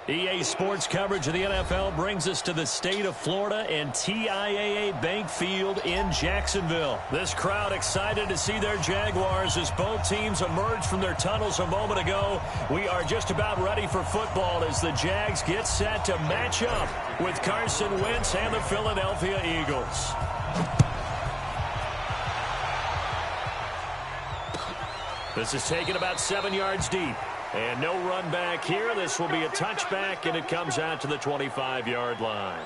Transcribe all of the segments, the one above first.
EA Sports coverage of the NFL brings us to the state of Florida and TIAA Bank Field in Jacksonville. This crowd excited to see their Jaguars as both teams emerged from their tunnels a moment ago. We are just about ready for football as the Jags get set to match up with Carson Wentz and the Philadelphia Eagles. This is taken about 7 yards deep. And no run back here. This will be a touchback, and it comes out to the 25-yard line.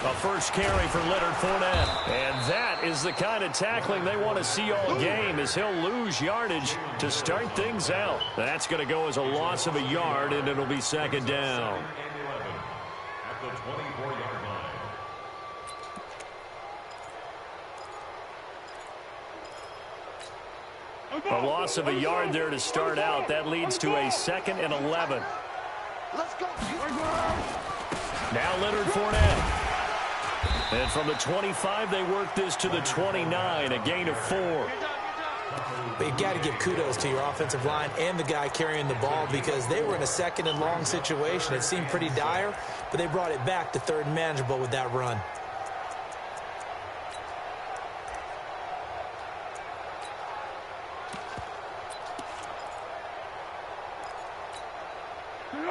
A first carry for Leonard Fournette. And that is the kind of tackling they want to see all game, as he'll lose yardage to start things out. That's going to go as a loss of a yard, and it'll be second down. At the 24-yard line. A loss of a yard there to start out. That leads to a 2nd and 11. Let's go. Now Leonard Fournette. And from the 25, they work this to the 29, a gain of 4. But you got to give kudos to your offensive line and the guy carrying the ball, because they were in a 2nd and long situation. It seemed pretty dire, but they brought it back to 3rd and manageable with that run.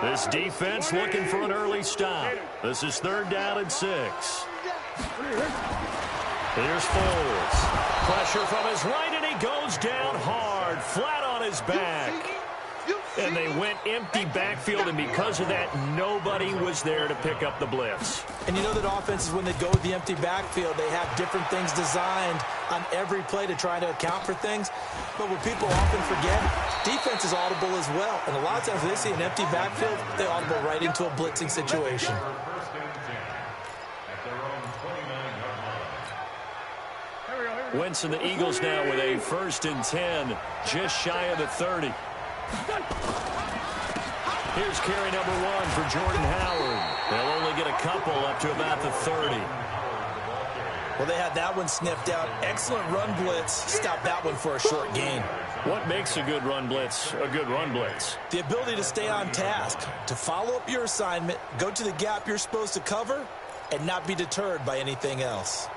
This defense looking for an early stop. This is 3rd down and 6. Here's Foles. Pressure from his right, and he goes down hard, flat on his back. And they went empty backfield, and because of that, nobody was there to pick up the blitz. And you know that offenses, when they go with the empty backfield, they have different things designed on every play to try to account for things. But what people often forget, defense is audible as well. And a lot of times when they see an empty backfield, they audible right into a blitzing situation. Wentz and the Eagles now with a 1st and 10, just shy of the 30. Here's carry number 1 for Jordan Howard. They'll only get a couple up to about the 30. Well, they had that one sniffed out. Excellent run blitz. Stop that one for a short gain. What makes a good run blitz a good run blitz? The ability to stay on task, to follow up your assignment, go to the gap you're supposed to cover, and not be deterred by anything else.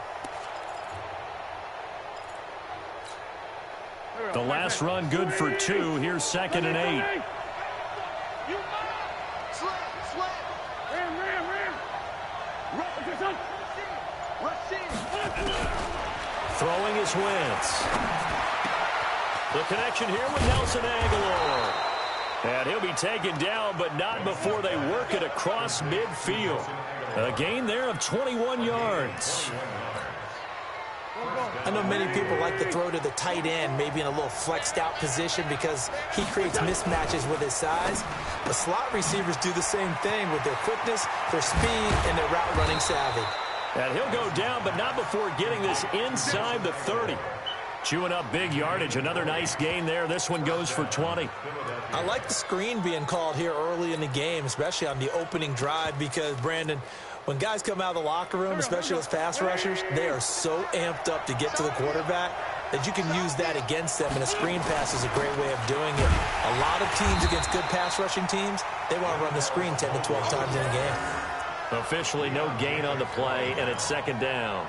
The last run good for 2. Here's 2nd and 8. Throwing is Wentz. The connection here with Nelson Agholor. And he'll be taken down, but not before they work it across midfield. A gain there of 21 yards. I know many people like to throw to the tight end, maybe in a little flexed out position because he creates mismatches with his size. But slot receivers do the same thing with their quickness, their speed, and their route running savvy. And he'll go down, but not before getting this inside the 30. Chewing up big yardage. Another nice gain there. This one goes for 20. I like the screen being called here early in the game, especially on the opening drive, because, Brandon, when guys come out of the locker room, especially those pass rushers, they are so amped up to get to the quarterback that you can use that against them, and a screen pass is a great way of doing it. A lot of teams against good pass rushing teams, they want to run the screen 10 to 12 times in a game. Officially no gain on the play, and it's 2nd down.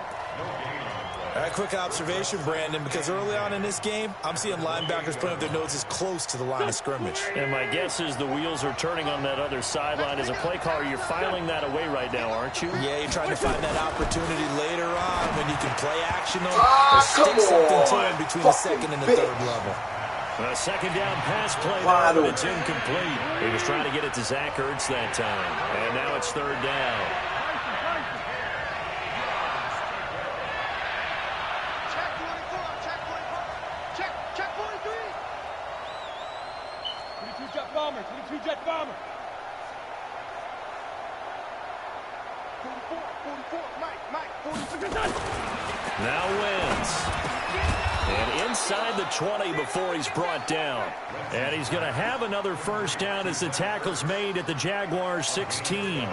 A quick observation, Brandon, because early on in this game, I'm seeing linebackers putting up their noses close to the line of scrimmage. And my guess is the wheels are turning on that other sideline. As a play caller, you're filing that away right now, aren't you? Yeah, you're trying to find that opportunity later on when you can play action on or stick something to him between the 2nd and the 3rd level. A 2nd down pass play there, but it's incomplete. He was trying to get it to Zach Ertz that time. And now it's 3rd down. bomber. 22 jet bomber. 44, Mike, 44. Now wins. And inside the 20 before he's brought down. And he's going to have another first down as the tackle's made at the Jaguars 16.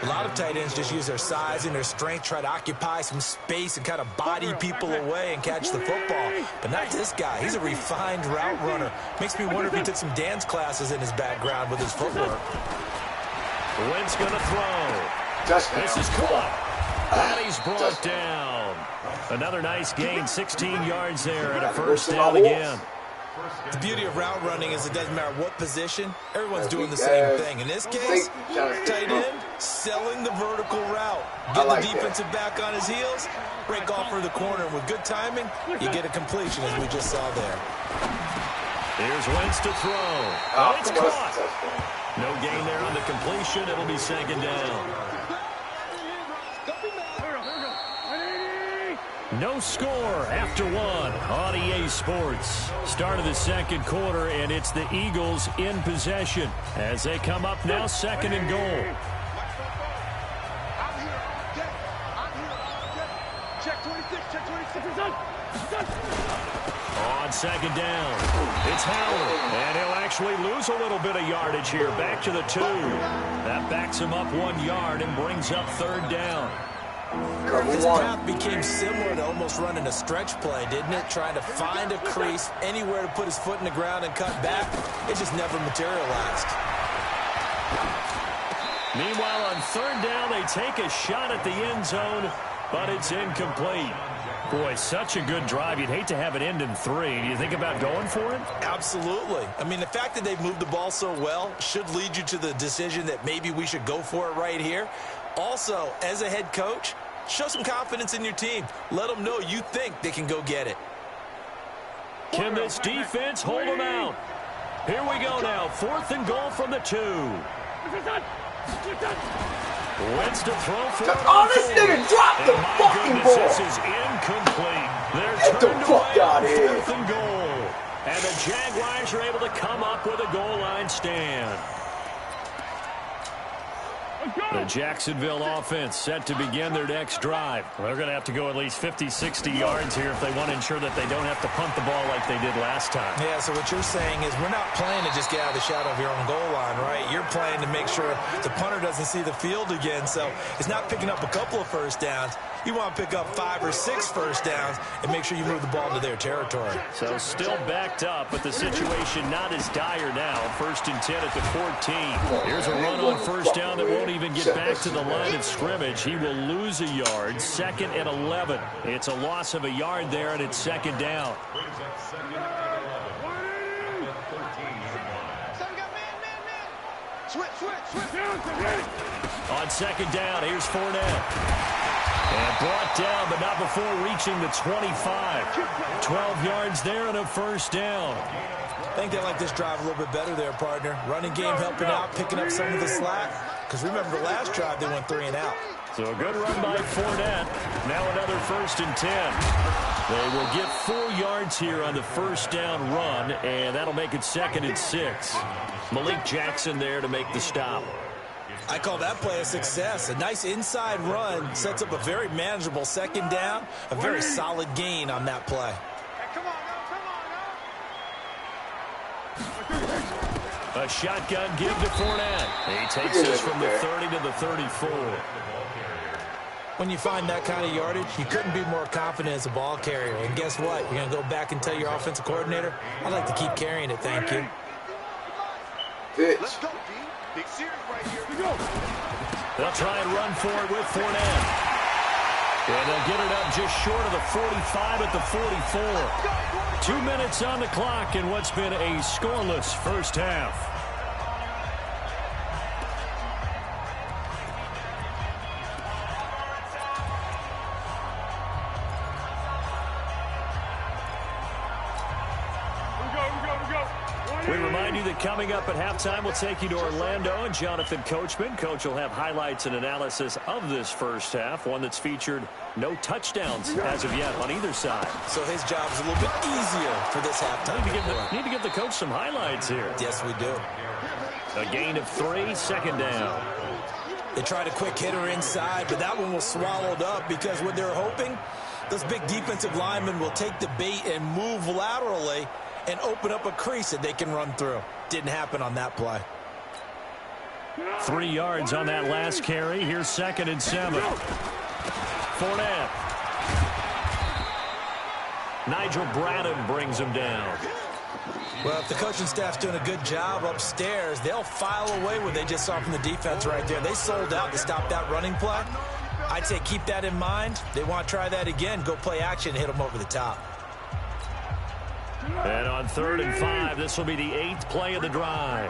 A lot of tight ends just use their size and their strength, try to occupy some space and kind of body people away and catch the football. But not this guy. He's a refined route runner. Makes me wonder if he took some dance classes in his background with his footwork. Wentz going to throw. This is caught. And he's brought down. Another nice gain, 16 yards there and a first down again. The beauty of route running is it doesn't matter what position, everyone's doing the same thing. In this case, tight end selling the vertical route. Get the defensive back on his heels, break off for the corner. And with good timing, you get a completion as we just saw there. Here's Wentz to throw. It's caught. No gain there on the completion. It'll be second down. No score after one on EA Sports. Start of the second quarter, and it's the Eagles in possession as they come up now second and goal. Check 26, check 26. On second down, it's Howard, and he'll actually lose a little bit of yardage here. Back to the 2. That backs him up 1 yard and brings up third down. This path became similar to almost running a stretch play, didn't it? Trying to find a crease, anywhere to put his foot in the ground and cut back. It just never materialized. Meanwhile, on third down, they take a shot at the end zone, but it's incomplete. Boy, such a good drive. You'd hate to have it end in 3. Do you think about going for it? Absolutely. I mean, the fact that they've moved the ball so well should lead you to the decision that maybe we should go for it right here. Also, as a head coach, show some confidence in your team. Let them know you think they can go get it. Can this defense hold them out? Here we go now. 4th and goal from the 2. Wentz to throw for this nigga dropped the fucking ball. This is incomplete. They're Get the turned fuck away out on of here. 4th and goal. And the Jaguars are able to come up with a goal line stand. The Jacksonville offense set to begin their next drive. They're going to have to go at least 50, 60 yards here if they want to ensure that they don't have to punt the ball like they did last time. Yeah, so what you're saying is we're not playing to just get out of the shadow of your own goal line, right? You're playing to make sure the punter doesn't see the field again. So it's not picking up a couple of first downs. You want to pick up 5 or 6 first downs and make sure you move the ball into their territory. So still backed up, but the situation not as dire now. 1st and 10 at the 14. Here's a run on first down that won't even get back to the line of scrimmage. He will lose a yard. 2nd and 11. It's a loss of a yard there, and it's second down. On second down, here's Fournette. And brought down, but not before reaching the 25. 12 yards there and a first down. I think they like this drive a little bit better there, partner. Running game helping out, picking up some of the slack. Because remember, the last drive, they went 3 and out. So a good run by Fournette. Now another 1st and 10. They will get 4 yards here on the first down run, and that'll make it 2nd and 6. Malik Jackson there to make the stop. I call that play a success. A nice inside run sets up a very manageable second down. A very solid gain on that play. A shotgun give to Fournette. He takes this from the 30 to the 34. When you find that kind of yardage, you couldn't be more confident as a ball carrier. And guess what? You're going to go back and tell your offensive coordinator, I'd like to keep carrying it, thank you. Let's go, D. Big series right here. We go. They'll try and run for it with Fournette. And they'll get it up just short of the 45 at the 44. 2 minutes on the clock in what's been a scoreless first half. We remind remind you that coming up at halftime, we'll take you to Orlando and Jonathan Coachman. Coach will have highlights and analysis of this first half, one that's featured no touchdowns as of yet on either side. So his job is a little bit easier for this halftime. Need to give the coach some highlights here. Yes, we do. A gain of 3, second down. They tried a quick hitter inside, but that one was swallowed up because what they're hoping, those big defensive linemen will take the bait and move laterally and open up a crease that they can run through. Didn't happen on that play. 3 yards on that last carry. Here's 2nd and 7. Fournette. Nigel Bradham brings him down. Well, if the coaching staff's doing a good job upstairs, they'll file away what they just saw from the defense right there. They sold out to stop that running play. I'd say keep that in mind. They want to try that again. Go play action and hit them over the top. And on 3rd and 5, this will be the 8th play of the drive.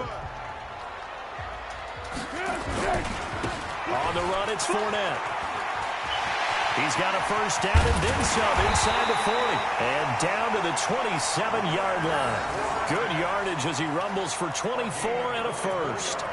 On the run, it's Fournette. He's got a first down and then some inside the 40. And down to the 27-yard line. Good yardage as he rumbles for 24 and a first.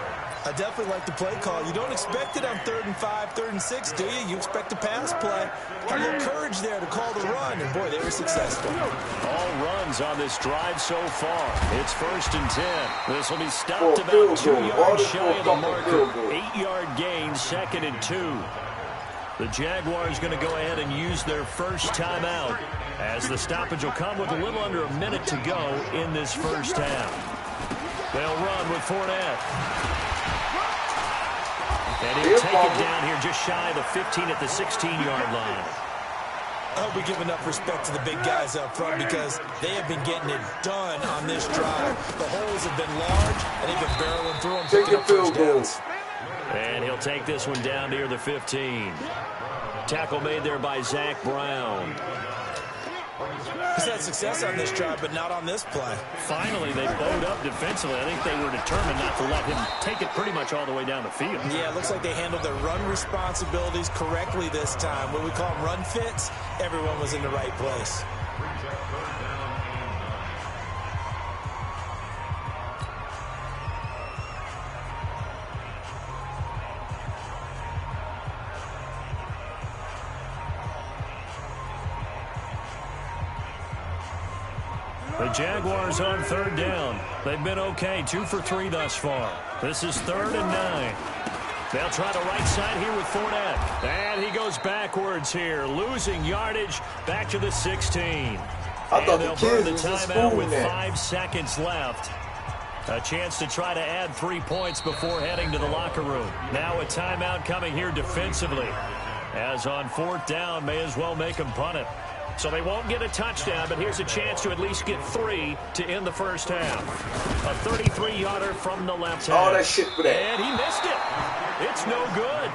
I definitely like the play call. You don't expect it on 3rd and 5, 3rd and 6, do you? You expect a pass play. A little courage there to call the run, and boy, they were successful. All runs on this drive so far. It's 1st and 10. This will be stopped about 2 yards shy of the marker. 8-yard gain, 2nd and 2. The Jaguars going to go ahead and use their first timeout as the stoppage will come with a little under a minute to go in this first half. They'll run with Fournette. And he'll take it down here just shy of the 15 at the 16-yard line. I hope we give enough respect to the big guys up front because they have been getting it done on this drive. The holes have been large, and they've been barreling through them, picking up first downs. And he'll take this one down near the 15. Tackle made there by Zach Brown. He's had success on this drive, but not on this play. Finally, they bowed up defensively. I think they were determined not to let him take it pretty much all the way down the field. Yeah, it looks like they handled their run responsibilities correctly this time. What we call them run fits, everyone was in the right place. The Jaguars on 3rd down. They've been okay, 2 for 3 thus far. This is 3rd and 9. They'll try the right side here with Fournette. And he goes backwards here, losing yardage back to the 16. And they'll burn the timeout with 5 seconds left. A chance to try to add 3 points before heading to the locker room. Now a timeout coming here defensively. As on 4th down, may as well make him punt it. So they won't get a touchdown, but here's a chance to at least get 3 to end the first half. A 33-yarder from the left hand. All that shit for that. And he missed it. It's no good.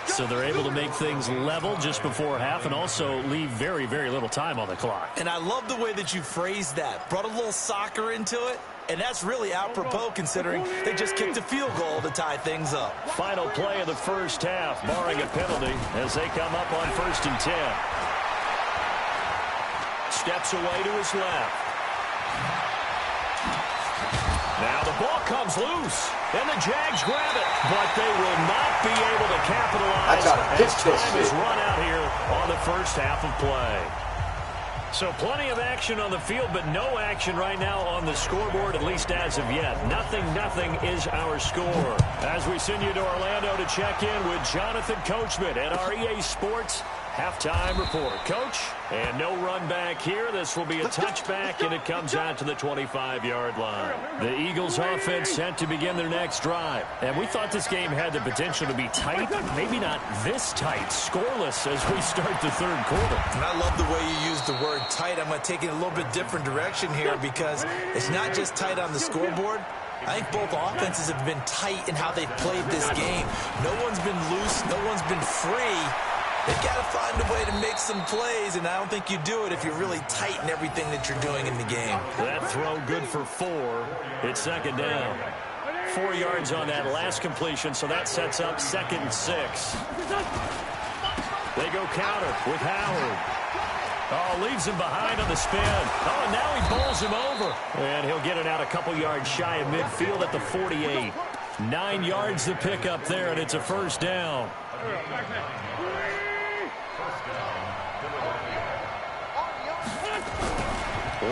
So they're able to make things level just before half and also leave very, very little time on the clock. And I love the way that you phrased that. Brought a little soccer into it. And that's really apropos considering they just kicked a field goal to tie things up. Final play of the first half, barring a penalty, as they come up on 1st and 10. Steps away to his left. Now the ball comes loose, and the Jags grab it, but they will not be able to capitalize as time is run out here on the first half of play. So plenty of action on the field, but no action right now on the scoreboard, at least as of yet. 0-0 is our score. As we send you to Orlando to check in with Jonathan Coachman at our EA Sports halftime report. Coach, and no run back here. This will be a touchback, and it comes out to the 25-yard line. The Eagles offense set to begin their next drive. And we thought this game had the potential to be tight, maybe not this tight, scoreless as we start the 3rd quarter. And I love the way you use the word tight. I'm going to take it a little bit different direction here because it's not just tight on the scoreboard. I think both offenses have been tight in how they've played this game. No one's been loose. No one's been free. They've got to find a way to make some plays, and I don't think you do it if you're really tight in everything that you're doing in the game. That throw good for 4. It's 2nd down. 4 yards on that last completion, so that sets up 2nd and 6. They go counter with Howard. Oh, leaves him behind on the spin. Oh, and now he bowls him over. And he'll get it out a couple yards shy of midfield at the 48. 9 yards to pick up there, and it's a first down.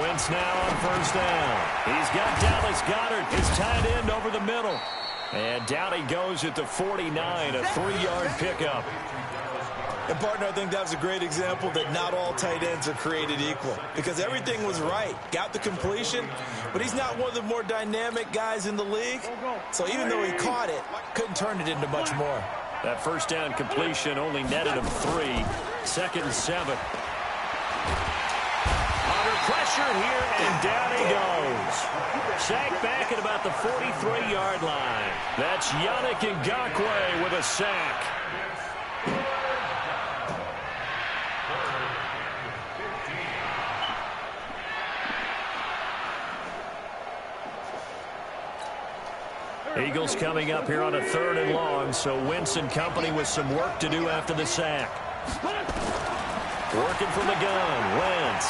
Wentz now on first down. He's got Dallas Goedert, his tight end, over the middle. And down he goes at the 49, a 3-yard pickup. And, partner, I think that was a great example that not all tight ends are created equal, because everything was right. Got the completion, but he's not one of the more dynamic guys in the league. So even though he caught it, couldn't turn it into much more. That first down completion only netted him 3. 2nd and 7. Under pressure here, and down he goes. Sacked back at about the 43-yard line. That's Yannick Ngakoue with a sack. Eagles coming up here on a 3rd and long, so Wentz and company with some work to do after the sack. Working from the gun, Wentz.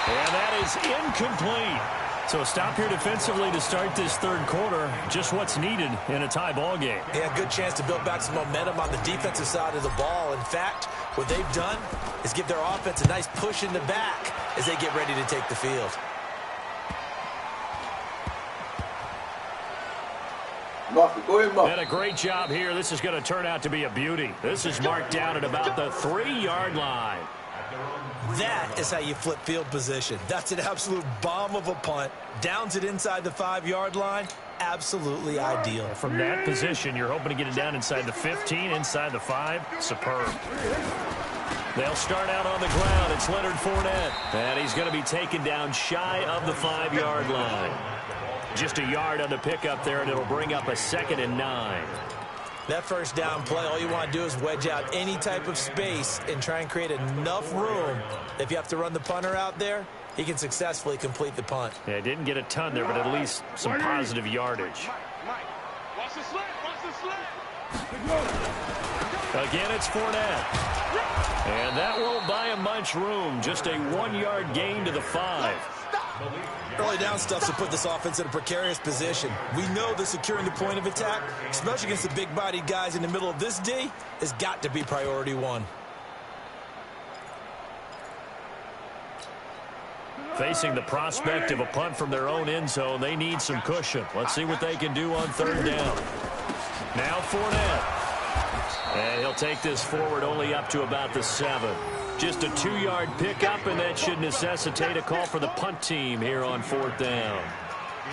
And that is incomplete. So a stop here defensively to start this 3rd quarter. Just what's needed in a tie ball game. Yeah, good chance to build back some momentum on the defensive side of the ball. In fact, what they've done is give their offense a nice push in the back as they get ready to take the field. And a great job here. This is going to turn out to be a beauty. This is marked down at about the 3-yard line. That is how you flip field position. That's an absolute bomb of a punt. Downs it inside the 5-yard line. Absolutely ideal. From that position, you're hoping to get it down inside the 15, inside the 5. Superb. They'll start out on the ground. It's Leonard Fournette. And he's going to be taken down shy of the 5-yard line. Just a yard on the pickup there, and it'll bring up a 2nd and 9. That first down play, all you want to do is wedge out any type of space and try and create enough room. If you have to run the punter out there, he can successfully complete the punt. Yeah, didn't get a ton there, but at least some positive yardage. Watch the slant, watch the slant. Again, it's Fournette. And that won't buy him much room. Just a 1-yard gain to the 5. Early down stuff to put this offense in a precarious position. We know that securing the point of attack, especially against the big-bodied guys in the middle of this D, has got to be priority 1. Facing the prospect of a punt from their own end zone, they need some cushion. Let's see what they can do on 3rd down. Now Fournette. And he'll take this forward only up to about the 7. Just a 2-yard pickup, and that should necessitate a call for the punt team here on 4th down.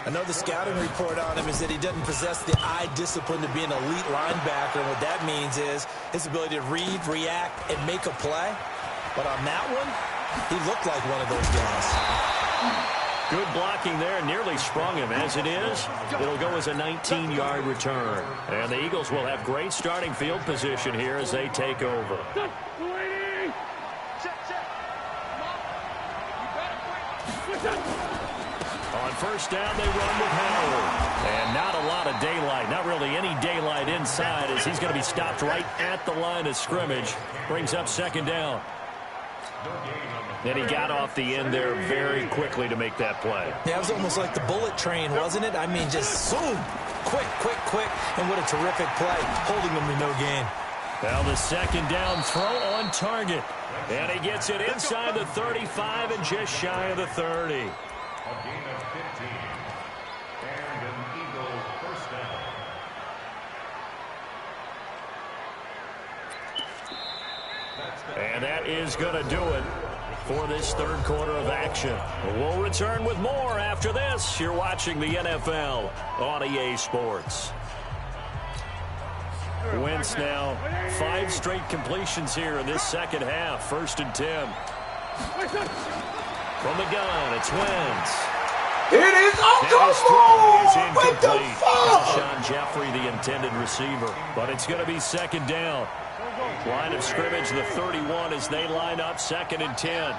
I know the scouting report on him is that he doesn't possess the eye discipline to be an elite linebacker, and what that means is his ability to read, react, and make a play. But on that one, he looked like one of those guys. Good blocking there, nearly sprung him. As it is, it'll go as a 19-yard return. And the Eagles will have great starting field position here as they take over. On first down, they run with Howard. And not a lot of daylight, not really any daylight inside, as he's going to be stopped right at the line of scrimmage. Brings up 2nd down. And he got off the end there very quickly to make that play. Yeah, it was almost like the bullet train, wasn't it? I mean, just zoom. Quick, quick, quick. And what a terrific play, holding him to no gain. Well, the 2nd down throw on target. And he gets it inside the 35 and just shy of the 30. A gain of 15. And an Eagle first down. And that is going to do it for this 3rd quarter of action. We'll return with more after this. You're watching the NFL on EA Sports. Wentz now 5 straight completions here in this 2nd half. 1st and 10. From the gun, it's Wentz. It is What the fuck? Alshon Jeffrey, the intended receiver. But it's going to be 2nd down. Line of scrimmage, the 31, as they line up 2nd and 10.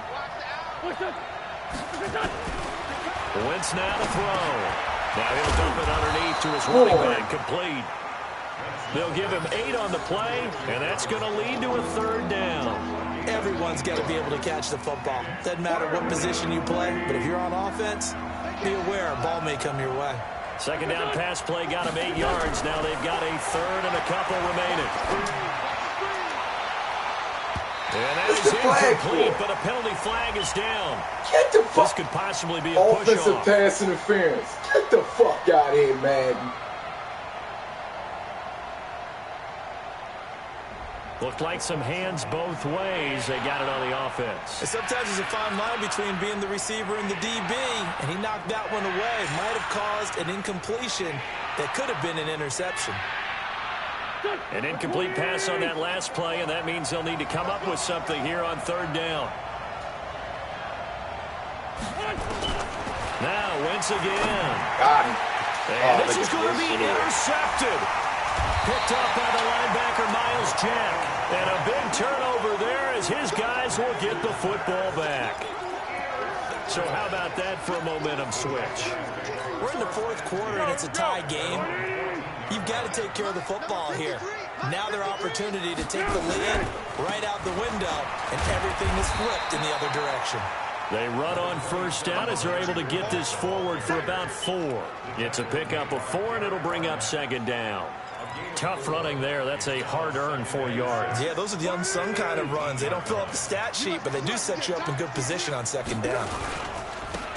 Wentz now to throw. Now he'll dump it underneath to his running back, complete. They'll give him 8 on the play, and that's going to lead to a 3rd down. Everyone's got to be able to catch the football. Doesn't matter what position you play, but if you're on offense, be aware a ball may come your way. Second down pass play got him 8 yards. Now they've got a third and a couple remaining. And that is incomplete, but a penalty flag is down. Get the fuck. This could possibly be a push-off. Offensive pass interference. Get the fuck out of here, Madden. Looked like some hands both ways. They got it on the offense. And sometimes there's a fine line between being the receiver and the DB, and he knocked that one away. Might have caused an incompletion that could have been an interception. An incomplete pass on that last play, and that means they'll need to come up with something here on third down. Now, Wentz again. Got him. And this is going to be intercepted. Picked up by the linebacker, Miles Jack. And a big turnover there as his guys will get the football back. So how about that for a momentum switch? We're in the fourth quarter, and it's a tie game. You've got to take care of the football here. Now their opportunity to take the lead right out the window, and everything is flipped in the other direction. They run on first down as they're able to get this forward for about 4. It's a pickup of 4, and it'll bring up second down. Tough running there. That's a hard-earned 4 yards. Yeah, those are the unsung kind of runs. They don't fill up the stat sheet, but they do set you up in good position on second down.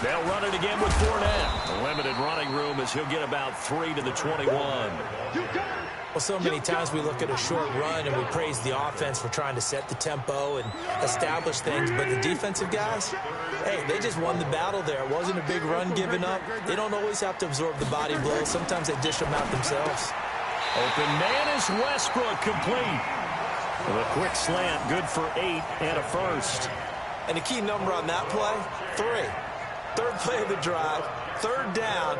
They'll run it again with Fournette. A limited running room as he'll get about 3 to the 21. Well, so many times we look at a short run and we praise the offense for trying to set the tempo and establish things, but the defensive guys, hey, they just won the battle there. It wasn't a big run given up. They don't always have to absorb the body blows. Sometimes they dish them out themselves. Open man is Westbrook, complete. With a quick slant, good for 8 and a first. And the key number on that play, 3. Third play of the drive, third down,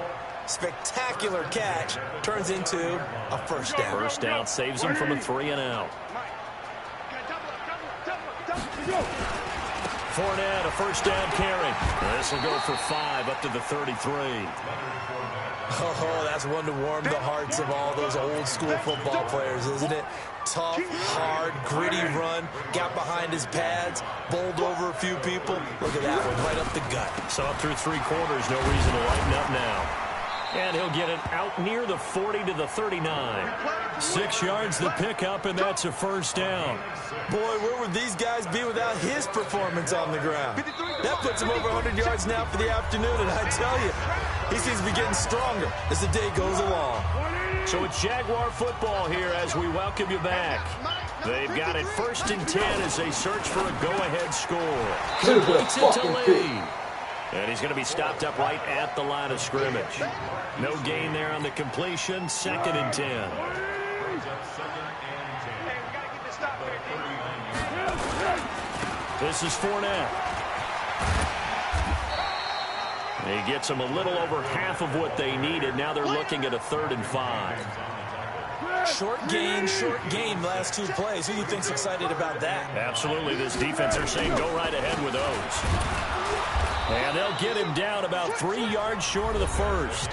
spectacular catch, turns into a first down. First down saves him from a 3 and out. Fournette, a first down carry. This will go for 5 up to the 33. Oh, that's one to warm the hearts of all those old school football players, isn't it? Tough, hard, gritty run, got behind his pads, bowled over a few people. Look at that one, right up the gut. So up through 3 quarters, no reason to lighten up now. And he'll get it out near the 40 to the 39. 6 yards the pickup, and that's a first down. Boy, where would these guys be without his performance on the ground? That puts him over 100 yards now for the afternoon, and I tell you, he seems to be getting stronger as the day goes along. So it's Jaguar football here as we welcome you back. They've got it 1st and 10 as they search for a go-ahead score. Completes it to Lee. And he's going to be stopped up right at the line of scrimmage. No gain there on the completion. 2nd and 10. This is Fournette. He gets them a little over half of what they needed. Now they're looking at a 3rd and 5. Short gain the last 2 plays. Who do you think's excited about that? Absolutely. This defense, they're saying go right ahead with those. And they'll get him down about 3 yards short of the first.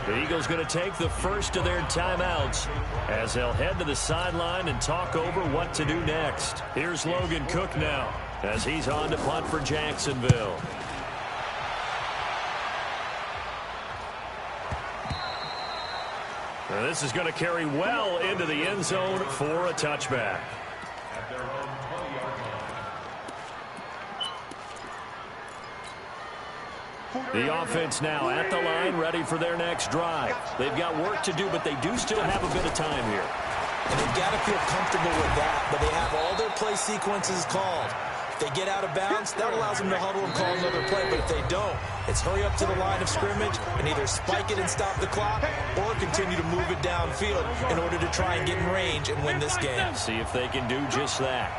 The Eagles going to take the first of their timeouts as they'll head to the sideline and talk over what to do next. Here's Logan Cook now as he's on to punt for Jacksonville. Now this is going to carry well into the end zone for a touchback. The offense now at the line, ready for their next drive. They've got work to do, but they do still have a bit of time here. And they've got to feel comfortable with that, but they have all their play sequences called. If they get out of bounds, that allows them to huddle and call another play, but if they don't, it's hurry up to the line of scrimmage and either spike it and stop the clock or continue to move it downfield in order to try and get in range and win this game. See if they can do just that.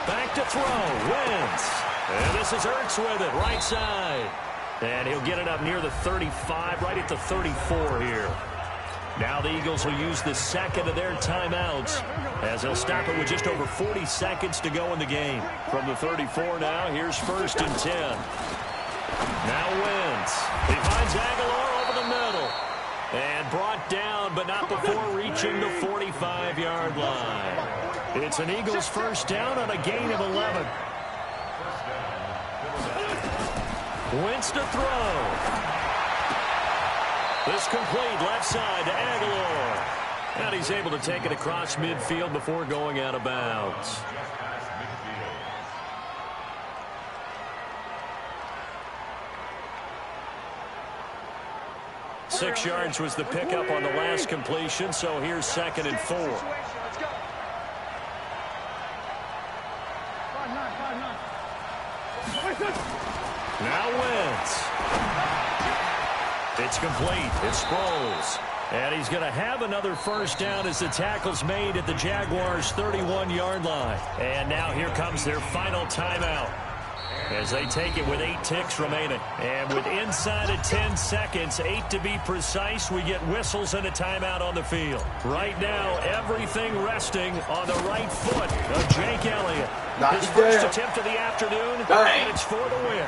Back to throw, Wentz. And this is Ertz with it, right side. And he'll get it up near the 35, right at the 34 here. Now the Eagles will use the second of their timeouts as they'll stop it with just over 40 seconds to go in the game. From the 34 now, here's 1st and 10. Now Wentz. He finds Aguilar over the middle. And brought down, but not before reaching the 45-yard line. It's an Eagles first down on a gain of 11. Wentz to throw. This complete left side to Aguilar. And he's able to take it across midfield before going out of bounds. Six yards was the pickup on the last completion, so here's 2nd and 4. Now Wentz. It's complete. It's Sproles. And he's going to have another first down as the tackle's made at the Jaguars' 31-yard line. And now here comes their final timeout as they take it with 8 ticks remaining. And with inside of 10 seconds, 8 to be precise, we get whistles and a timeout on the field. Right now, everything resting on the right foot of Jake Elliott. His first attempt of the afternoon, and it's for the win.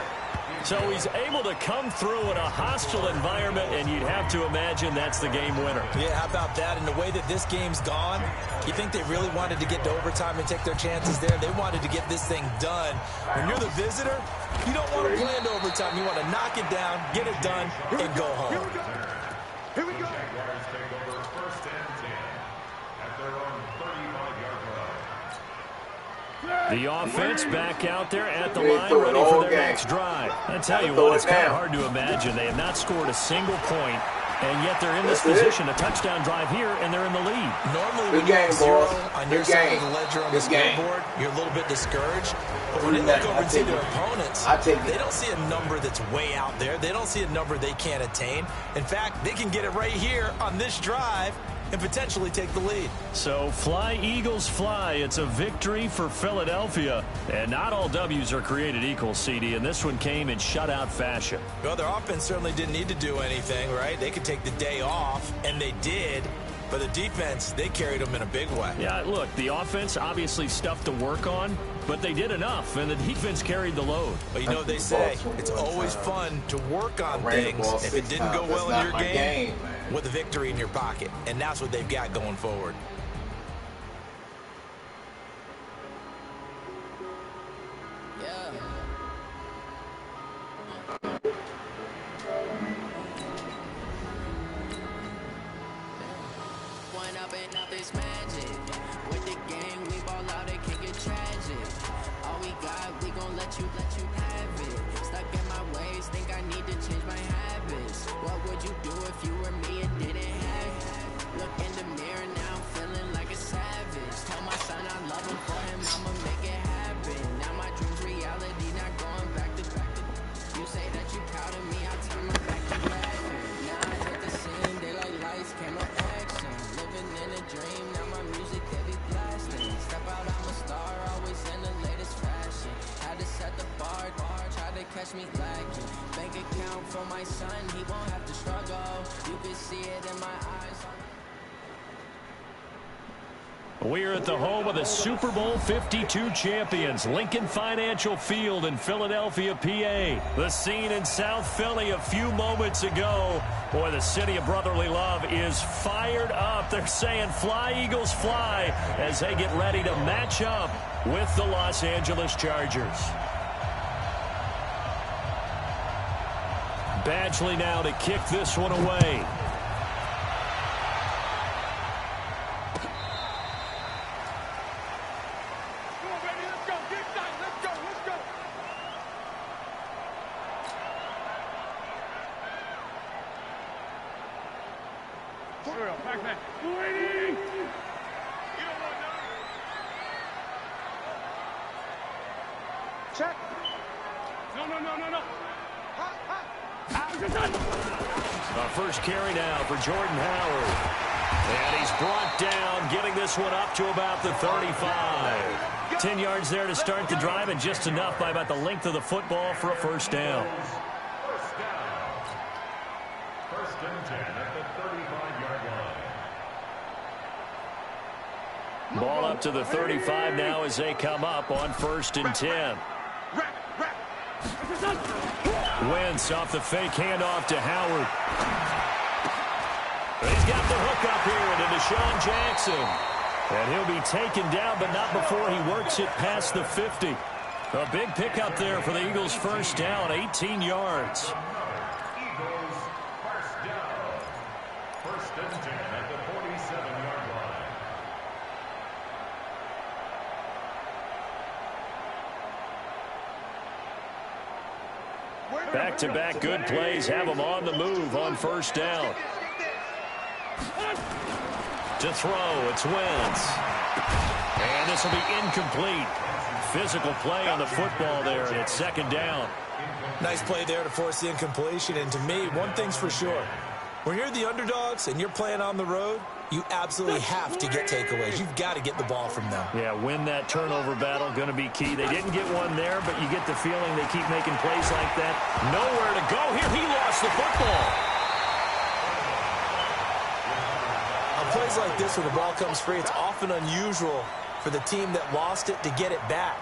So he's able to come through in a hostile environment, and you'd have to imagine that's the game winner. Yeah, how about that? And the way that this game's gone, you think they really wanted to get to overtime and take their chances there? They wanted to get this thing done. When you're the visitor, you don't want to play into overtime. You want to knock it down, get it done, and go home. Here we go. Jaguars take over 1st and 10 at their own 35-yard line. The offense back out there at the line, ready for their next drive. I tell you what, it's kind of hard to imagine. They have not scored a single point, and yet they're in this position, a touchdown drive here, and they're in the lead. Normally, when you have 0 on your side of the ledger on the scoreboard, you're a little bit discouraged. But when you look over and see their opponents, they don't see a number that's way out there. They don't see a number they can't attain. In fact, they can get it right here on this drive and potentially take the lead. So fly, Eagles, fly. It's a victory for Philadelphia. And not all W's are created equal, CD, and this one came in shutout fashion. Well, their offense certainly didn't need to do anything, right? They could take the day off, and they did. But the defense, they carried them in a big way. Yeah, look, the offense obviously stuff to work on, but they did enough, and the defense carried the load. But you know what they say, it's always fun to work on things if it didn't go well in your game with a victory in your pocket. And that's what they've got going forward. Catch me lacking. Bank account for my son, he won't have to struggle. You can see it in my eyes. We're at the home of the Super Bowl 52 champions, Lincoln Financial Field in Philadelphia, PA. The scene in South Philly a few moments ago. Boy, the city of brotherly love is fired up. They're saying fly, Eagles, fly, as they get ready to match up with the Los Angeles Chargers. Badgley now to kick this one away. Come on, baby, let's go. Get tight. Let's go. Let's go. Hurry up, back. Waiting. You don't want none. Check. No. Our first carry now for Jordan Howard. And he's brought down, getting this one up to about the 35. 10 yards there to start the drive, and just enough by about the length of the football for a first down. First and 10 at the 35-yard line. Ball up to the 35 now as they come up on 1st and 10. Wentz off the fake handoff to Howard. He's got the hook up here into Deshaun Jackson. And he'll be taken down, but not before he works it past the 50. A big pickup there for the Eagles' first down, 18 yards. Eagles first down. First and 10 at the 47-yard line. Back-to-back good plays have them on the move on first down. To throw, it's Wentz. And this will be incomplete. Physical play on the football there, and it's second down. Nice play there to force the incompletion. And to me, one thing's for sure. When you're the underdogs and you're playing on the road, you absolutely have to get takeaways. You've got to get the ball from them. Yeah, win that turnover battle, going to be key. They didn't get one there, but you get the feeling they keep making plays like that. Nowhere to go here. He lost the football. Plays like this where the ball comes free, it's often unusual for the team that lost it to get it back,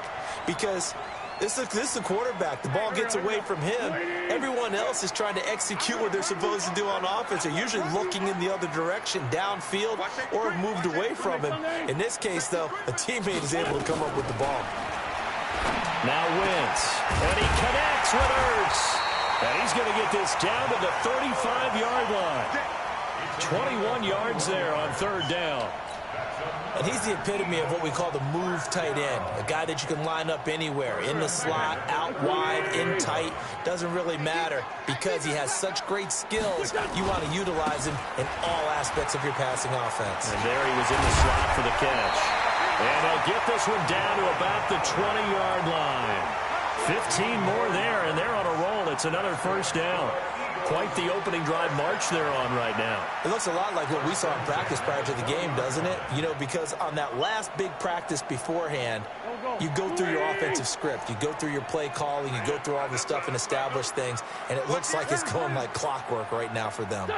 because this is the quarterback. The ball gets away from him. Everyone else is trying to execute what they're supposed to do on offense. They're usually looking in the other direction, downfield, or have moved away from him. In this case, though, a teammate is able to come up with the ball. Now Wentz, and he connects with Ertz. And he's going to get this down to the 35-yard line. 21 yards there on third down. And he's the epitome of what we call the move tight end. A guy that you can line up anywhere, in the slot, out wide, in tight. Doesn't really matter because he has such great skills. You want to utilize him in all aspects of your passing offense. And there he was in the slot for the catch. And they'll get this one down to about the 20-yard line. 15 more there, and they're on a roll. It's another first down. Quite the opening drive march they're on right now. It looks a lot like what we saw in practice prior to the game, doesn't it? You know, because on that last big practice beforehand, you go through your offensive script. You go through your play calling. You go through all the stuff and establish things. And it looks like it's going like clockwork right now for them.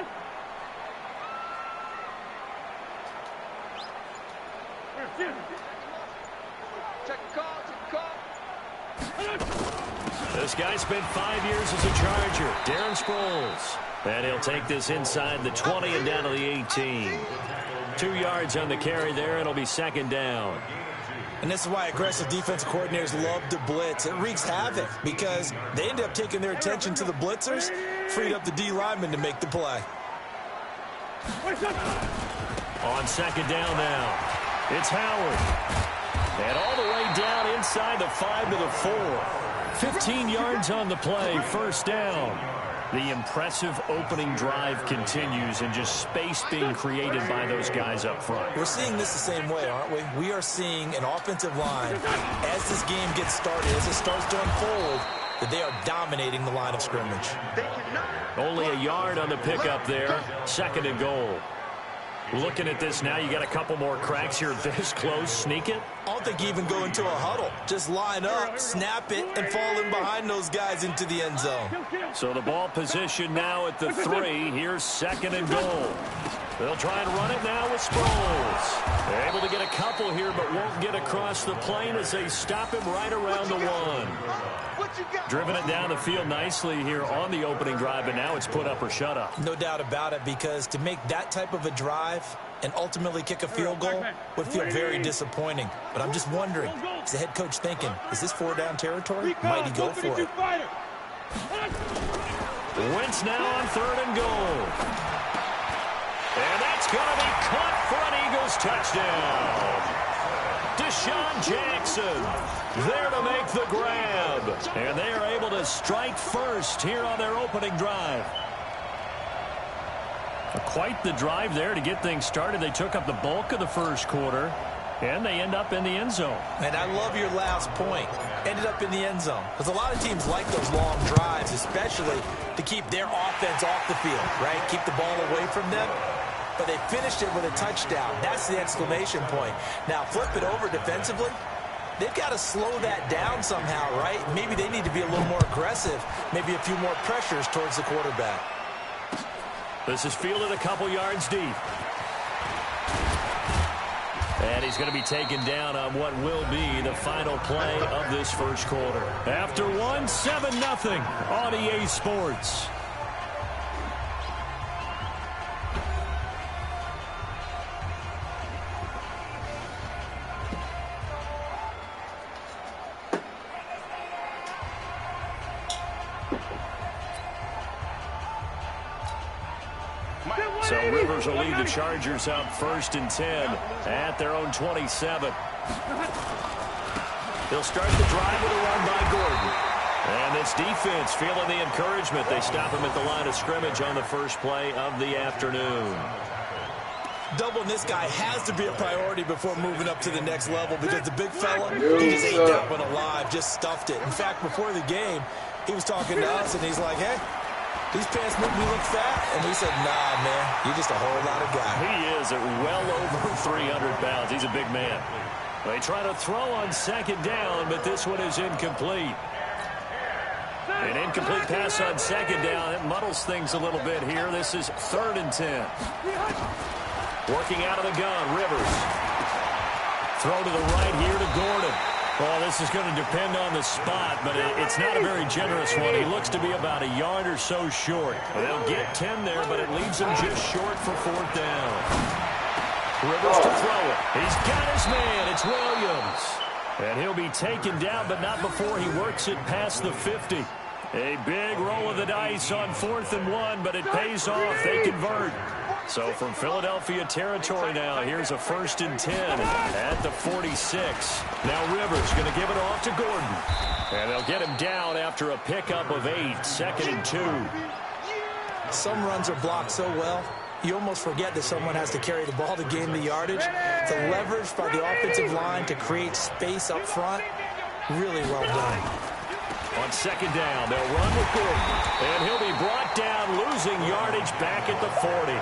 This guy spent 5 years as a Charger, Darren Sproles. And he'll take this inside the 20 and down to the 18. 2 yards on the carry there. It'll be second down. And this is why aggressive defensive coordinators love to blitz. It wreaks havoc because they end up taking their attention to the blitzers, freed up the D lineman to make the play. On second down now, it's Howard. And all the way down inside the 5 to the 4. 15 yards on the play, first down. The impressive opening drive continues, and just space being created by those guys up front. We're seeing this the same way, aren't we? We are seeing an offensive line, as this game gets started, as it starts to unfold, that they are dominating the line of scrimmage. Only a yard on the pickup there, second and goal. Looking at this now, you got a couple more cracks here this close. Sneak it? I don't think you even go into a huddle. Just line up, snap it, and fall in behind those guys into the end zone. So the ball position now at the 3. Here's second and goal. They'll try and run it now with Sproles. They're able to get a couple here, but won't get across the plane as they stop him right around the 1. Driven it down the field nicely here on the opening drive, and now it's put up or shut up. No doubt about it, because to make that type of a drive and ultimately kick a field goal would feel very disappointing. But I'm just wondering, is the head coach thinking, is this 4-down territory? Might he go for it? Wentz now on third and goal. And that's going to be caught for an Eagles touchdown. Deshaun Jackson there to make the grab. And they are able to strike first here on their opening drive. Quite the drive there to get things started. They took up the bulk of the first quarter, and they end up in the end zone. And I love your last point. Ended up in the end zone. Because a lot of teams like those long drives, especially to keep their offense off the field, right? Keep the ball away from them. But they finished it with a touchdown. That's the exclamation point. Now, flip it over defensively. They've got to slow that down somehow, right? Maybe they need to be a little more aggressive. Maybe a few more pressures towards the quarterback. This is fielded a couple yards deep. And he's going to be taken down on what will be the final play of this first quarter. After one, 7-0 on EA Sports. So Rivers will lead the Chargers up 1st and 10 at their own 27. They'll start the drive with a run by Gordon. And this defense feeling the encouragement. They stop him at the line of scrimmage on the first play of the afternoon. Doubling this guy has to be a priority before moving up to the next level because the big fella, he just ate that one alive, just stuffed it. In fact, before the game, he was talking to us, and he's like, hey, these pants make me look fat. And we said, nah, man, you're just a whole lot of guy. He is at well over 300 pounds. He's a big man. They try to throw on 2nd down, but this one is incomplete. An incomplete pass on 2nd down. It muddles things a little bit here. This is 3rd and 10. Working out of the gun, Rivers. Throw to the right here to Gordon. Well, this is going to depend on the spot, but it's not a very generous one. He looks to be about a yard or so short. They'll get 10 there, but it leaves him just short for 4th down. Rivers to throw it. He's got his man. It's Williams. And he'll be taken down, but not before he works it past the 50. A big roll of the dice on 4th and 1, but it pays off. They convert. So from Philadelphia territory now, here's a 1st and 10 at the 46. Now Rivers going to give it off to Gordon. And they'll get him down after a pickup of 8, 2nd and 2. Some runs are blocked so well, you almost forget that someone has to carry the ball to gain the yardage. The leverage by the offensive line to create space up front, really well done. On 2nd down, they'll run with Gordon. And he'll be brought down, losing yardage back at the 40.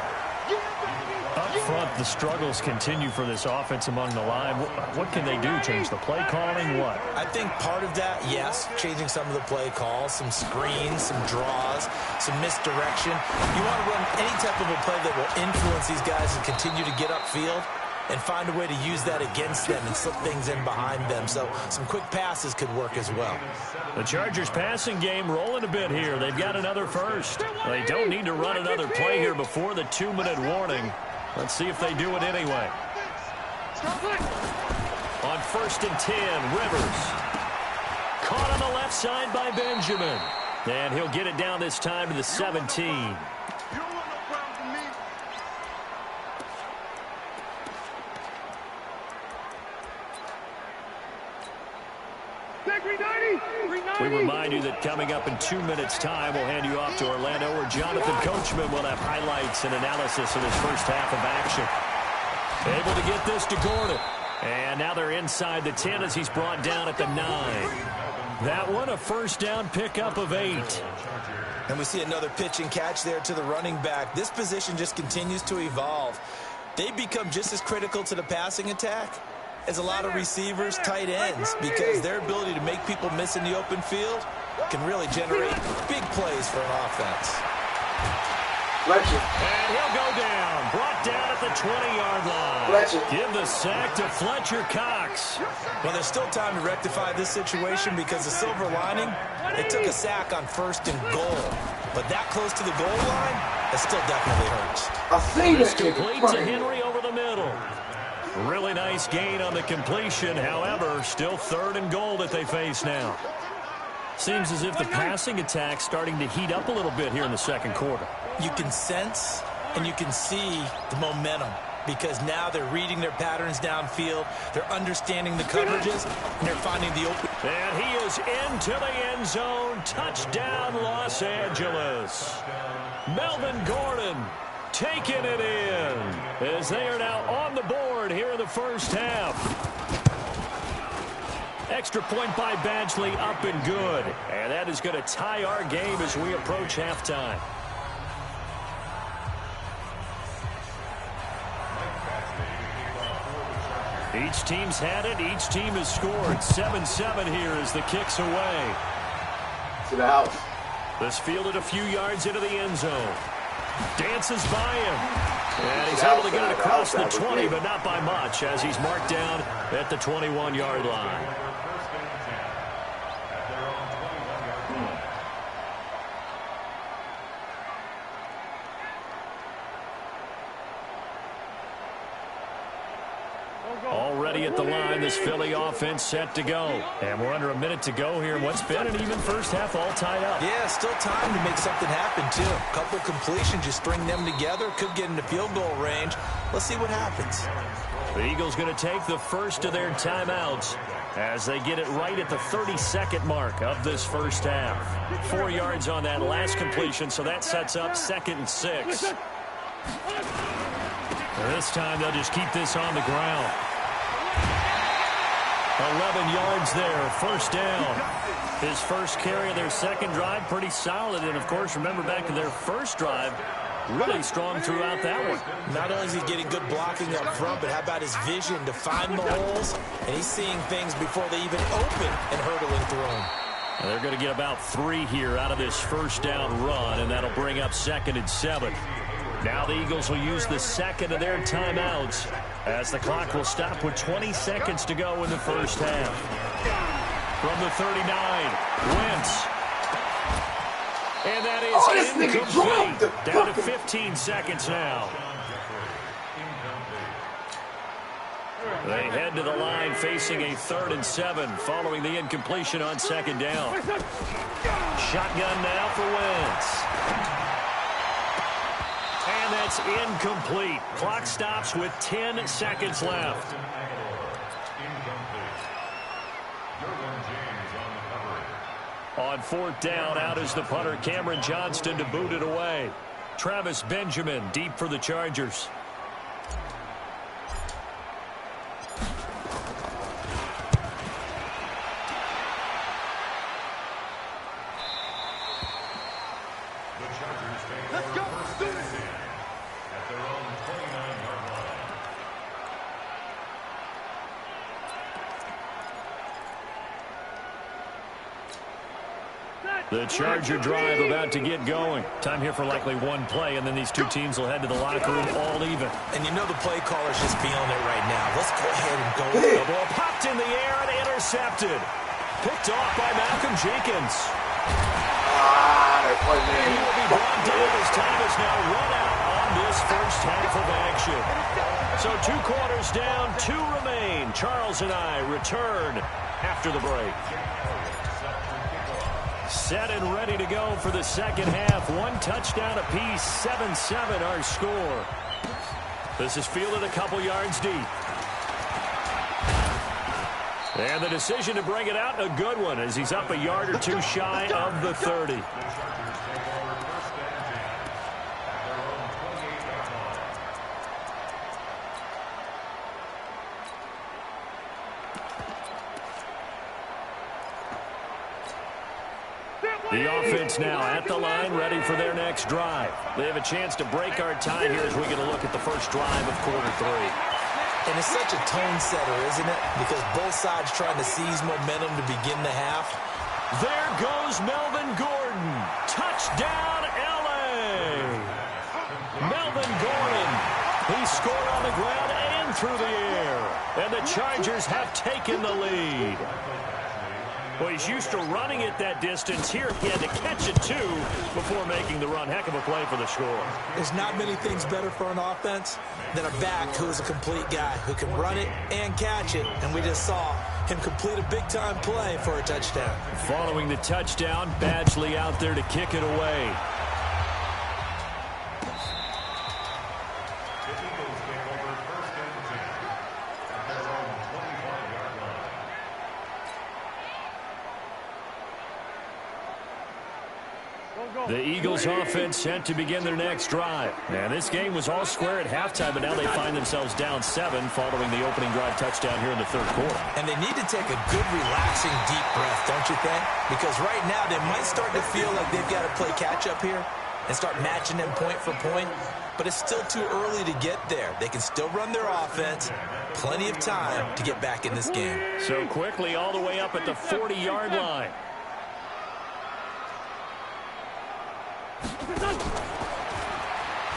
Up front, the struggles continue for this offense among the line. What can they do? Change the play calling? What? I think part of that, yes, changing some of the play calls, some screens, some draws, some misdirection. You want to run any type of a play that will influence these guys and continue to get upfield and find a way to use that against them and slip things in behind them. So some quick passes could work as well. The Chargers passing game rolling a bit here. They've got another first. They don't need to run another play here before the 2-minute warning. Let's see if they do it anyway. On 1st and 10, Rivers. Caught on the left side by Benjamin. And he'll get it down this time to the 17. We remind you that coming up in 2 minutes' time, we'll hand you off to Orlando, where Jonathan Coachman will have highlights and analysis of his first half of action. Able to get this to Gordon. And now they're inside the 10 as he's brought down at the 9. That one, a 1st down pickup of 8. And we see another pitch and catch there to the running back. This position just continues to evolve. They become just as critical to the passing attack as a lot of receivers, tight ends, because their ability to make people miss in the open field can really generate big plays for an offense. Fletcher. And he'll go down. Brought down at the 20-yard line. Fletcher. Give the sack to Fletcher Cox. Well, there's still time to rectify this situation because the silver lining, they took a sack on 1st and goal. But that close to the goal line, that still definitely hurts. I see It's that. complete to Henry over the middle. Really nice gain on the completion. However, still 3rd and goal that they face now. Seems as if the passing attack's starting to heat up a little bit here in the 2nd quarter. You can sense and you can see the momentum because now they're reading their patterns downfield, they're understanding the coverages, and they're finding the open. And he is into the end zone. Touchdown, Los Angeles. Melvin Gordon taking it in as they are now on the board here in the first half. Extra point by Badgley, up and good. And that is going to tie our game as we approach halftime. Each team's had it. Each team has scored. 7-7 here as the kick's away. To the house. This fielded a few yards into the end zone. Dances by him. And he's able to get it across the 20, but not by much, as he's marked down at the 21-yard line. Already at the line, the this Philly offense set to go. And we're under a minute to go here in what's been an even first half, all tied up. Yeah, still time to make something happen, too. A couple completions, you string them together, could get into field goal range. Let's see what happens. The Eagles going to take the first of their timeouts as they get it right at the 32nd mark of this first half. 4 yards on that last completion, so that sets up 2nd and 6. This time they'll just keep this on the ground. 11 yards there, first down. His first carry of their second drive, pretty solid. And, of course, remember back to their first drive, really strong throughout that one. Not only is he getting good blocking up front, but how about his vision to find the holes? And he's seeing things before they even open and hurdling through them. And they're going to get about 3 here out of this first down run, and that'll bring up 2nd and 7. Now the Eagles will use the second of their timeouts as the clock will stop with 20 seconds to go in the first half. From the 39, Wentz. And that is incomplete. Down to 15 seconds now. They head to the line facing a 3rd and 7 following the incompletion on 2nd down. Shotgun now for Wentz. And that's incomplete. Clock stops with 10 seconds left. On 4th down, out is the punter, Cameron Johnston, to boot it away. Travis Benjamin deep for the Chargers. Let's go. Do it. At their own 29-yard line. The Charger drive about to get going. Time here for likely one play, and then these two teams will head to the locker room all even. And you know the play caller's just feeling it right now. Let's go ahead and go. The ball popped in the air and intercepted. Picked off by Malcolm Jenkins. And he will be brought down as time is now run out on this first half of action. So 2 quarters down, 2 remain. Charles and I return after the break. Set and ready to go for the second half. 1 touchdown apiece, 7-7 our score. This is fielded a couple yards deep. And the decision to bring it out, a good one, as he's up a yard or 2 shy of the 30. The offense now at the line, ready for their next drive. They have a chance to break our tie here as we get a look at the first drive of quarter 3. And it's such a tone setter, isn't it? Because both sides trying to seize momentum to begin the half. There goes Melvin Gordon. Touchdown, L.A. Melvin Gordon. He scored on the ground and through the air. And the Chargers have taken the lead. Well, he's used to running it that distance. Here he had to catch it, too, before making the run. Heck of a play for the score. There's not many things better for an offense than a back who's a complete guy who can run it and catch it. And we just saw him complete a big-time play for a touchdown. Following the touchdown, Badgley out there to kick it away. The Eagles offense set to begin their next drive. And this game was all square at halftime, but now they find themselves down 7 following the opening drive touchdown here in the 3rd quarter. And they need to take a good, relaxing, deep breath, don't you think? Because right now they might start to feel like they've got to play catch-up here and start matching them point for point. But it's still too early to get there. They can still run their offense. Plenty of time to get back in this game. So quickly all the way up at the 40-yard line.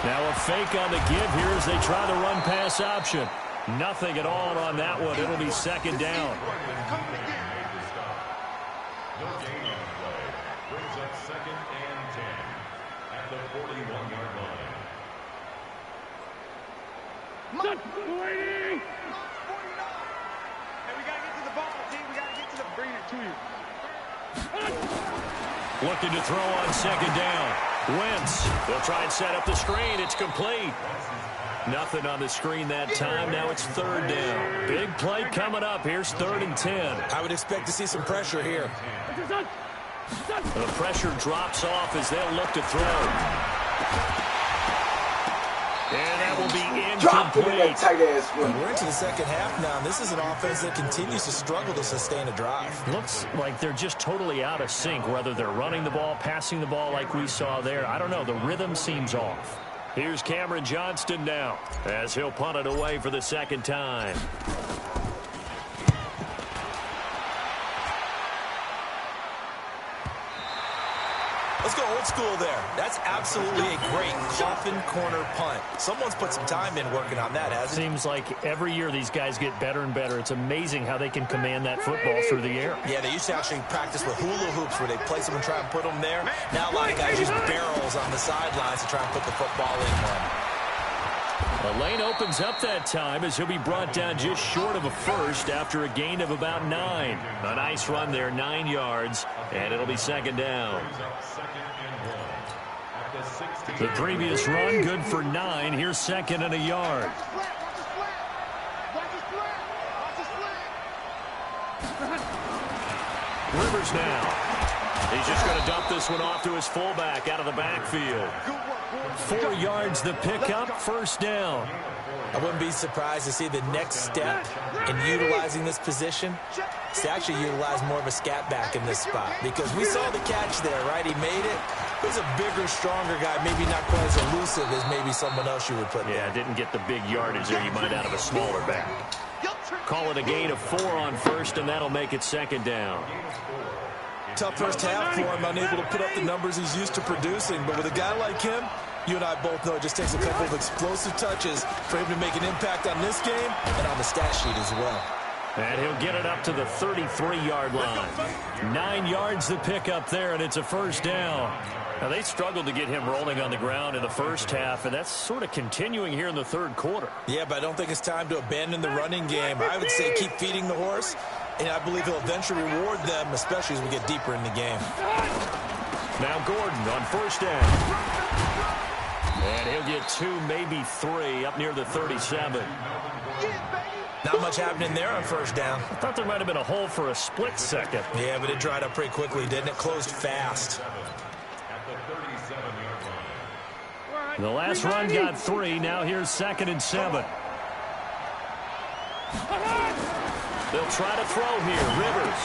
Now a fake on the give here as they try the run-pass option. Nothing at all on that one. It'll be 2nd down. No gain on the play. Brings up 2nd and 10 at the 41-yard line. Waiting. Looking to throw on second down. Wentz. They'll try and set up the screen. It's complete. Nothing on the screen that time. Now it's third down. Big play coming up. Here's 3rd and 10. I would expect to see some pressure here. The pressure drops off as they'll look to throw. And that will be incomplete. We're into the second half now. This is an offense that continues to struggle to sustain a drive. Looks like they're just totally out of sync, whether they're running the ball, passing the ball like we saw there. I don't know. The rhythm seems off. Here's Cameron Johnston now as he'll punt it away for the second time. Let's go old school there. That's absolutely a great coffin corner punt. Someone's put some time in working on that, hasn't it? Seems like every year these guys get better and better. It's amazing how they can command that football through the air. Yeah, they used to actually practice with hula hoops where they place them and try and put them there. Now a lot of guys use barrels on the sidelines to try and put the football in one. The lane opens up that time as he'll be brought down just short of a first after a gain of about 9. A nice run there, 9 yards, and it'll be second down. The previous run, good for 9. Here's 2nd and a yard. Rivers now. He's just going to dump this one off to his fullback out of the backfield. 4 yards the pickup, first down. I wouldn't be surprised to see the next step in utilizing this position is to actually utilize more of a scat back in this spot. Because we saw the catch there, right? He made it. He was a bigger, stronger guy, maybe not quite as elusive as maybe someone else you would put there. Yeah, didn't get the big yardage there you might out of a smaller back. Call it a gain of 4 on first, and that'll make it second down. Tough first half for him, unable to put up the numbers he's used to producing. But with a guy like him, you and I both know it just takes a couple of explosive touches for him to make an impact on this game and on the stat sheet as well. And he'll get it up to the 33-yard line. 9 yards the pickup there, and it's a first down. Now, they struggled to get him rolling on the ground in the first half, and that's sort of continuing here in the third quarter. Yeah, but I don't think it's time to abandon the running game. I would say keep feeding the horse, and I believe he'll eventually reward them, especially as we get deeper in the game. Now Gordon on first down. And he'll get 2, maybe 3, up near the 37. Not much happening there on first down. I thought there might have been a hole for a split second. Yeah, but it dried up pretty quickly, didn't it? Closed fast. The last run got 3. Now here's 2nd and 7. They'll try to throw here. Rivers.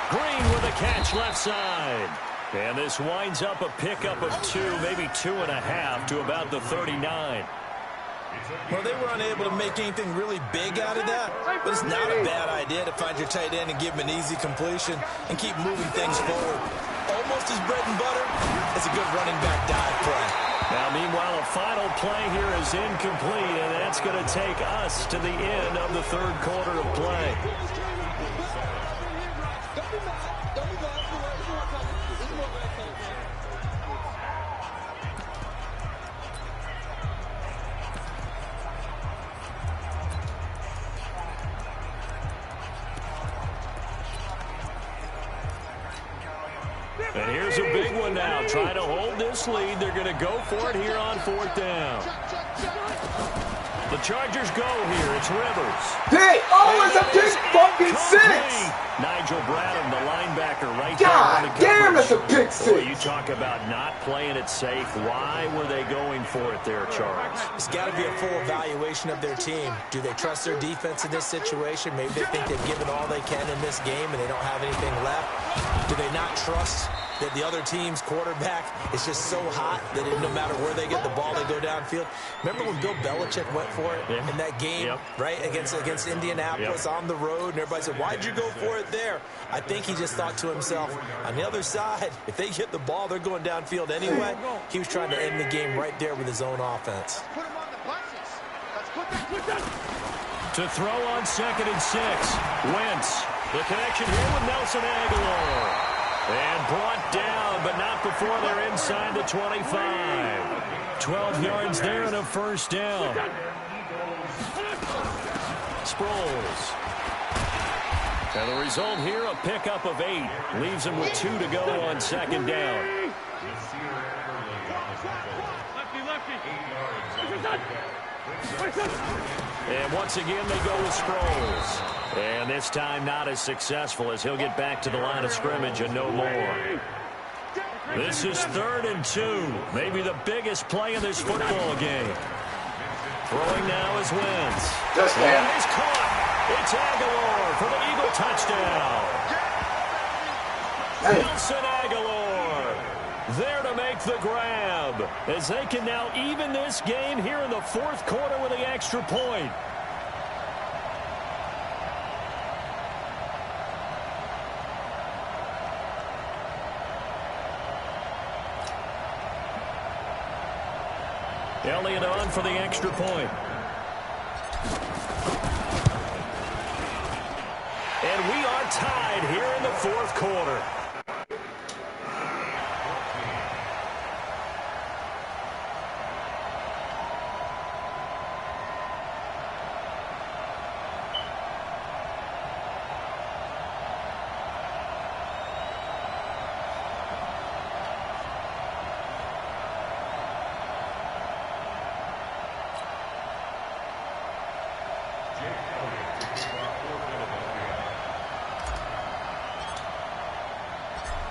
Green with a catch left side. And this winds up a pickup of 2, maybe 2.5 to about the 39. Well, they were unable to make anything really big out of that, but it's not a bad idea to find your tight end and give him an easy completion and keep moving things forward. Almost as bread and butter as a good running back dive play. Now, meanwhile, a final play here is incomplete, and that's going to take us to the end of the third quarter of play. And here's a big one now. Trying to hold this lead. They're going to go for it here on 4th down. The Chargers go here. It's Rivers. Hey, oh, it's a big fucking 6. Nigel Bradham, the linebacker, right God there. God damn, it's a big 6. Boy, you talk about not playing it safe. Why were they going for it there, Charles? It's got to be a full evaluation of their team. Do they trust their defense in this situation? Maybe they think they've given all they can in this game and they don't have anything left. Do they not trust that the other team's quarterback is just so hot that no matter where they get the ball, they go downfield? Remember when Bill Belichick went for it in that game, right, against Indianapolis on the road, and everybody said, why'd you go for it there? I think he just thought to himself, on the other side, if they get the ball, they're going downfield anyway. He was trying to end the game right there with his own offense. To throw on 2nd and 6. Wentz. The connection here with Nelson Aguilar. And brought down, but not before they're inside the 25. 12 yards there and a first down. Sproles. And the result here, a pickup of 8. Leaves him with 2 to go on second down. And once again, they go with Sproles. And this time not as successful as he'll get back to the line of scrimmage and no more. This is 3rd and 2. Maybe the biggest play in this football game. Throwing now is Wentz. Touchdown. He's caught. It's Aguilar for the Eagle touchdown. Hey. Nelson Aguilar there to make the grab as they can now even this game here in the 4th quarter with the extra point. Elliott on for the extra point. And we are tied here in the 4th quarter.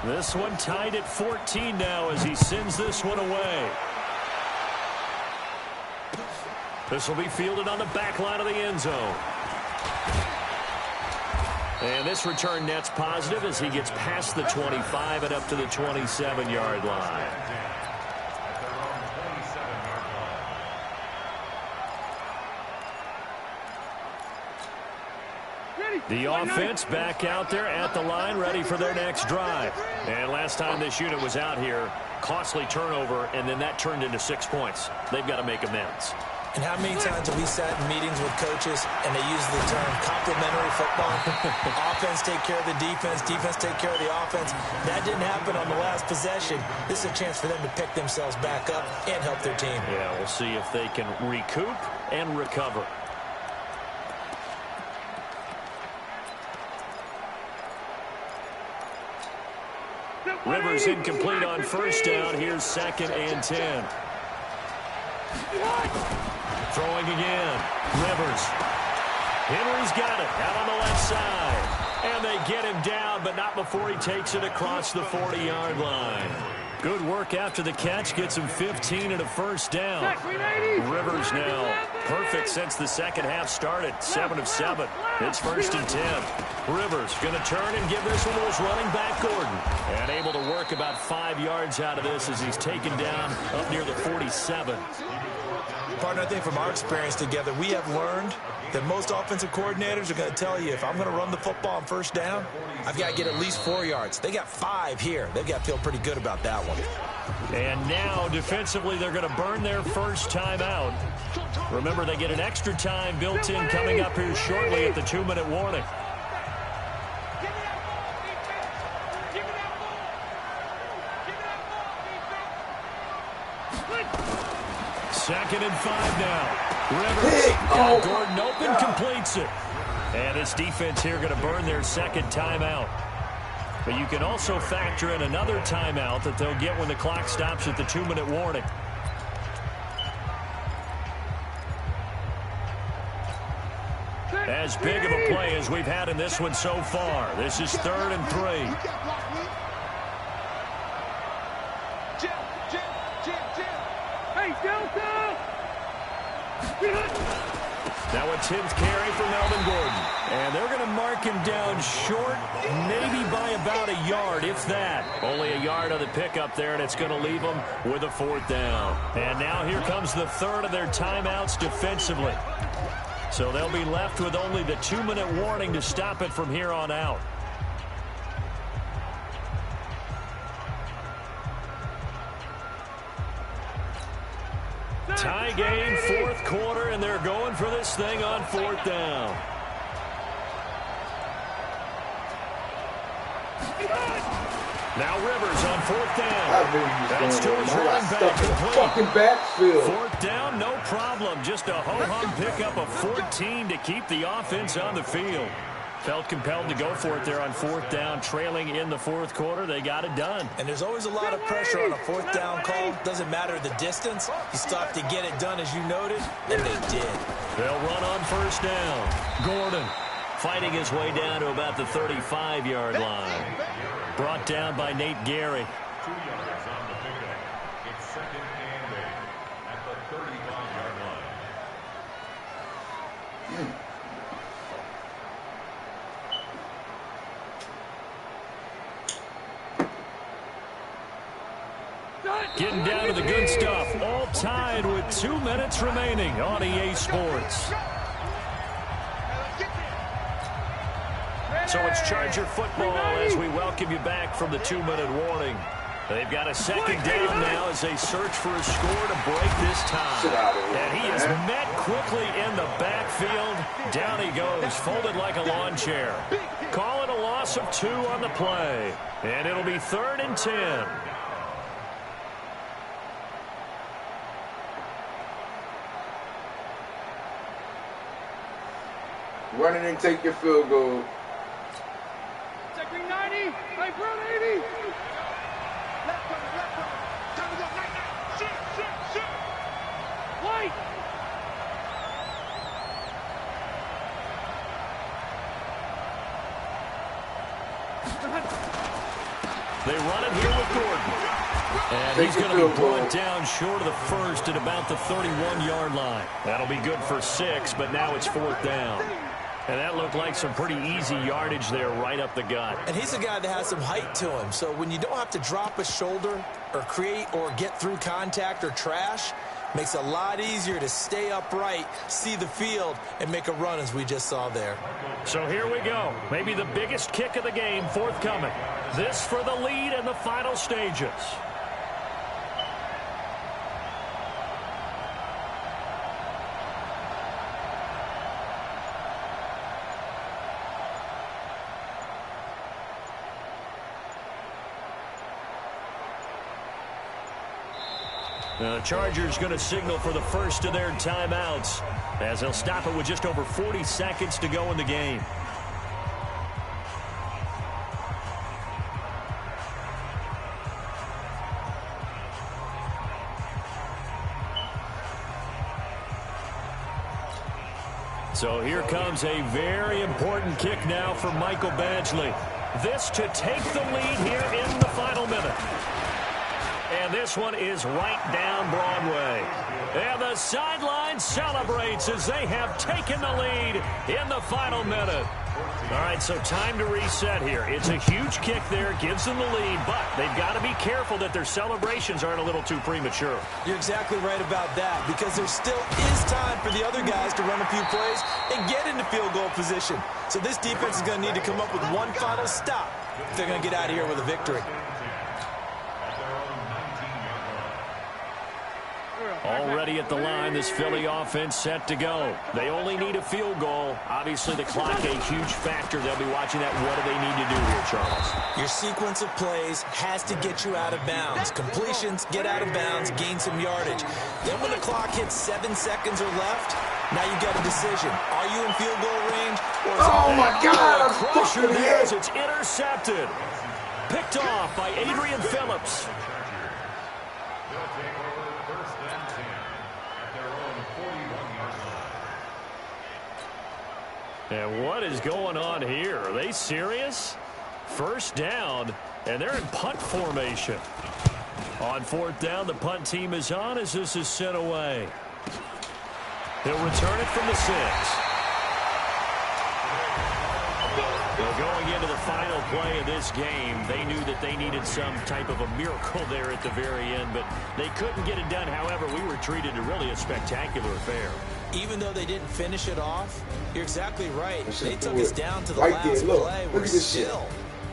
This one tied at 14 now as he sends this one away. This will be fielded on the back line of the end zone. And this return net's positive as he gets past the 25 and up to the 27-yard line. The offense back out there at the line, ready for their next drive. And last time this unit was out here, costly turnover, and then that turned into 6 points. They've got to make amends. And how many times have we sat in meetings with coaches and they use the term complementary football? Offense take care of the defense, defense take care of the offense. That didn't happen on the last possession. This is a chance for them to pick themselves back up and help their team. Yeah, we'll see if they can recoup and recover. Rivers incomplete on first down. Here's 2nd and 10. Throwing again. Rivers. Henry's got it out on the left side. And they get him down, but not before he takes it across the 40-yard line. Good work after the catch. Gets him 15 and a first down. Rivers now perfect since the second half started. 7 of 7. It's 1st and 10. Rivers going to turn and give this one to his running back, Gordon. And able to work about 5 yards out of this as he's taken down up near the 47. Partner, I think from our experience together, we have learned that most offensive coordinators are going to tell you, if I'm going to run the football on first down, I've got to get at least 4 yards. They got 5 here. They've got to feel pretty good about that one. And now, defensively, they're going to burn their first time out. Remember, they get an extra time built in coming up here shortly at the 2-minute warning. Second and 5 now. Rivers got Gordon open, completes it. And this defense here going to burn their second timeout. But you can also factor in another timeout that they'll get when the clock stops at the 2-minute warning. As big of a play as we've had in this one so far. This is 3rd and 3. Now a 10th carry for Melvin Gordon. And they're going to mark him down short, maybe by about a yard, if that. Only a yard on the pickup there, and it's going to leave them with a 4th down. And now here comes the 3rd of their timeouts defensively. So they'll be left with only the 2-minute warning to stop it from here on out. Tie game, 4th quarter, and they're going for this thing on 4th down. Now Rivers on 4th down. That's to his running back. Fucking backfield. 4th down, no problem. Just a ho-hum pickup of 14 to keep the offense on the field. Felt compelled to go for it there on fourth down, trailing in the fourth quarter. They got it done. And there's always a lot of pressure on a fourth down call. Doesn't matter the distance. You stop to get it done, as you noted, and they did. They'll run on first down. Gordon fighting his way down to about the 35-yard line. Brought down by Nate Gary. 2 yards on the pickup. It's second and 8 at the 35-yard line. Getting down to the good stuff. All tied with 2 minutes remaining on EA Sports. So it's Charger football as we welcome you back from the 2-minute warning. They've got a second down now as they search for a score to break this tie. And he is met quickly in the backfield. Down he goes, folded like a lawn chair. Call it a loss of 2 on the play. And it'll be 3rd and 10. Run it and take your field goal. Check green 90. Right, brown 80. Left corner, left corner. Time to go. Night, night. Shoot. White. They run it here with Gordon. And he's going to be brought down short of the first at about the 31-yard line. That'll be good for 6, but now it's 4th down. And that looked like some pretty easy yardage there right up the gut. And he's a guy that has some height to him. So when you don't have to drop a shoulder or create or get through contact or trash, makes it a lot easier to stay upright, see the field, and make a run as we just saw there. So here we go. Maybe the biggest kick of the game forthcoming. This for the lead in the final stages. Now the Chargers going to signal for the first of their timeouts as they'll stop it with just over 40 seconds to go in the game. So here comes a very important kick now for Michael Badgley. This to take the lead here in the final minute. And this one is right down Broadway. And the sideline celebrates as they have taken the lead in the final minute. All right, so time to reset here. It's a huge kick there, gives them the lead, but they've got to be careful that their celebrations aren't a little too premature. You're exactly right about that, because there still is time for the other guys to run a few plays and get into field goal position. So this defense is going to need to come up with one final stop if they're going to get out of here with a victory. Already at the line, this Philly offense set to go. They only need a field goal. Obviously, the clock a huge factor. They'll be watching that. What do they need to do here, Charles? Your sequence of plays has to get you out of bounds. Completions, get out of bounds, gain some yardage. Then when the clock hits 7 seconds or left, now you got a decision. Are you in field goal range? Or is Oh, my God, I'm Crusher fucking there as hit. it's intercepted. Picked off by Adrian Phillips. They'll take over first and 10 at their own 41-yard line. And what is going on here? Are they serious? First down, and they're in punt formation. On fourth down, the punt team is on as this is sent away. He'll return it from the 6. Well, going into the final play of this game, they knew that they needed some type of a miracle there at the very end, but they couldn't get it done. However, we were treated to really a spectacular affair. even though they didn't finish it off, you're exactly right. They took do us it. down to the Right last there, look. play. Look We're at this shit. still.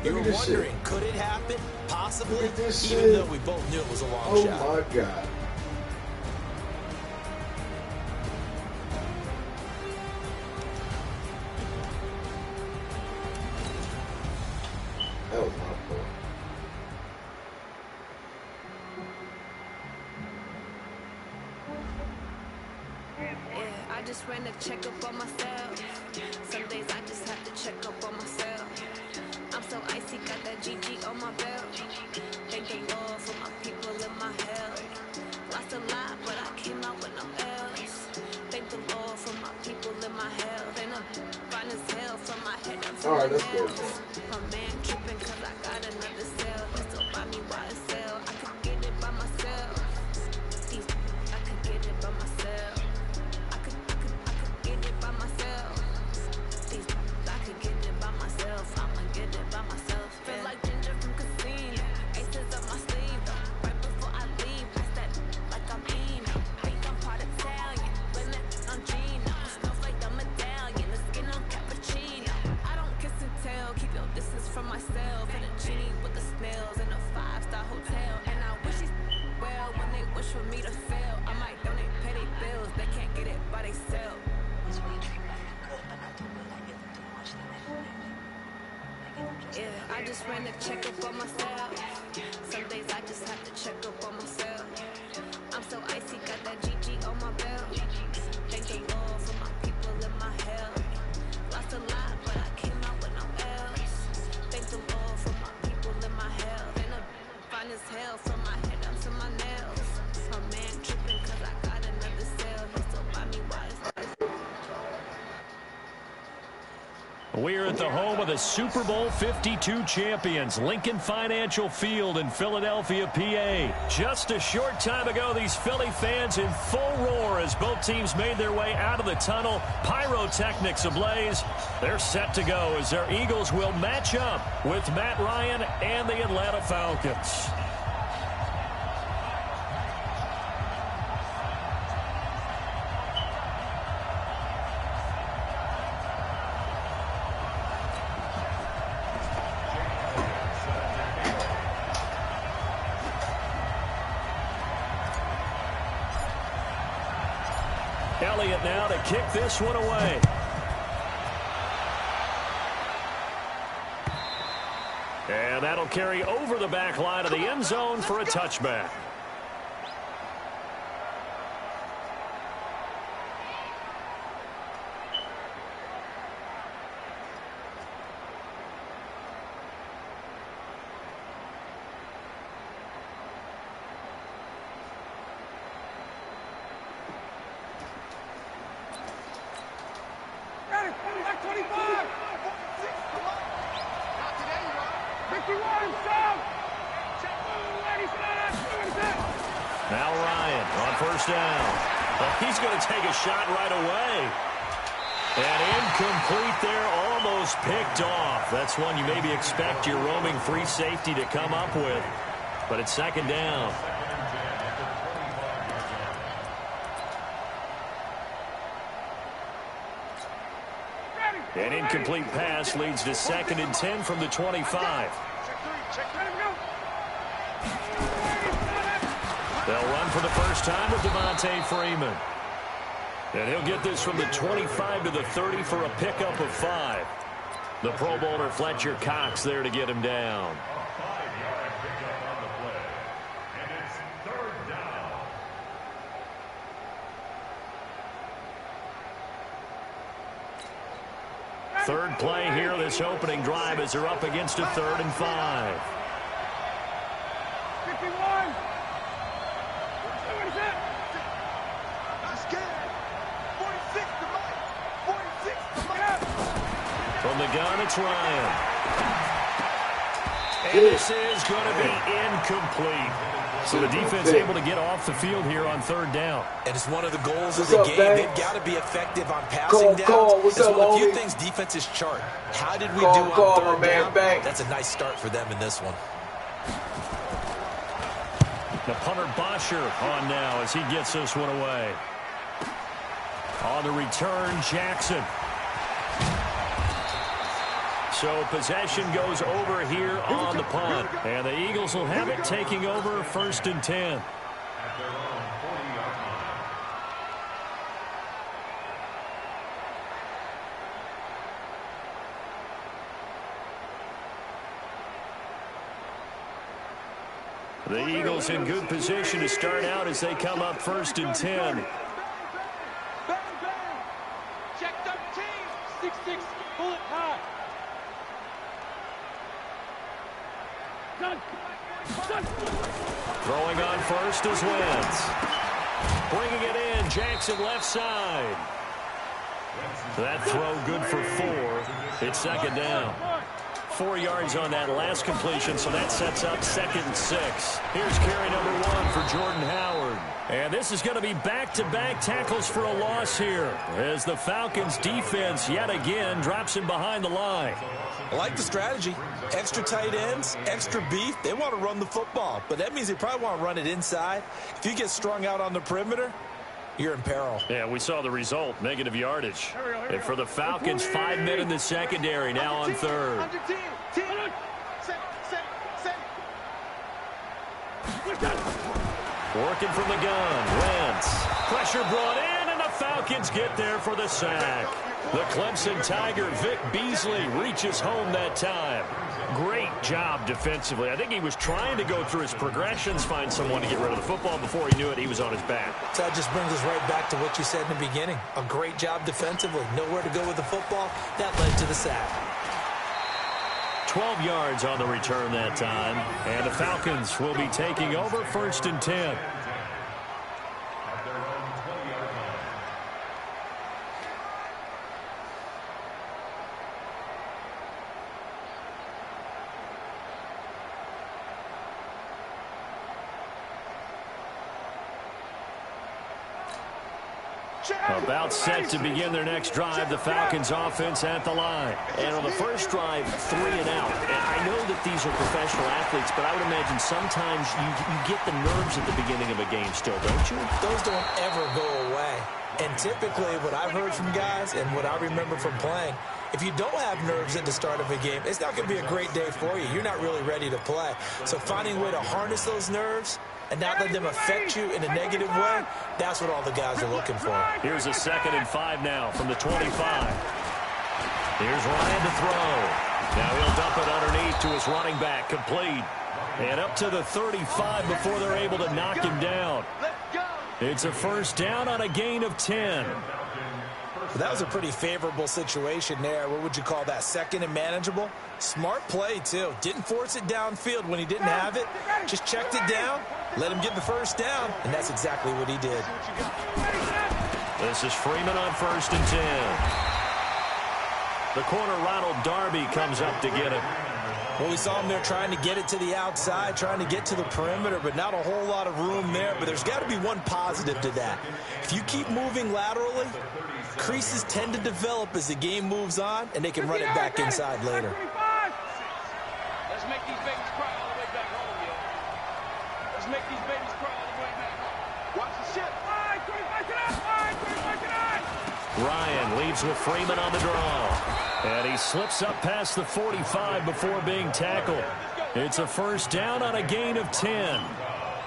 Look You at were this shit. wondering, could it happen? Possibly, Look at this even shit. though we both knew it was a long Oh shot. my God. That was my fault. Yeah, I just ran a checkup on myself. Some days I just have to check up on myself. I'm so icy, got that GG on my belt. Thank the Lord for my people in my health. Lost a lot, but I came out with no else. Thank the Lord for my people in my health. And I'm fine as hell from my head up to my nails. My man tripping cause I got another cell. He still buy me YSL. I could get it by myself. I could get it by myself. I could get it by myself. I could get it by myself. I'ma get it by myself. Feel like Ginger from Casino. Aces up my sleeve though. Right before I leave, I step like I'm Eno. Think I'm part Italian. When I'm Gino. Smells like the medallion. The skin on cappuccino. I don't kiss and tell. Keep your distance from myself. And a genie with the snails in a 5-star hotel. And I wish he's well when they wish for me to fail. I might donate, pay their bills. They can't get it by themselves. Yeah, I just ran a checkup on myself. Some days I just have to check up on myself. I'm so icy, got that GG on my belt. Thank the Lord for my people in my health. Lost a lot, but I came out with no else. Thank the Lord for my people in my health. And I'm fine as hell from my head up to my nails. My man tripping cause I got another cell. He still buy me YSL. We're at the home of the Super Bowl 52 champions, Lincoln Financial Field in Philadelphia, PA. Just a short time ago, these Philly fans in full roar as both teams made their way out of the tunnel. Pyrotechnics ablaze. They're set to go as their Eagles will match up with Matt Ryan and the Atlanta Falcons. Elliott now to kick this one away. And that'll carry over the back line of the end zone for a touchback. Now Ryan on first down. Well, he's going to take a shot right away. And incomplete there, almost picked off. That's one you maybe expect your roaming free safety to come up with. But it's second down. An incomplete pass leads to 2nd and 10 from the 25. They'll run for the first time with Devontae Freeman. And he'll get this from the 25 to the 30 for a pickup of 5. The Pro Bowler Fletcher Cox there to get him down. A 5-yard pickup on the play. And it's 3rd down. Third play here, this opening drive as they're up against a 3rd and 5. 51. From the gun, it's Ryan. And this is going to be incomplete. So the defense able to get off the field here on 3rd down. And it's one of the goals of the game. They've got to be effective on passing downs. It's one of the few things defenses chart. How did we do on 3rd down? That's a nice start for them in this one. The punter Bosher on now as he gets this one away. On the return, Jackson. So possession goes over here on the punt. And the Eagles will have it taking over 1st and 10. At their own 40-yard line. The Eagles in good position to start out as they come up 1st and 10. 6, pull it high. Done. Throwing on first is Wentz. Bringing it in, Jackson left side. That throw good for 4. It's second down. 4 yards on that last completion, so that sets up 2nd and 6. Here's carry number 1 for Jordan Howard. And this is going to be back-to-back tackles for a loss here as the Falcons defense yet again drops him behind the line. I like the strategy. Extra tight ends, extra beef. They want to run the football, but that means they probably want to run it inside. If you get strung out on the perimeter, you're in peril. Yeah, we saw the result, negative yardage. And for the Falcons, 5 men in the secondary, now on third. Under 10. 10. Working from the gun, Wentz. Pressure brought in, and the Falcons get there for the sack. The Clemson Tiger, Vic Beasley, reaches home that time. Great job defensively. I think he was trying to go through his progressions, find someone to get rid of the football. Before he knew it, he was on his back. So that just brings us right back to what you said in the beginning. A great job defensively. Nowhere to go with the football. That led to the sack. 12 yards on the return that time. And the Falcons will be taking over 1st and 10. About set to begin their next drive, the Falcons offense at the line. And on the first drive, 3 and out. And I know that these are professional athletes, but I would imagine sometimes you get the nerves at the beginning of a game still, don't you? Those don't ever go away. And typically what I've heard from guys and what I remember from playing, if you don't have nerves at the start of a game, it's not going to be a great day for you. You're not really ready to play. So finding a way to harness those nerves and not let them affect you in a negative way, that's what all the guys are looking for. Here's a 2nd and 5 now from the 25. Here's Ryan to throw. Now he'll dump it underneath to his running back, complete. And up to the 35 before they're able to knock him down. It's a 1st down on a gain of 10. Well, that was a pretty favorable situation there. What would you call that? 2nd and manageable? Smart play, too. Didn't force it downfield when he didn't have it. Just checked it down, let him get the 1st down, and that's exactly what he did. This is Freeman on 1st and 10. The corner, Ronald Darby, comes up to get it. Well, we saw him there trying to get it to the outside, trying to get to the perimeter, but not a whole lot of room there. But there's got to be one positive to that. If you keep moving laterally, creases tend to develop as the game moves on, and they can run it back inside later. Let's make these babies cry all the way back home, yo. Let's make these babies cry all the way back home. Watch the ship. Ryan leaves with Freeman on the draw. And he slips up past the 45 before being tackled. It's a 1st down on a gain of 10.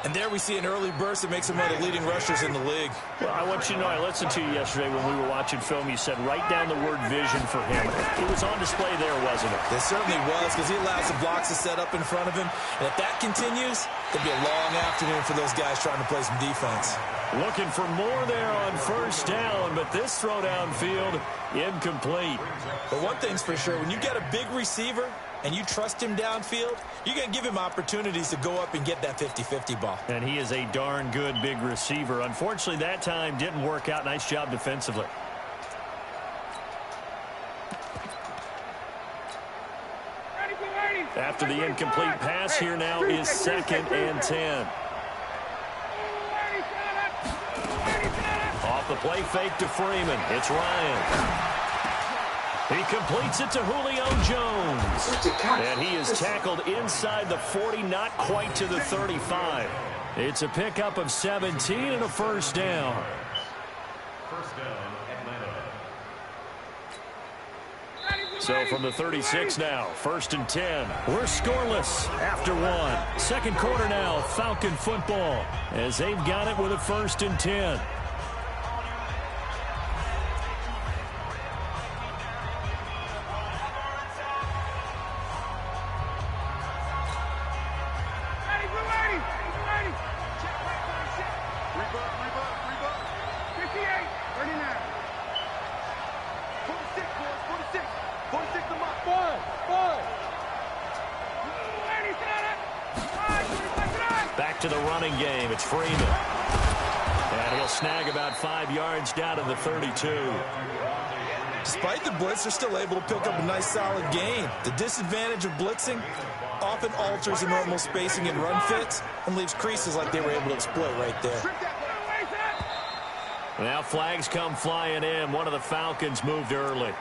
And there we see an early burst that makes him one of the leading rushers in the league. Well, I want you to know, I listened to you yesterday when we were watching film. You said write down the word vision for him. It was on display there, wasn't it? It certainly was, because he allows the blocks to set up in front of him. And if that continues, it'll be a long afternoon for those guys trying to play some defense. Looking for more there on 1st down, but this throw downfield, incomplete. But one thing's for sure, when you get a big receiver and you trust him downfield, you're going to give him opportunities to go up and get that 50-50 ball. And he is a darn good big receiver. Unfortunately, that time didn't work out. Nice job defensively. After the incomplete pass, here now is 2nd and 10. Off the play fake to Freeman. It's Ryan. He completes it to Julio Jones. And he is tackled inside the 40, not quite to the 35. It's a pickup of 17 and a 1st down. 1st down, Atlanta. So from the 36 now, 1st and 10. We're scoreless after 1. 2nd quarter now, Falcon football, as they've got it with a 1st and 10. to the running game. It's Freeman. And he'll snag about 5 yards down to the 32. Despite the blitz, they're still able to pick up a nice solid gain. The disadvantage of blitzing often alters the normal spacing and run fits and leaves creases like they were able to exploit right there. Now flags come flying in. One of the Falcons moved early.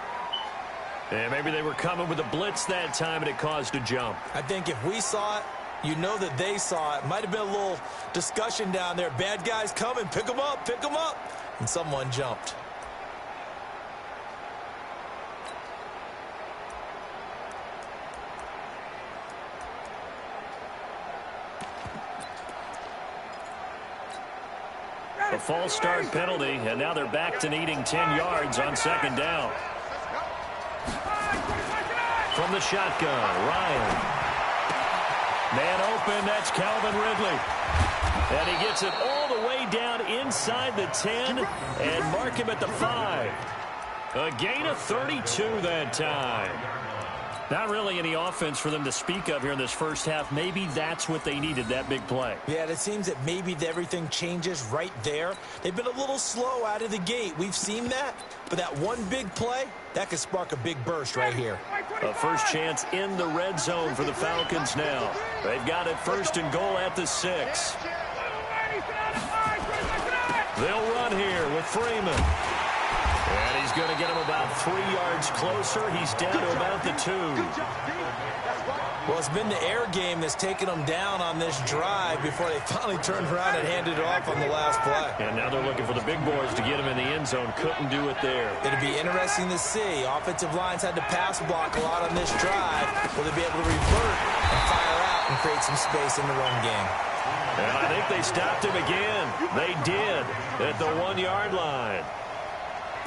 And maybe they were coming with a blitz that time and it caused a jump. I think if we saw it, you know that they saw it. Might have been a little discussion down there. Bad guys coming. Pick them up. Pick them up. And someone jumped. A false start penalty, and now they're back to needing 10 yards on second down. From the shotgun, Ryan. Man open, that's Calvin Ridley. And he gets it all the way down inside the 10 and mark him at the 5. A gain of 32 that time. Not really any offense for them to speak of here in this first half. Maybe that's what they needed, that big play. Yeah, it seems that maybe everything changes right there. They've been a little slow out of the gate. We've seen that. But that one big play, that could spark a big burst right here. A first chance in the red zone for the Falcons now. They've got it first and goal at the 6. They'll run here with Freeman. And he's going to get him about 3 yards closer. He's down to about the 2. Well, it's been the air game that's taken them down on this drive before they finally turned around and handed it off on the last play. And now they're looking for the big boys to get him in the end zone. Couldn't do it there. It'll be interesting to see. Offensive lines had to pass block a lot on this drive. Will they be able to revert and fire out and create some space in the run game? And I think they stopped him again. They did at the 1 yard line.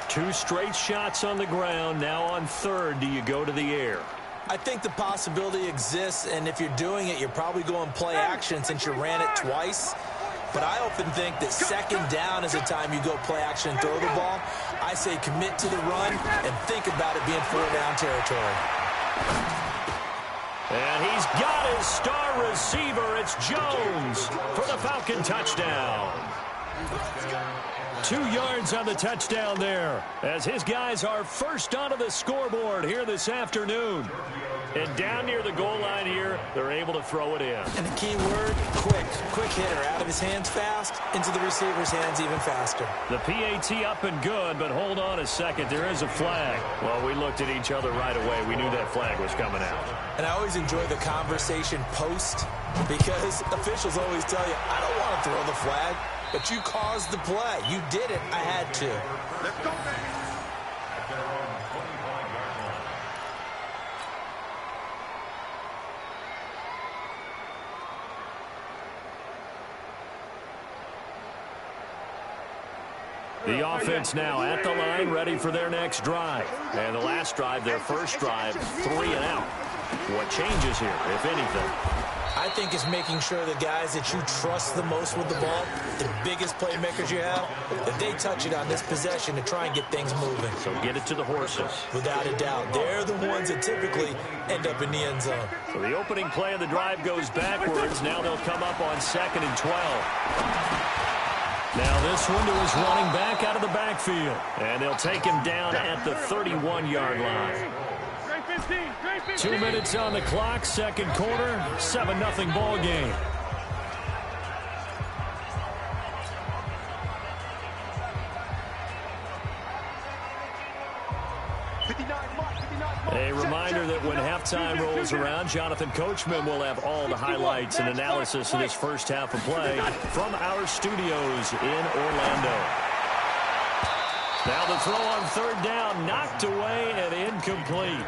2 straight shots on the ground. Now on third, do you go to the air? I think the possibility exists, and if you're doing it, you're probably going play action since you ran it twice. But I often think that second down is the time you go play action and throw the ball. I say commit to the run and think about it being 4-down territory. And he's got his star receiver. It's Jones for the Falcon touchdown. 2 yards on the touchdown there as his guys are first onto the scoreboard here this afternoon. And down near the goal line here, they're able to throw it in. And the key word, quick. Quick hitter. Out of his hands fast, into the receiver's hands even faster. The PAT up and good, but hold on a second. There is a flag. Well, we looked at each other right away. We knew that flag was coming out. And I always enjoy the conversation post because officials always tell you, I don't want to throw the flag, but you caused the play. You did it. I had to. Let's go, man. The offense now at the line, ready for their next drive. And the last drive, their first drive, 3 and out. What changes here, if anything? I think it's making sure the guys that you trust the most with the ball, the biggest playmakers you have, that they touch it on this possession to try and get things moving. So get it to the horses. Without a doubt. They're the ones that typically end up in the end zone. So the opening play of the drive goes backwards. Now they'll come up on 2nd and 12. Now this one to his running back out of the backfield. And they'll take him down at the 31-yard line. 2 minutes on the clock, second quarter, 7-0 ball game. A reminder that when halftime rolls around, Jonathan Coachman will have all the highlights and analysis of this first half of play from our studios in Orlando. Now the throw on third down, knocked away and incomplete.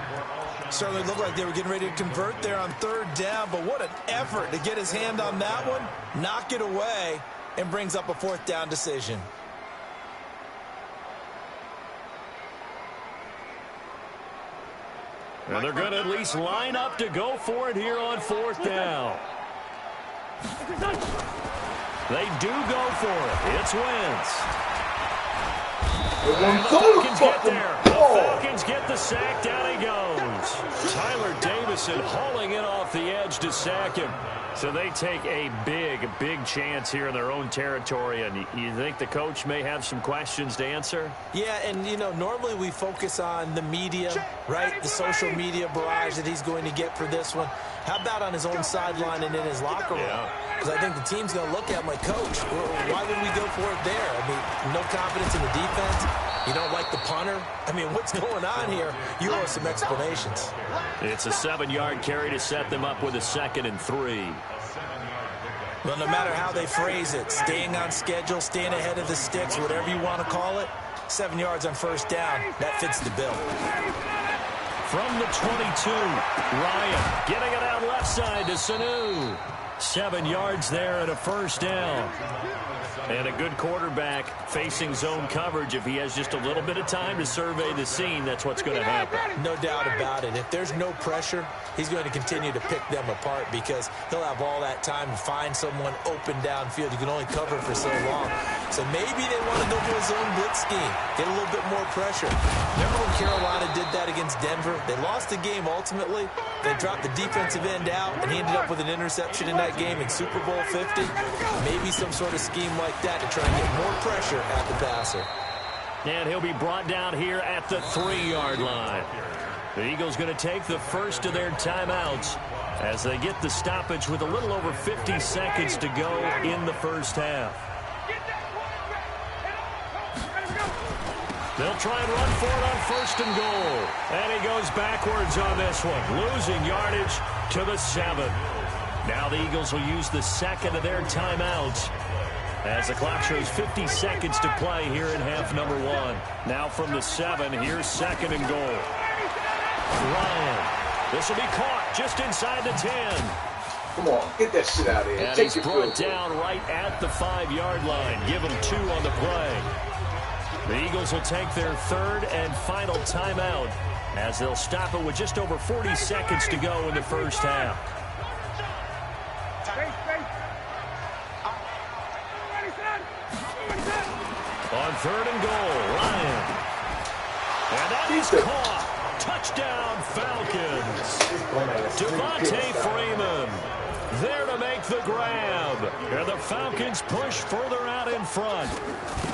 Certainly looked like they were getting ready to convert there on third down, but what an effort to get his hand on that one, knock it away, and brings up a 4th down decision. And they're going to at least line up to go for it here on 4th down. They do go for it. It's Wentz. And the Falcons get there. The Falcons get the sack. Down he goes. Tyler Davison hauling it off the edge to sack him. So they take a big big chance here in their own territory, and you think the coach may have some questions to answer? Yeah, and, you know, normally we focus on the media, right, the social media barrage that he's going to get for this one. How about on his own sideline and in his locker room? Because I think the team's going to look at him like, Coach, why would we go for it there? I mean, no confidence in the defense. You don't like the punter? I mean, what's going on here? You owe us some explanations. It's a 7-yard carry to set them up with a 2nd and 3. Well, no matter how they phrase it, staying on schedule, staying ahead of the sticks, whatever you want to call it, 7 yards on first down, that fits the bill. From the 22, Ryan getting it out left side to Sanu. 7 yards there and a first down. And a good quarterback facing zone coverage. If he has just a little bit of time to survey the scene, that's what's going to happen. No doubt about it. If there's no pressure, he's going to continue to pick them apart because he'll have all that time to find someone open downfield. You can only cover for so long. So maybe they want to go to a zone blitz scheme, get a little bit more pressure. Remember when Carolina did that against Denver? They lost the game ultimately. They dropped the defensive end out, and he ended up with an interception in that game in Super Bowl 50. Maybe some sort of scheme like that to try and get more pressure at the passer. And he'll be brought down here at the 3-yard line. The Eagles going to take the first of their timeouts as they get the stoppage with a little over 50 seconds to go in the first half. They'll try and run for it on 1st and goal. And he goes backwards on this one, losing yardage to the 7. Now the Eagles will use the 2nd of their timeouts as the clock shows 50 seconds to play here in half number 1. Now from the 7, here's 2nd and goal. Ryan. This will be caught just inside the 10. Come on, get that shit out of here. And he's brought down right at the 5-yard line. Give him 2 on the play. The Eagles will take their 3rd and final timeout as they'll stop it with just over 40 seconds to go in the first half. On 3rd and goal, Ryan. And that is caught. Touchdown, Falcons. Devontae Freeman there to make the grab. And the Falcons push further out in front.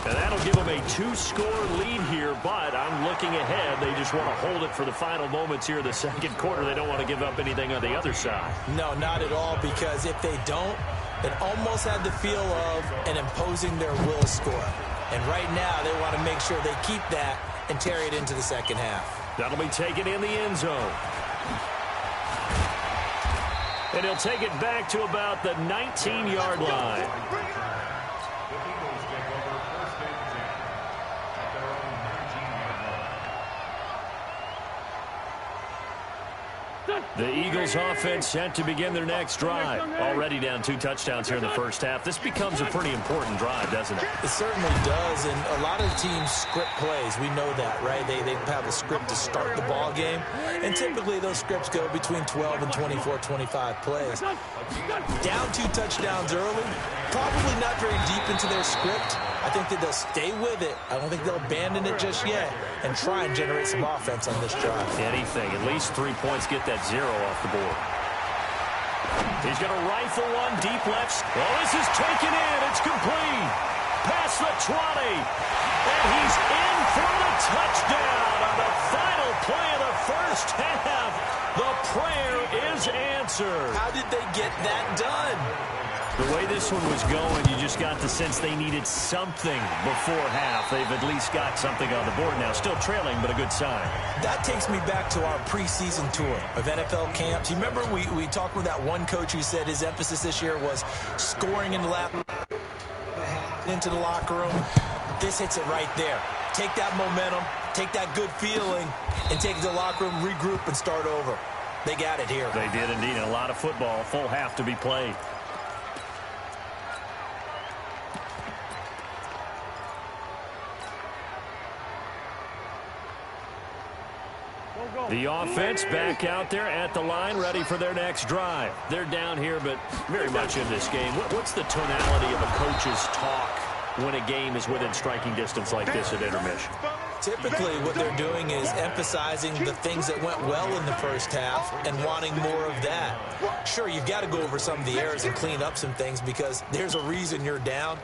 And that'll give them a 2-score lead here, but I'm looking ahead. They just want to hold it for the final moments here in the 2nd quarter. They don't want to give up anything on the other side. No, not at all, because if they don't, it almost had the feel of an imposing their will score. And right now, they want to make sure they keep that and carry it into the 2nd half. That'll be taken in the end zone. And he'll take it back to about the 19-yard line. The Eagles offense set to begin their next drive. Already down 2 touchdowns here in the first half. This becomes a pretty important drive, doesn't it? It certainly does, and a lot of teams script plays. We know that, right? They have a script to start the ball game, and typically those scripts go between 12 and 24, 25 plays. Down 2 touchdowns early, probably not very deep into their script. I think that they'll stay with it. I don't think they'll abandon it just yet and try and generate some offense on this drive. Anything. At least 3 points. Get that 0 off the board. He's going to rifle one deep left. Well, this is taken in. It's complete. Past the 20. And he's in for the touchdown on the final play of the first half. The prayer is answered. How did they get that done? The way this one was going, you just got the sense they needed something before half. They've at least got something on the board now. Still trailing, but a good sign. That takes me back to our preseason tour of NFL camps. You remember we talked with that one coach who said his emphasis this year was scoring into the locker room. This hits it right there. Take that momentum, take that good feeling, and take it to the locker room, regroup, and start over. They got it here. They did indeed. A lot of football, full half to be played. The offense back out there at the line, ready for their next drive. They're down here, but very much in this game. What's the tonality of a coach's talk when a game is within striking distance like this at intermission? Typically, what they're doing is emphasizing the things that went well in the first half and wanting more of that. Sure, you've got to go over some of the errors and clean up some things because there's a reason you're down.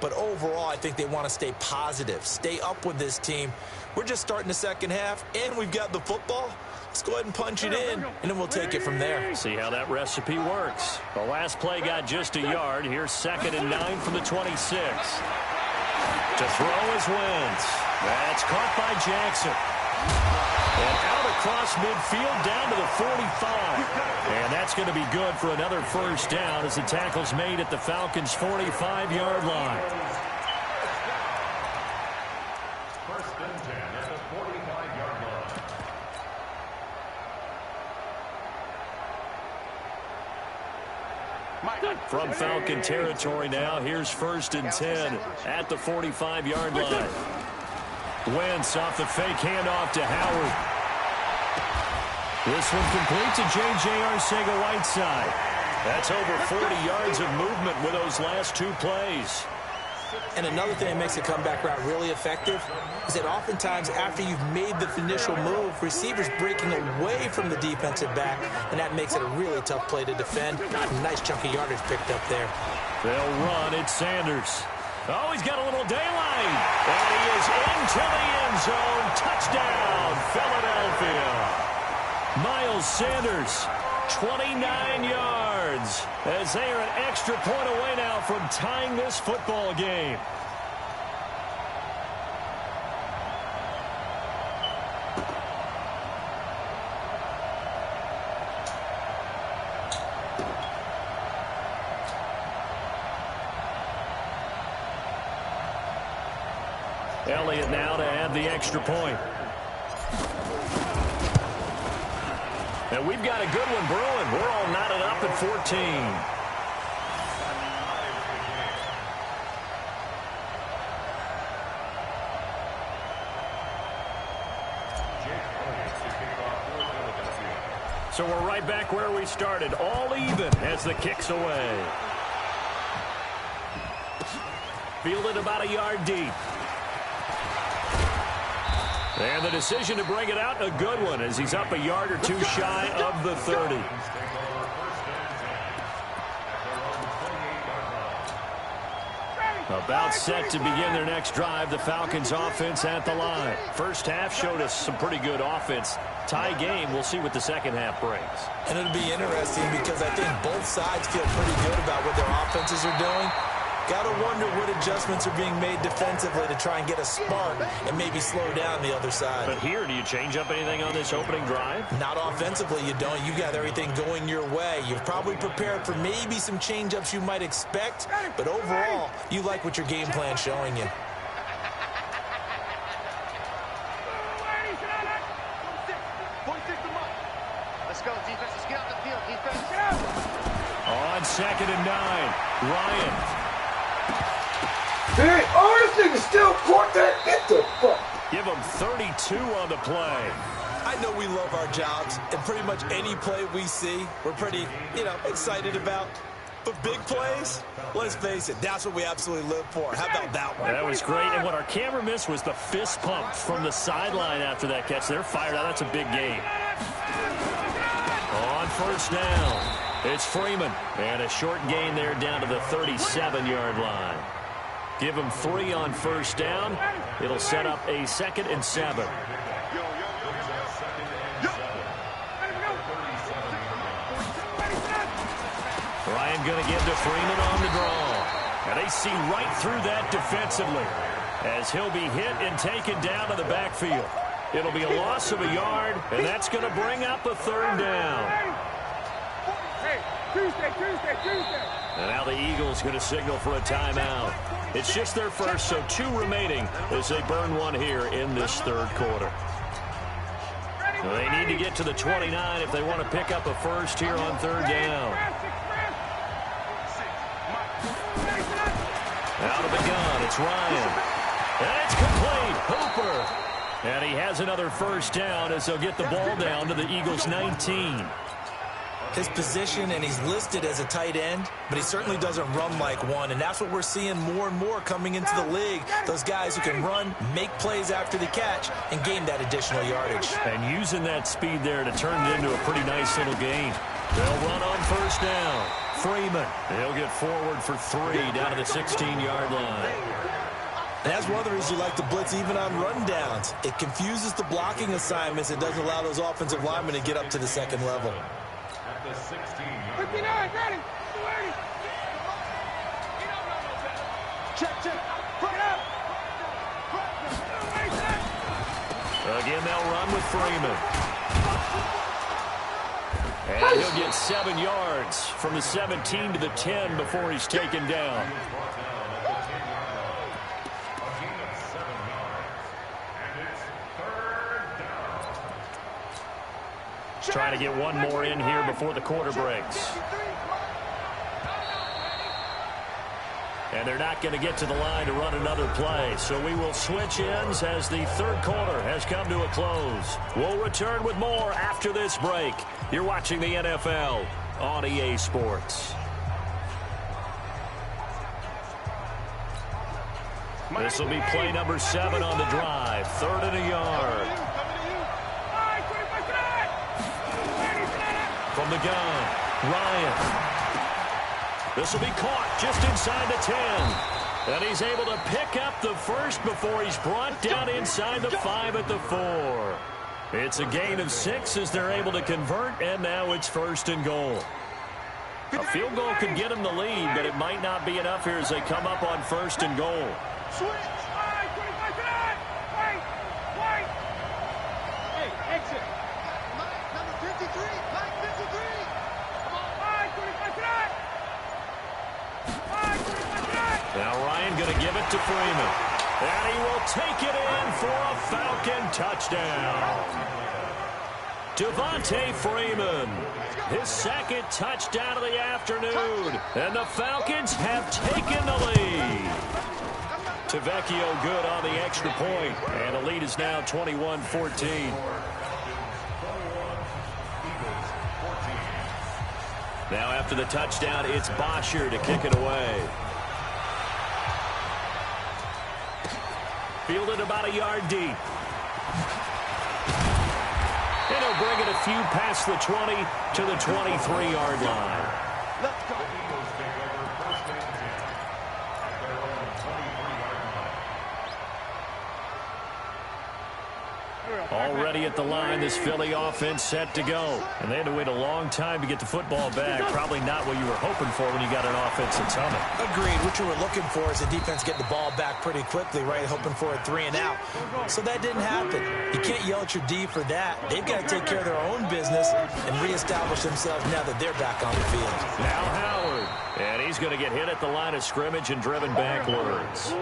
But overall, I think they want to stay positive, stay up with this team. We're just starting the second half, and we've got the football. Let's go ahead and punch it in, and then we'll take it from there. See how that recipe works. The last play got just a yard. Here's 2nd and 9 from the 26. To throw is Wentz. That's caught by Jackson. And out across midfield down to the 45. And that's going to be good for another first down as the tackle's made at the Falcons' 45-yard line. First and 10 at the 45-yard line. From Falcon territory now, here's 1st and 10 at the 45-yard line. Wentz off the fake handoff to Howard. This one complete to J.J. Arcega-Whiteside. That's over 40 yards of movement with those last 2 plays. And another thing that makes a comeback route really effective is that oftentimes after you've made the initial move, receivers breaking away from the defensive back, and that makes it a really tough play to defend. Nice chunk of yardage picked up there. They'll run. It's Sanders. Oh, he's got a little daylight. And he is into the end zone. Touchdown, Philadelphia. Miles Sanders, 29 yards, as they are an extra point away now from tying this football game. Elliott now to add the extra point. And we've got a good one brewing. We're all knotted up at 14. So we're right back where we started, all even as the kick's away. Fielded about a yard deep. And the decision to bring it out, a good one, as he's up a yard or 2 shy of the 30. About set to begin their next drive, the Falcons offense at the line. First half showed us some pretty good offense. Tie game, we'll see what the second half brings. And it'll be interesting because I think both sides feel pretty good about what their offenses are doing. Got to wonder what adjustments are being made defensively to try and get a spark and maybe slow down the other side. But here, do you change up anything on this opening drive? Not offensively, you don't. You got everything going your way. You've probably prepared for maybe some change-ups you might expect, but overall, you like what your game plan's showing you. Let's go, defense. Let's get out the field, defense. On 2nd and 9, Ryan. Hey, oh, this nigga still caught that. Get the fuck. Give him 32 on the play. I know we love our jobs, and pretty much any play we see, we're pretty, excited about. But big plays, let's face it, that's what we absolutely live for. How about that one? That was great, and what our camera missed was the fist pump from the sideline after that catch. They're fired out. That's a big game. On 1st down, it's Freeman. And a short gain there down to the 37-yard line. Give him 3 on 1st down. It'll set up a 2nd and 7. Ryan going to give to Freeman on the draw. And they see right through that defensively as he'll be hit and taken down to the backfield. It'll be a loss of a yard, and that's going to bring up a 3rd down. Hey, Tuesday. And now the Eagles going to signal for a timeout. It's just their first, so 2 remaining as they burn one here in this 3rd quarter. They need to get to the 29 if they want to pick up a first here on 3rd down. Out of the gun, it's Ryan. And it's complete. Hooper. And he has another first down as they'll get the ball down to the Eagles' 19. his position, and he's listed as a tight end, but he certainly doesn't run like one, and that's what we're seeing more and more coming into the league. Those guys who can run, make plays after the catch, and gain that additional yardage. And using that speed there to turn it into a pretty nice little gain. They'll run on first down. Freeman, he'll get forward for 3 down to the 16-yard line. And that's one of the reasons you like to blitz even on rundowns. It confuses the blocking assignments. It doesn't allow those offensive linemen to get up to the second level. At the 16-yard 59, ready. 280. Check. Put it up. Again, they'll run with Freeman. And he'll get 7 yards from the 17 to the 10 before he's taken down. Trying to get one more in here before the quarter breaks. And they're not going to get to the line to run another play. So we will switch ends as the third quarter has come to a close. We'll return with more after this break. You're watching the NFL on EA Sports. This will be play number 7 on the drive. 3rd and a yard. From the gun, Ryan. This will be caught just inside the 10. And he's able to pick up the first before he's brought down inside the 5 at the 4. It's a gain of 6 as they're able to convert, and now it's 1st and goal. A field goal could get them the lead, but it might not be enough here as they come up on 1st and goal. Switch. Wait. Hey, exit. Number 53. Line 53. Come on. 25 tonight. Now Ryan going to give it to Freeman. And he will take it in for a Falcon touchdown. Devontae Freeman, his 2nd touchdown of the afternoon. And the Falcons have taken the lead. Tavecchio good on the extra point. And the lead is now 21-14. Now after the touchdown, it's Bosher to kick it away. Fielded about a yard deep. And he'll bring it a few past the 20 to the 23-yard line. Let's go. Already at the line, this Philly offense set to go. And they had to wait a long time to get the football back. Probably not what you were hoping for when you got an offense that's humming. Agreed. What you were looking for is the defense getting the ball back pretty quickly, right? Hoping for a 3 and out. So that didn't happen. You can't yell at your D for that. They've got to take care of their own business and reestablish themselves now that they're back on the field. Now Howard. And he's going to get hit at the line of scrimmage and driven backwards.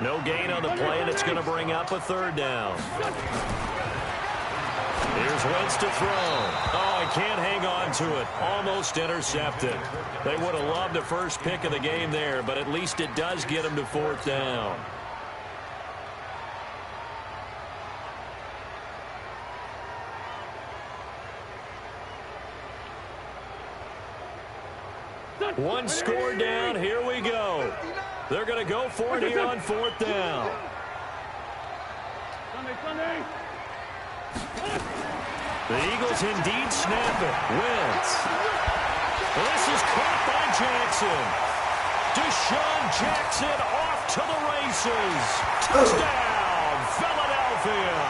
No gain on the play, and it's going to bring up a 3rd down. Here's Wentz to throw. Oh, he can't hang on to it. Almost intercepted. They would have loved the first pick of the game there, but at least it does get him to 4th down. One score down. Here we go. They're going to go for it here on 4th down. Sunday. The Eagles indeed snap it. Wentz. This is caught by Jackson. Deshaun Jackson off to the races. Touchdown, Philadelphia.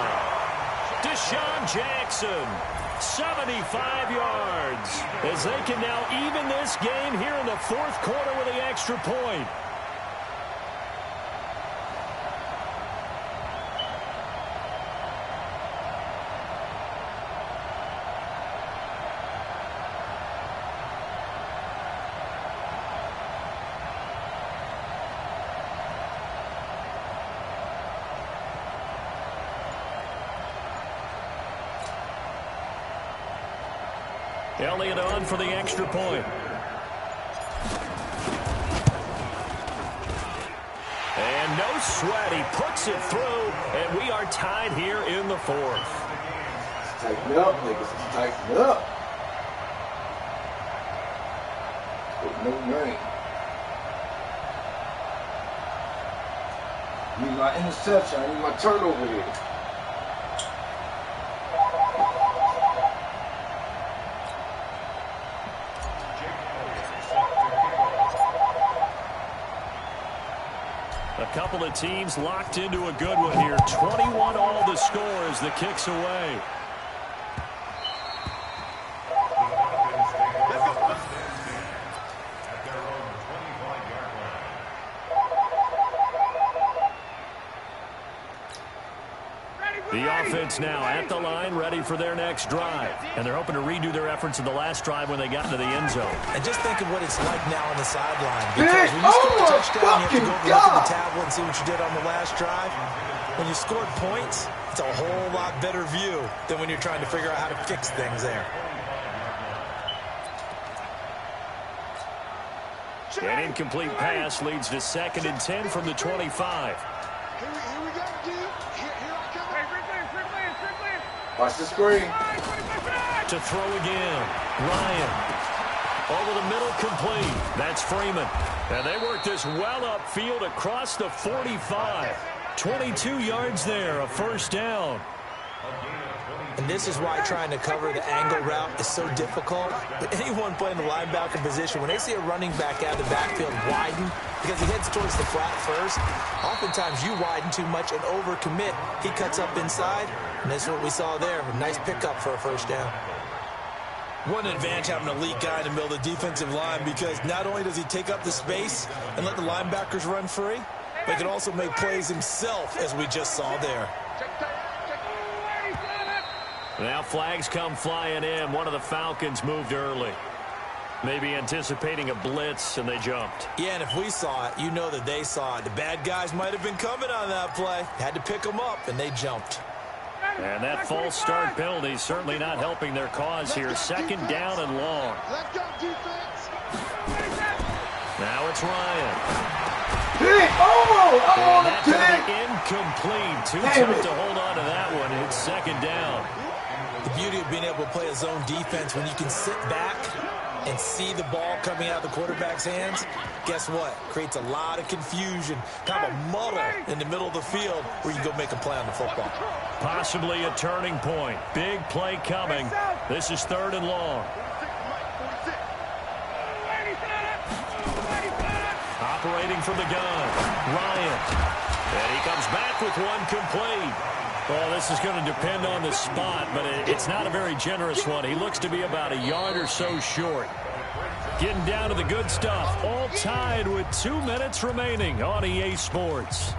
Deshaun Jackson, 75 yards. As they can now even this game here in the 4th quarter with the extra point. Elliott on for the extra point. And no sweat. He puts it through, and we are tied here in the 4th. Tighten up, niggas. Tighten up. No name. I need my interception. I need my turnover here. A couple of teams locked into a good one here. 21 all the score as the kick's away. The offense now at the line, ready for their next drive. And they're hoping to redo their efforts in the last drive when they got into the end zone. And just think of what it's like now on the sideline. Because when you score a touchdown, you have to go over and look at the tablet and see what you did on the last drive. When you scored points, it's a whole lot better view than when you're trying to figure out how to fix things there. An incomplete pass leads to 2nd and 10 from the 25. Here we go, dude. Here I come. Hey, Watch the screen. To throw again. Ryan. Over the middle, complete. That's Freeman. And they work this well upfield across the 45. 22 yards there, a first down. And this is why trying to cover the angle route is so difficult. But anyone playing the linebacker position, when they see a running back out of the backfield widen, because he heads towards the flat first, oftentimes you widen too much and overcommit. He cuts up inside, and that's what we saw there. A nice pickup for a first down. One advantage having an elite guy in the middle of the defensive line, because not only does he take up the space and let the linebackers run free, but he can also make plays himself, as we just saw there. Now flags come flying in. One of the Falcons moved early. Maybe anticipating a blitz, and they jumped. Yeah, and if we saw it, you know that they saw it. The bad guys might have been coming on that play. Had to pick them up, and they jumped. And that false start penalty certainly not helping their cause here. 2nd down and long. let's go, defense. Now it's Ryan. Pick! Oh! I'm on And the that's pick! incomplete. Too Damn tough it. to hold on to that one. It's 2nd down. The beauty of being able to play a zone defense, when you can sit back and see the ball coming out of the quarterback's hands, guess what? Creates a lot of confusion, kind of a muddle in the middle of the field where you can go make a play on the football. Possibly a turning point. Big play coming. This is 3rd and long. Operating from the gun. Ryan. And he comes back with one complete. Well, this is going to depend on the spot, but it's not a very generous one. He looks to be about a yard or so short. Getting down to the good stuff. All tied with 2 minutes remaining on EA Sports.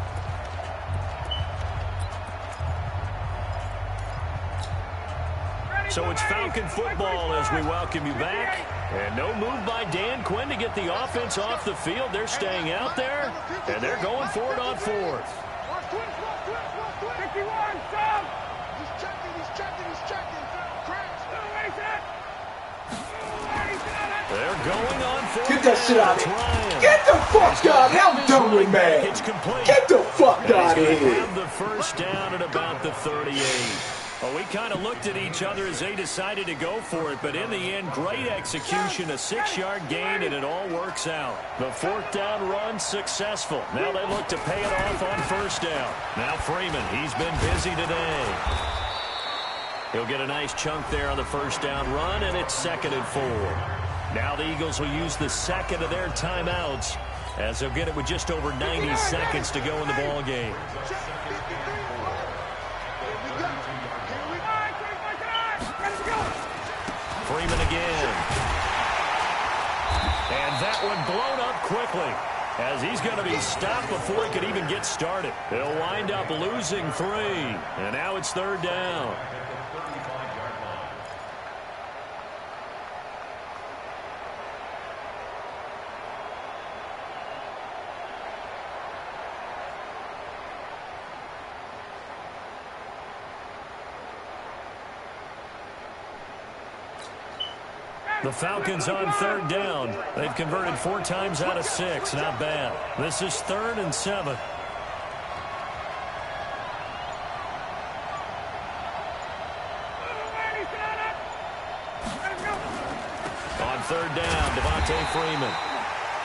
So it's Falcon football as we welcome you back. And no move by Dan Quinn to get the offense off the field. They're staying out there, and they're going for it on 4th. 51, Tom. He's checking. Crash. They're going on 4th. Get that shit out of here. Get the fuck out of here. I'm done with man. It's complete. Get the fuck out of He's going to here. have the first down at about the 38. Well, we kind of looked at each other as they decided to go for it, but in the end, great execution, a 6-yard gain, and it all works out. The 4th down run successful. Now they look to pay it off on 1st down. Now Freeman, he's been busy today. He'll get a nice chunk there on the 1st down run, and it's 2nd and 4. Now the Eagles will use the 2nd of their timeouts as they'll get it with just over 90 seconds to go in the ball game. Freeman again. And that one blown up quickly as he's going to be stopped before he could even get started. They'll wind up losing 3. And now it's 3rd down. The Falcons on 3rd down. They've converted 4 times out of 6. Not bad. This is 3rd and 7. On 3rd down, Devontae Freeman.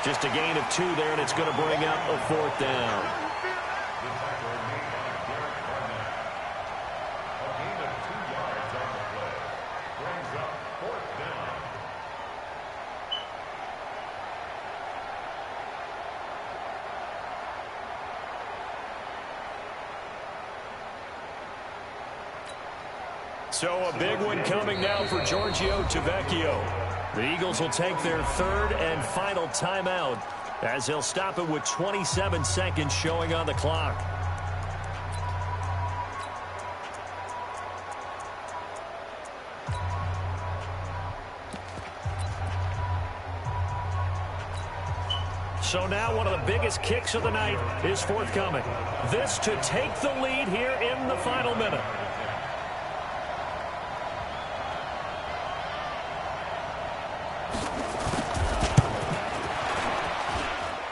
Just a gain of 2 there, and it's going to bring up a 4th down. So a big one coming now for Giorgio Tavecchio. The Eagles will take their 3rd and final timeout as they'll stop it with 27 seconds showing on the clock. So now one of the biggest kicks of the night is forthcoming. This to take the lead here in the final minute.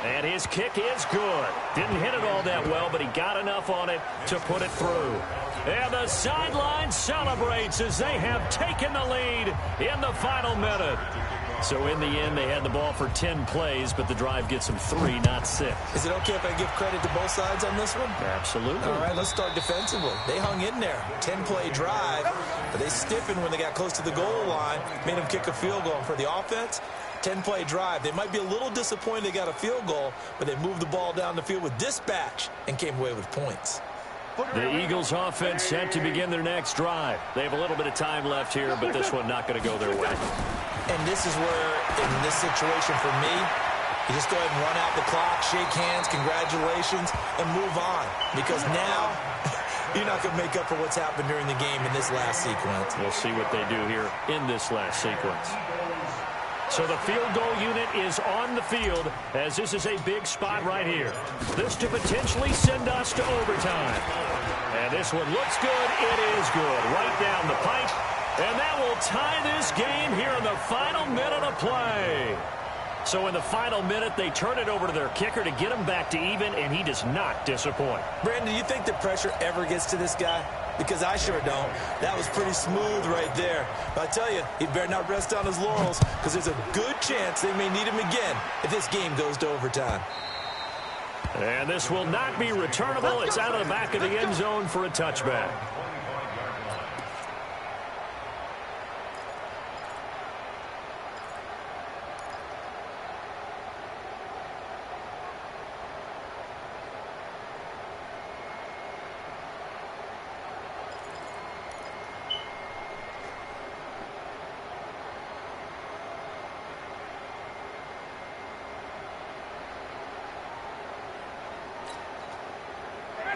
And his kick is good. Didn't hit it all that well, but he got enough on it to put it through. And the sideline celebrates as they have taken the lead in the final minute. So in the end, they had the ball for 10 plays, but the drive gets them 3, not 6. Is it okay if I give credit to both sides on this one? Absolutely. All right, let's start defensively. They hung in there. 10-play drive, but they stiffened when they got close to the goal line, made them kick a field goal. And for the offense, 10-play drive. They might be a little disappointed they got a field goal, but they moved the ball down the field with dispatch and came away with points. The Eagles offense set to begin their next drive. They have a little bit of time left here, but this one not going to go their way. And this is where, in this situation for me, you just go ahead and run out the clock, shake hands, congratulations, and move on. Because now you're not going to make up for what's happened during the game in this last sequence. We'll see what they do here in this last sequence. So the field goal unit is on the field as this is a big spot right here. This to potentially send us to overtime. And this one looks good. It is good. Right down the pipe. And that will tie this game here in the final minute of play. So in the final minute, they turn it over to their kicker to get him back to even, and he does not disappoint. Brandon, do you think the pressure ever gets to this guy? Because I sure don't. That was pretty smooth right there. But I tell you, he better not rest on his laurels because there's a good chance they may need him again if this game goes to overtime. And this will not be returnable. It's out of the back of the end zone for a touchback.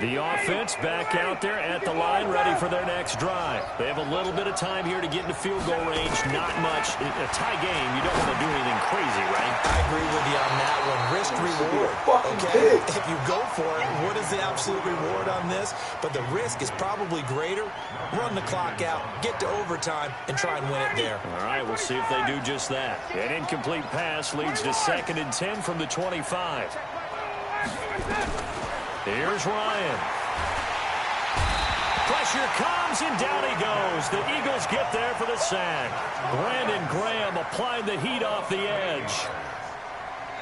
The offense back out there at the line, ready for their next drive. They have a little bit of time here to get into field goal range. Not much. A tie game, you don't want to do anything crazy, right? I agree with you on that one. Risk reward. Okay, if you go for it, what is the absolute reward on this? But the risk is probably greater. Run the clock out, get to overtime, and try and win it there. All right, we'll see if they do just that. An incomplete pass leads to 2nd and 10 from the 25. Here's Ryan. Pressure comes, and down he goes. The Eagles get there for the sack. Brandon Graham applying the heat off the edge.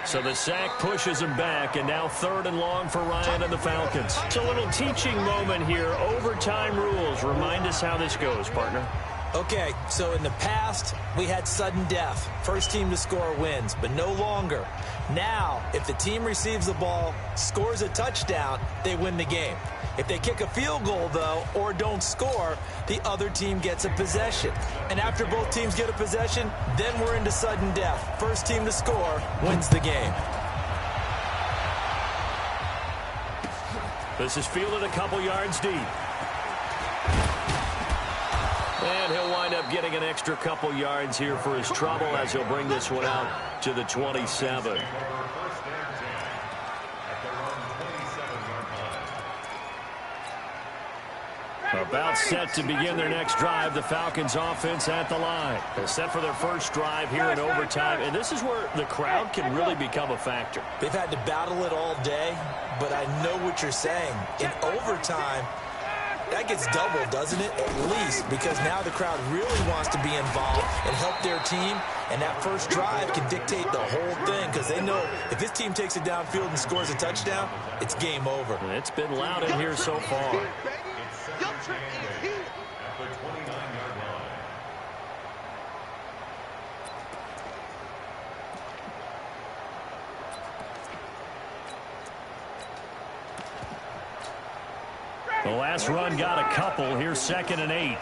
So the sack pushes him back, and now 3rd and long for Ryan and the Falcons. It's a little teaching moment here. Overtime rules. Remind us how this goes, partner. Okay, so in the past, we had sudden death. First team to score wins, but no longer. Now, if the team receives the ball, scores a touchdown, they win the game. If they kick a field goal, though, or don't score, the other team gets a possession. And after both teams get a possession, then we're into sudden death. First team to score wins the game. This is fielded a couple yards deep. And he'll wind up getting an extra couple yards here for his trouble as he'll bring this one out to the 27. About set to begin their next drive, the Falcons offense at the line. They're set for their first drive here in overtime, and this is where the crowd can really become a factor. They've had to battle it all day, but I know what you're saying. In overtime, that gets doubled, doesn't it? At least, because now the crowd really wants to be involved and help their team, and that first drive can dictate the whole thing because they know if this team takes it downfield and scores a touchdown, it's game over. It's been loud in here so far. The last run got a couple. Here's 2nd and 8.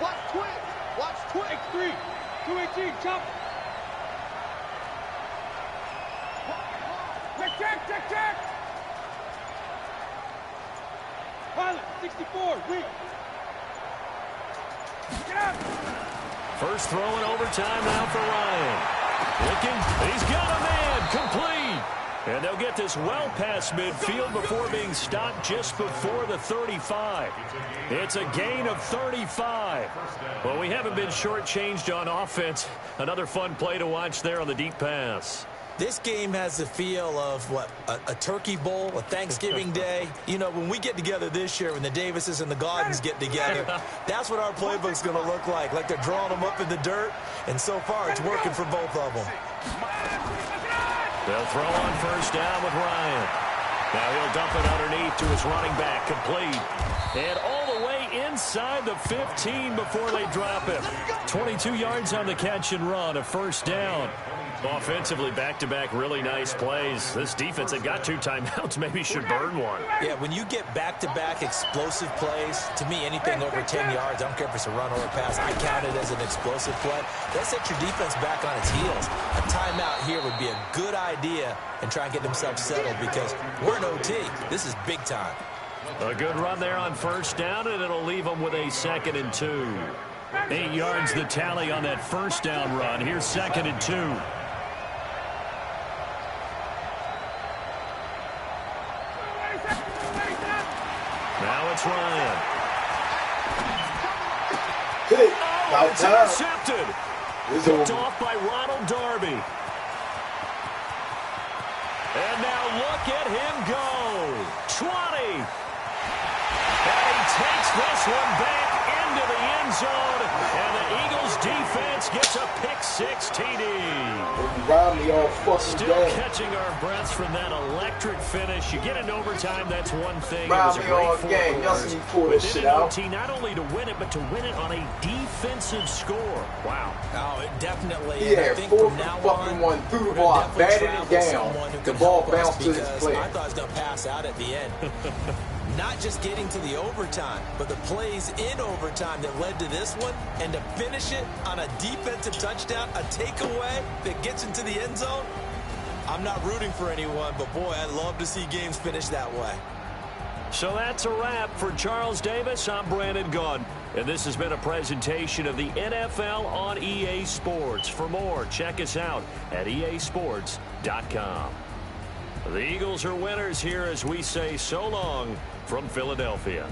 Watch twitch. Watch twitch. 3. 218. Jump. Check. Pilot. 64. Weak. Get out. First throw in overtime now for Ryan. Looking. He's got a man. Complete. And they'll get this well past midfield before being stopped just before the 35. It's a gain of 35. Well, we haven't been shortchanged on offense. Another fun play to watch there on the deep pass. This game has the feel of, what, a turkey bowl, a Thanksgiving day. You know, when we get together this year, when the Davises and the Gaudens get together, that's what our playbook's going to look like they're drawing them up in the dirt. And so far, it's working for both of them. They'll throw on first down with Ryan. Now he'll dump it underneath to his running back, complete. And all the way inside the 15 before they drop him. 22 yards on the catch and run, a first down. Offensively, back-to-back really nice plays. This defense had got 2 timeouts, maybe should burn one. Yeah, when you get back-to-back explosive plays, to me, anything over 10 yards, I don't care if it's a run or a pass, I count it as an explosive play. That sets your defense back on its heels. A timeout here would be a good idea and try and get themselves settled because we're in OT. This is big time. A good run there on first down, and it'll leave them with a 2nd and 2. 8 yards the tally on that first down run. Here's 2nd and 2. Now it's Ryan. Oh, it's intercepted. Picked off by Ronald Darby. And now look at him go. 20. And he takes this one back into the end zone. And the Eagles defense gets a pick-6 TD. Still catching our breaths from that electric finish. You get into overtime, that's one thing. It was a great within an OT, not only to win it, but to win it on a defensive score. Wow. Oh, it definitely. He had 4 fucking one through the block, batted it down. The ball bounced to his player. I thought he was going to pass out at the end. Not just getting to the overtime, but the plays in overtime that led to this one, and to finish it on a defensive touchdown, a takeaway that gets into the end zone. I'm not rooting for anyone, but boy, I'd love to see games finish that way. So that's a wrap for Charles Davis. I'm Brandon Gaudin, and this has been a presentation of the NFL on EA Sports. For more, check us out at easports.com. The Eagles are winners here as we say so long from Philadelphia.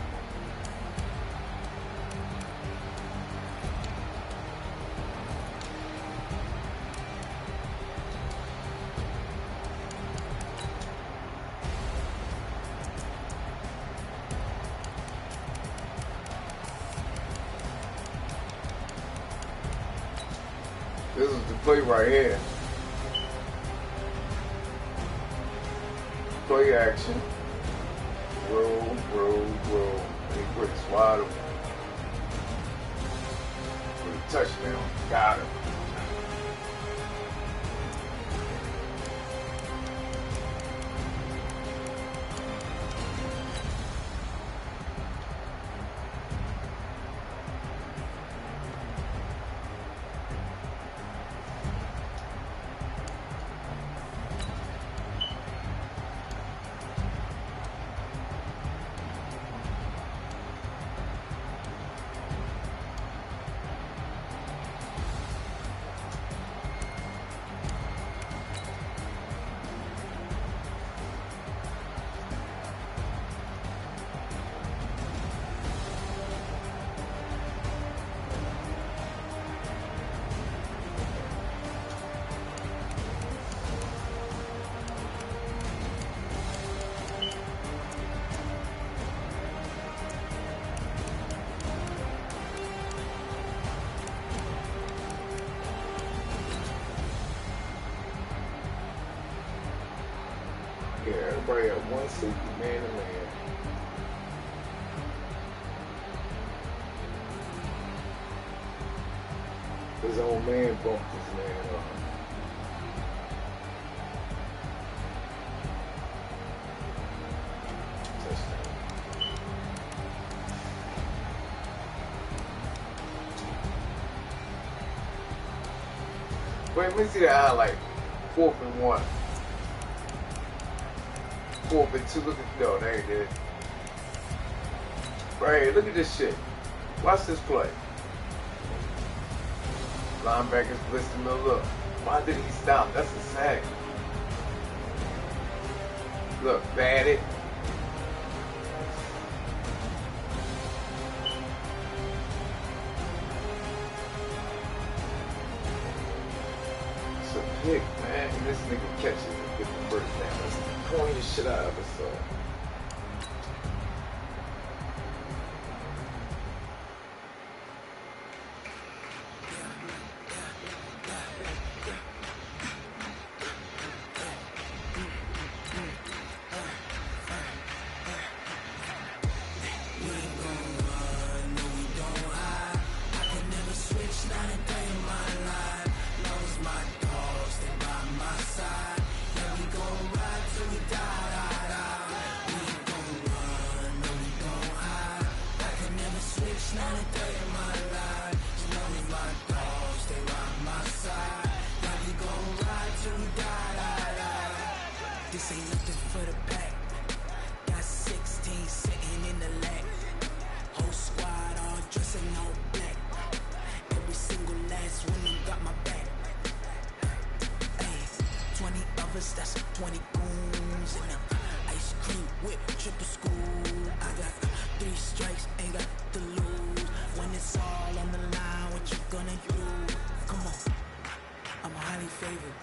This is the play right here. Play action. Roll. Any quick slide him. For the touchdown. Got him. probably got one safety, man to man. His old man bumped his man up. Wait, let me see the highlight. 4th and 1. 4th and 2. Look at no, there it is. Right here, look at this shit. Watch this play. Linebackers blitz the middle. Look, why did he stop? That's a sack. Look, batted. It's a pick, man. And this nigga catches it with the first down. That's the corniest shit I ever saw. That's 20 goons and ice cream whip, triple school. I got 3 strikes, ain't got to lose. When it's all on the line, what you gonna do? Come on, I'm highly favored.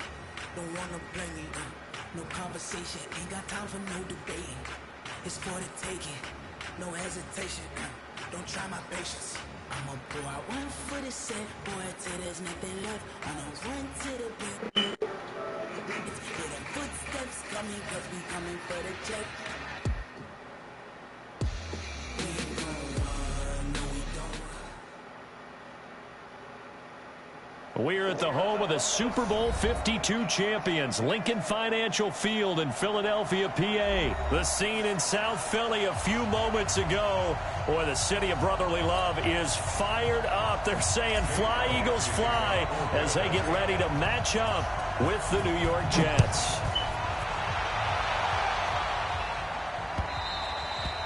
Don't wanna blame me. No conversation, ain't got time for no debating. It's for the taking, no hesitation. Don't try my patience. I'm a boy, I run for the set, boy, till there's nothing left. On a run to the beat. Hear the footsteps coming, cause we coming for the check. We ain't gon' run, no we don't. We're at the home of the Super Bowl 52 champions, Lincoln Financial Field in Philadelphia, PA. The scene in South Philly a few moments ago. Boy, the city of brotherly love is fired up. They're saying fly, Eagles, fly, as they get ready to match up with the New York Jets.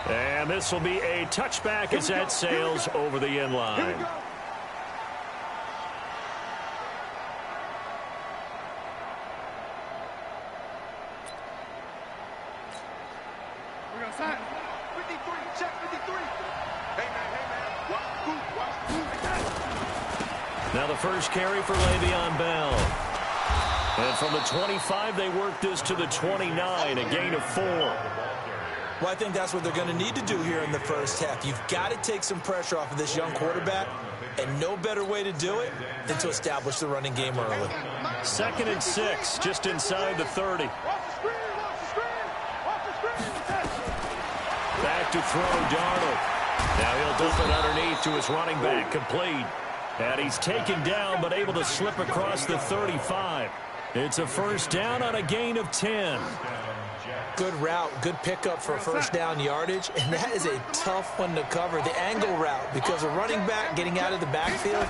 And this will be a touchback as that sails over the end line. We're going to sign. 53, check 53. Hey, man, watch the boot, watch the boot. Now the first carry for Le'Veon Bell. And from the 25, they work this to the 29, a gain of 4. Well, I think that's what they're going to need to do here in the first half. You've got to take some pressure off of this young quarterback, and no better way to do it than to establish the running game early. 2nd and 6, just inside the 30. Back to throw, Darnold. Now he'll dump it underneath to his running back, complete. And he's taken down, but able to slip across the 35. It's a first down on a gain of 10. Good route, good pickup for first down yardage, and that is a tough one to cover, the angle route, because a running back getting out of the backfield,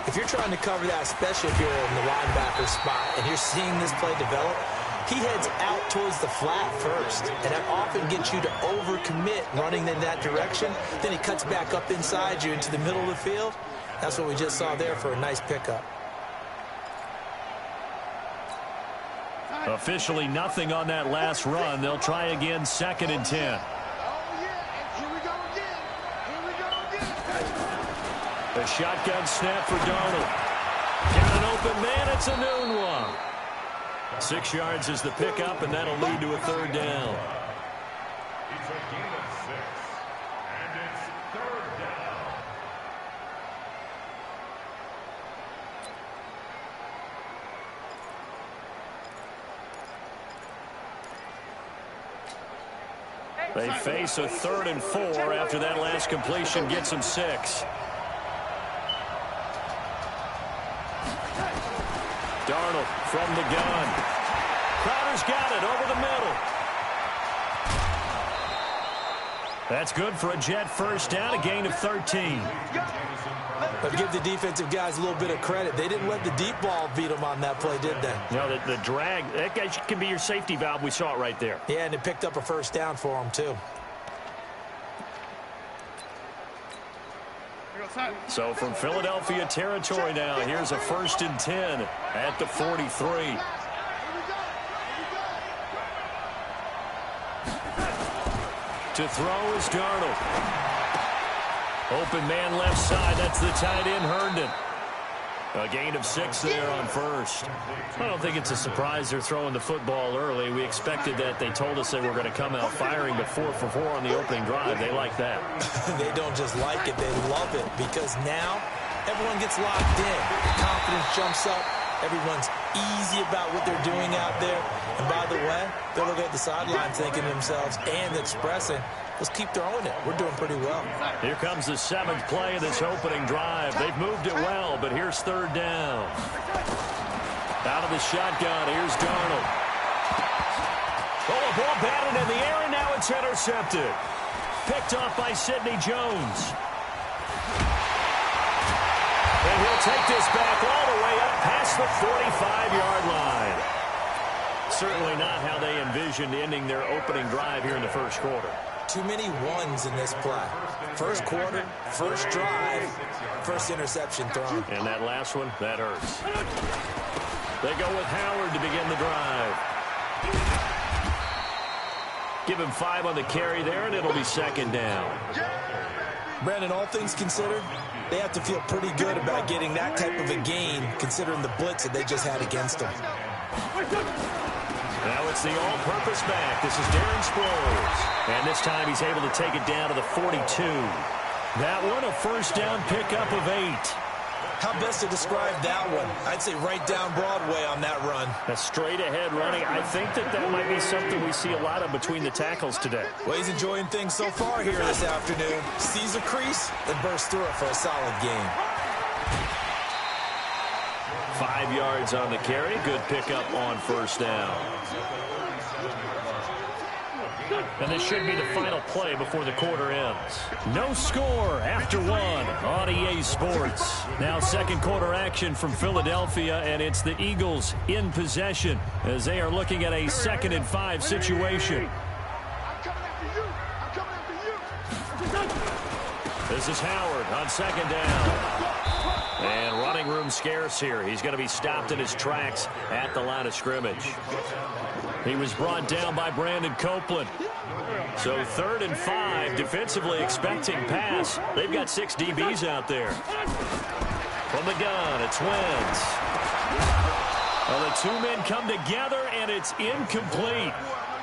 if you're trying to cover that, especially if you're in the linebacker spot and you're seeing this play develop, he heads out towards the flat first, and that often gets you to overcommit running in that direction. Then he cuts back up inside you into the middle of the field. That's what we just saw there for a nice pickup. Officially nothing on that last run. They'll try again, 2nd and 10. Oh, yeah, here we go again. Here we go again. The shotgun snap for Darnold. Got an open man. It's a noon one. 6 yards is the pickup, and that'll lead to a 3rd down. It's a gain of 6, and it's 3rd down. They face a 3rd and 4 after that last completion gets them 6. Darnold from the gun. Crowder's got it over the middle. That's good for a Jet first down, a gain of 13. But give the defensive guys a little bit of credit. They didn't let the deep ball beat them on that play, did they? No, the drag, that guy can be your safety valve. We saw it right there. Yeah, and it picked up a first down for them, too. So from Philadelphia territory now, here's a 1st and 10 at the 43. To throw is Darnold. Open man left side. That's the tight end, Herndon. A gain of 6 there on first. I don't think it's a surprise they're throwing the football early. We expected that. They told us they were going to come out firing, but 4 for 4 on the opening drive. They like that. They don't just like it. They love it because now everyone gets locked in. Confidence jumps up. Everyone's easy about what they're doing out there. And by the way, they're looking at the sideline thinking to themselves and expressing, let's keep throwing it. We're doing pretty well. Here comes the 7th play of this opening drive. They've moved it well, but here's 3rd down. Out of the shotgun, here's Darnold. Oh, a ball batted in the air, and now it's intercepted. Picked off by Sidney Jones. And he'll take this back all the way up past the 45-yard line. Certainly not how they envisioned ending their opening drive here in the first quarter. Too many ones in this play. First quarter, first drive, first interception thrown. And that last one, that hurts. They go with Howard to begin the drive. Give him 5 on the carry there, and it'll be 2nd down. Brandon, all things considered, they have to feel pretty good about getting that type of a gain, considering the blitz that they just had against them. Now it's the all-purpose back. This is Darren Sproles. And this time he's able to take it down to the 42. That one, a first down pickup of 8. How best to describe that one? I'd say right down Broadway on that run. A straight-ahead running. I think that might be something we see a lot of between the tackles today. Well, he's enjoying things so far here this afternoon. Sees a crease and bursts through it for a solid gain. 5 yards on the carry. Good pickup on first down. And this should be the final play before the quarter ends. No score after 1 on EA Sports. Now 2nd quarter action from Philadelphia, and it's the Eagles in possession as they are looking at a 2nd and 5 situation. This is Howard on 2nd down. And running room scarce here. He's going to be stopped in his tracks at the line of scrimmage. He was brought down by Brandon Copeland. So 3rd and 5, defensively expecting pass. They've got 6 DBs out there. From the gun, it's Wentz. Well, the 2 men come together, and it's incomplete.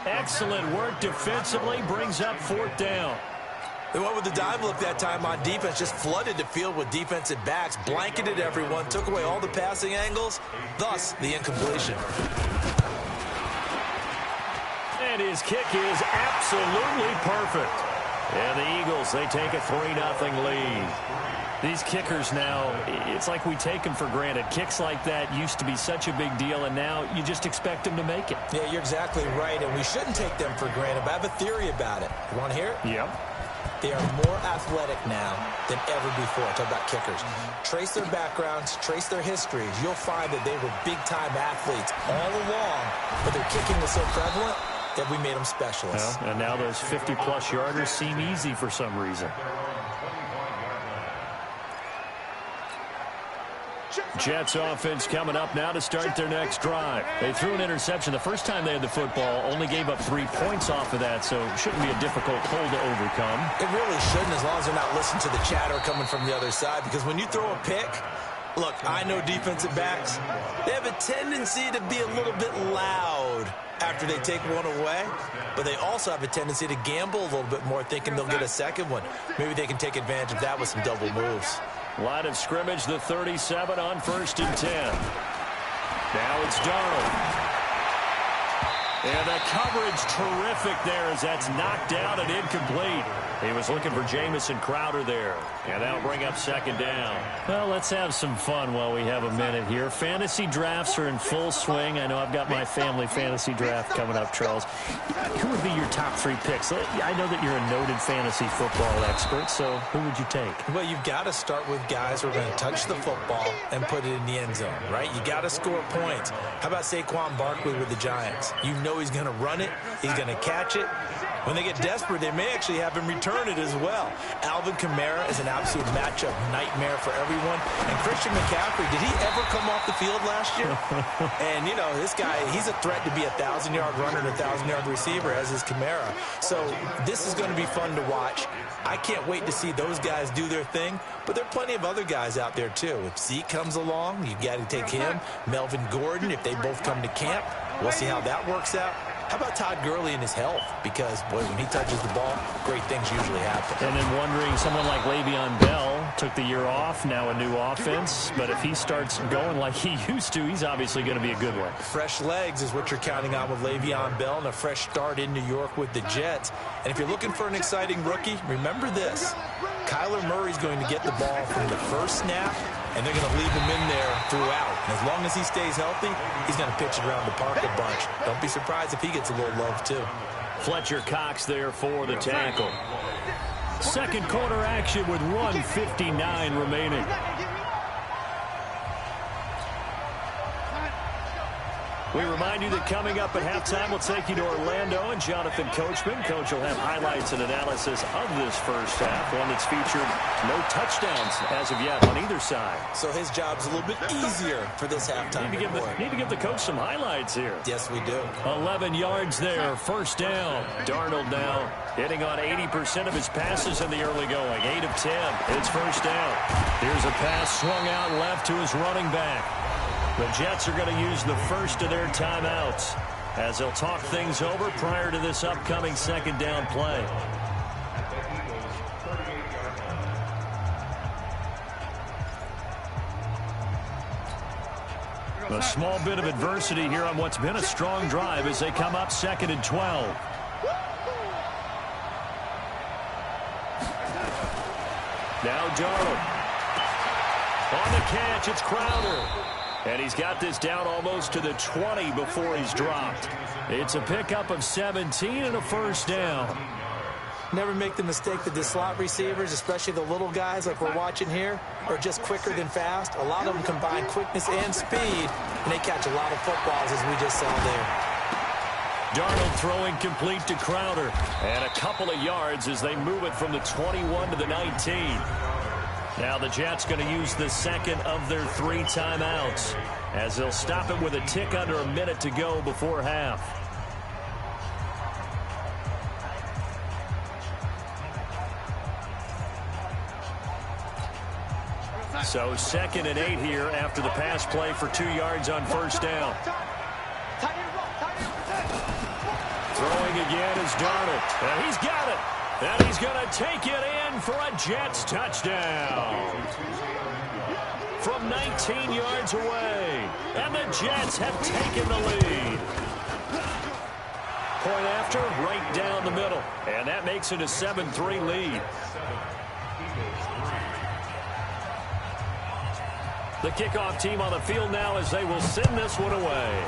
Excellent work defensively, brings up 4th down. They went with the dive look that time on defense, just flooded the field with defensive backs, blanketed everyone, took away all the passing angles, thus the incompletion. And his kick is absolutely perfect. And the Eagles, they take a 3-0 lead. These kickers now, it's like we take them for granted. Kicks like that used to be such a big deal, and now you just expect them to make it. Yeah, you're exactly right, and we shouldn't take them for granted, but I have a theory about it. You want to hear it? Yep. They are more athletic now than ever before. Talk about kickers. Trace their backgrounds, trace their histories. You'll find that they were big-time athletes all along, but their kicking was so prevalent that we made them specialists. Well, and now those 50-plus yarders seem easy for some reason. Jets offense coming up now to start their next drive. They threw an interception the first time they had the football, only gave up 3 points off of that, so it shouldn't be a difficult hole to overcome. It really shouldn't, as long as they're not listening to the chatter coming from the other side, because when you throw a pick, look, I know defensive backs, they have a tendency to be a little bit loud after they take one away, but they also have a tendency to gamble a little bit more, thinking they'll get a second one. Maybe they can take advantage of that with some double moves. Line of scrimmage, the 37 on 1st and 10. Now it's Darnold. And the coverage terrific there as that's knocked down and incomplete. He was looking for Jamison Crowder there. And that'll bring up second down. Well, let's have some fun while we have a minute here. Fantasy drafts are in full swing. I know I've got my family fantasy draft coming up, Charles. Who would be your top 3 picks? I know that you're a noted fantasy football expert, so who would you take? Well, you've got to start with guys who are going to touch the football and put it in the end zone, right? You got to score points. How about Saquon Barkley with the Giants? You know he's going to run it. He's going to catch it. When they get desperate, they may actually have him return it as well. Alvin Kamara is an absolute matchup nightmare for everyone. And Christian McCaffrey, did he ever come off the field last year? And, you know, this guy, he's a threat to be a 1,000-yard runner and a 1,000-yard receiver, as is Kamara. So this is going to be fun to watch. I can't wait to see those guys do their thing. But there are plenty of other guys out there, too. If Zeke comes along, you got to take him. Melvin Gordon, if they both come to camp, we'll see how that works out. How about Todd Gurley and his health? Because, boy, when he touches the ball, great things usually happen. And then wondering, someone like Le'Veon Bell took the year off, now a new offense. But if he starts going like he used to, he's obviously going to be a good one. Fresh legs is what you're counting on with Le'Veon Bell and a fresh start in New York with the Jets. And if you're looking for an exciting rookie, remember this. Kyler Murray's going to get the ball from the first snap, and they're going to leave him in there throughout. And as long as he stays healthy, he's going to pitch it around the park a bunch. Don't be surprised if he gets a little love, too. Fletcher Cox there for the tackle. Second quarter action with 1:59 remaining. We remind you that coming up at halftime, we'll take you to Orlando and Jonathan Coachman. Coach will have highlights and analysis of this first half, one that's featured no touchdowns as of yet on either side. So his job's a little bit easier for this halftime. Need to give the coach some highlights here. Yes, we do. 11 yards there, first down. Darnold now hitting on 80% of his passes in the early going. 8 of 10. It's first down. Here's a pass swung out left to his running back. The Jets are going to use the first of their timeouts as they'll talk things over prior to this upcoming second down play. A small bit of adversity here on what's been a strong drive as they come up 2nd and 12. Now Darnold. On the catch, it's Crowder. And he's got this down almost to the 20 before he's dropped. It's a pickup of 17 and a first down. Never make the mistake that the slot receivers, especially the little guys like we're watching here, are just quicker than fast. A lot of them combine quickness and speed, and they catch a lot of footballs, as we just saw there. Darnold throwing complete to Crowder. And a couple of yards as they move it from the 21 to the 19. Now the Jets going to use the second of their 3 timeouts as they'll stop it with a tick under a minute to go before half. So 2nd and 8 here after the pass play for 2 yards on first down. Throwing again is Darnold. And he's got it. And he's going to take it in for a Jets touchdown. From 19 yards away. And the Jets have taken the lead. Point after, right down the middle. And that makes it a 7-3 lead. The kickoff team on the field now as they will send this one away.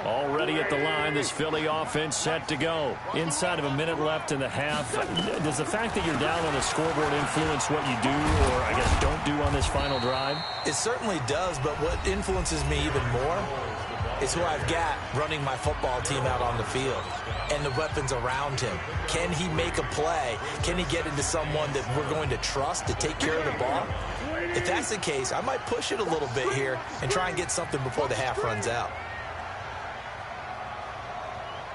Already at the line, this Philly offense set to go. Inside of a minute left in the half. Does the fact that you're down on the scoreboard influence what you do, or I guess don't do on this final drive? It certainly does, but what influences me even more is who I've got running my football team out on the field and the weapons around him. Can he make a play? Can he get into someone that we're going to trust to take care of the ball? If that's the case, I might push it a little bit here and try and get something before the half runs out.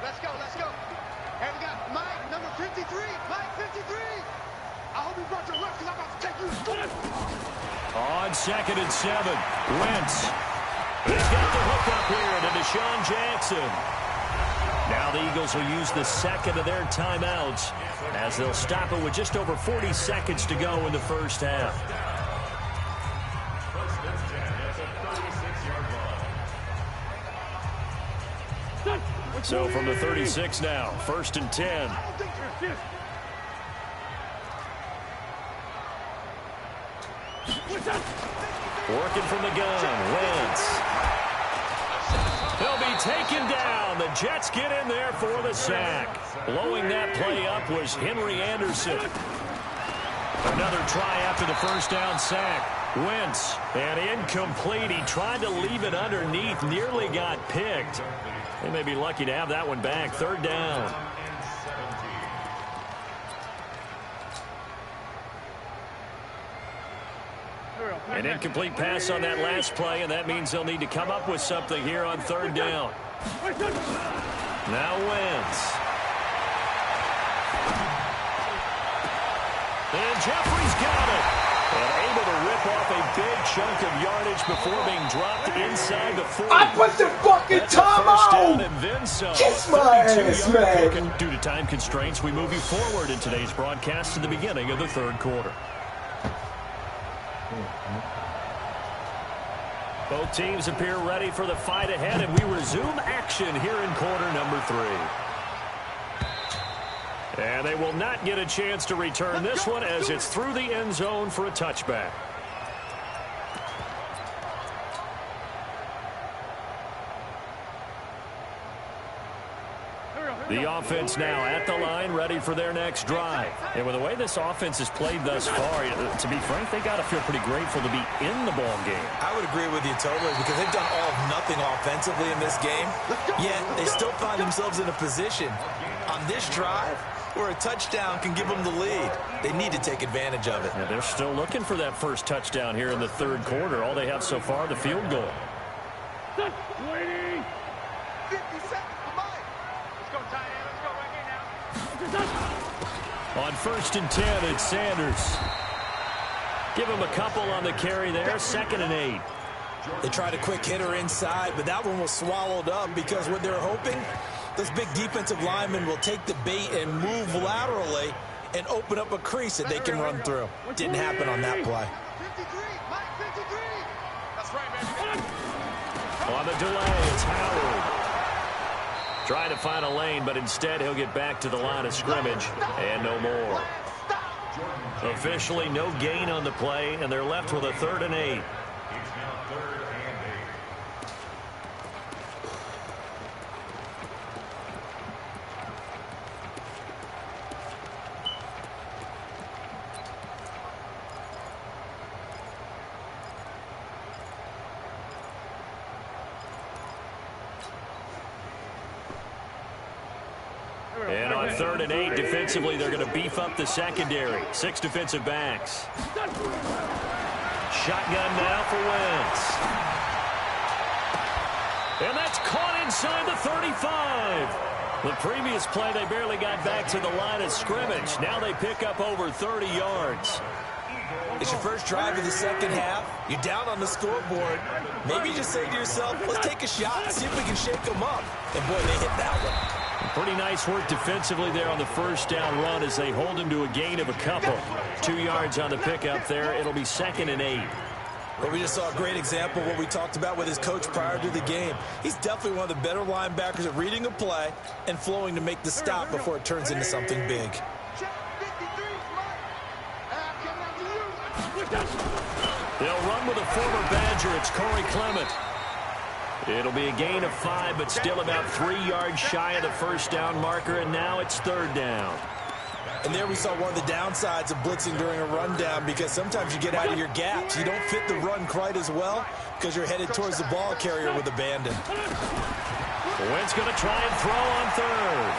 Let's go, let's go. And we got Mike, number 53. Mike, 53. I hope you brought your left because I'm about to take you. On 2nd and 7, Wentz. He's got the hook up here to Deshaun Jackson. Now Now the Eagles will use the second of their timeouts as they'll stop it with just over 40 seconds to go in the first half. So from the 36 now, 1st and 10. Working from the gun, Wentz. He'll be taken down. The Jets get in there for the sack. Blowing that play up was Henry Anderson. Another try after the first down sack. Wentz, and incomplete. He tried to leave it underneath, nearly got picked. They may be lucky to have that one back. 3rd down. An incomplete pass on that last play, and that means they'll need to come up with something here on 3rd down. Now Wentz. And Jeffrey's got it. And able to rip off a big chunk of yardage before being dropped inside the 40. I put the fucking time out! And then some. Kiss my ass, man! Due to time constraints, we move you forward in today's broadcast to the beginning of the 3rd quarter. Both teams appear ready for the fight ahead, and we resume action here in quarter number 3. And they will not get a chance to return this one as it's through the end zone for a touchback. The offense now at the line, ready for their next drive. And with the way this offense has played thus far, to be frank, they got to feel pretty grateful to be in the ball game. I would agree with you totally because they've done all of nothing offensively in this game, yet they still find themselves in a position on this drive where a touchdown can give them the lead. They need to take advantage of it. Yeah, they're still looking for that first touchdown here in the 3rd quarter. All they have so far, the field goal. 50 seconds for Mike. Let's go, Tiny. Let's go right here now. On 1st and 10, it's Sanders. Give him a couple on the carry there. 2nd and 8. They tried a quick hitter inside, but that one was swallowed up because what they're hoping, this big defensive lineman will take the bait and move laterally and open up a crease that they can run through. Didn't happen on that play. 53, Mike, 53. That's right, man. On the delay, it's Howard. Trying to find a lane, but instead he'll get back to the line of scrimmage, and no more. Officially no gain on the play, and they're left with a 3rd and 8. And on 3rd and 8, defensively, they're going to beef up the secondary. 6 defensive backs. Shotgun now for Wentz. And that's caught inside the 35. The previous play, they barely got back to the line of scrimmage. Now they pick up over 30 yards. It's your first drive of the second half. You're down on the scoreboard. Maybe you just say to yourself, let's take a shot and see if we can shake them up. And boy, they hit that one. Pretty nice work defensively there on the first down run as they hold him to a gain of a couple. 2 yards on the pickup there. It'll be 2nd and 8. Well, we just saw a great example of what we talked about with his coach prior to the game. He's definitely one of the better linebackers at reading a play and flowing to make the stop before it turns into something big. They'll run with a former Badger. It's Corey Clement. It'll be a gain of 5, but still about 3 yards shy of the first down marker, and now it's 3rd down. And there we saw one of the downsides of blitzing during a rundown because sometimes you get out of your gaps. You don't fit the run quite as well because you're headed towards the ball carrier with abandon. Wentz going to try and throw on 3rd.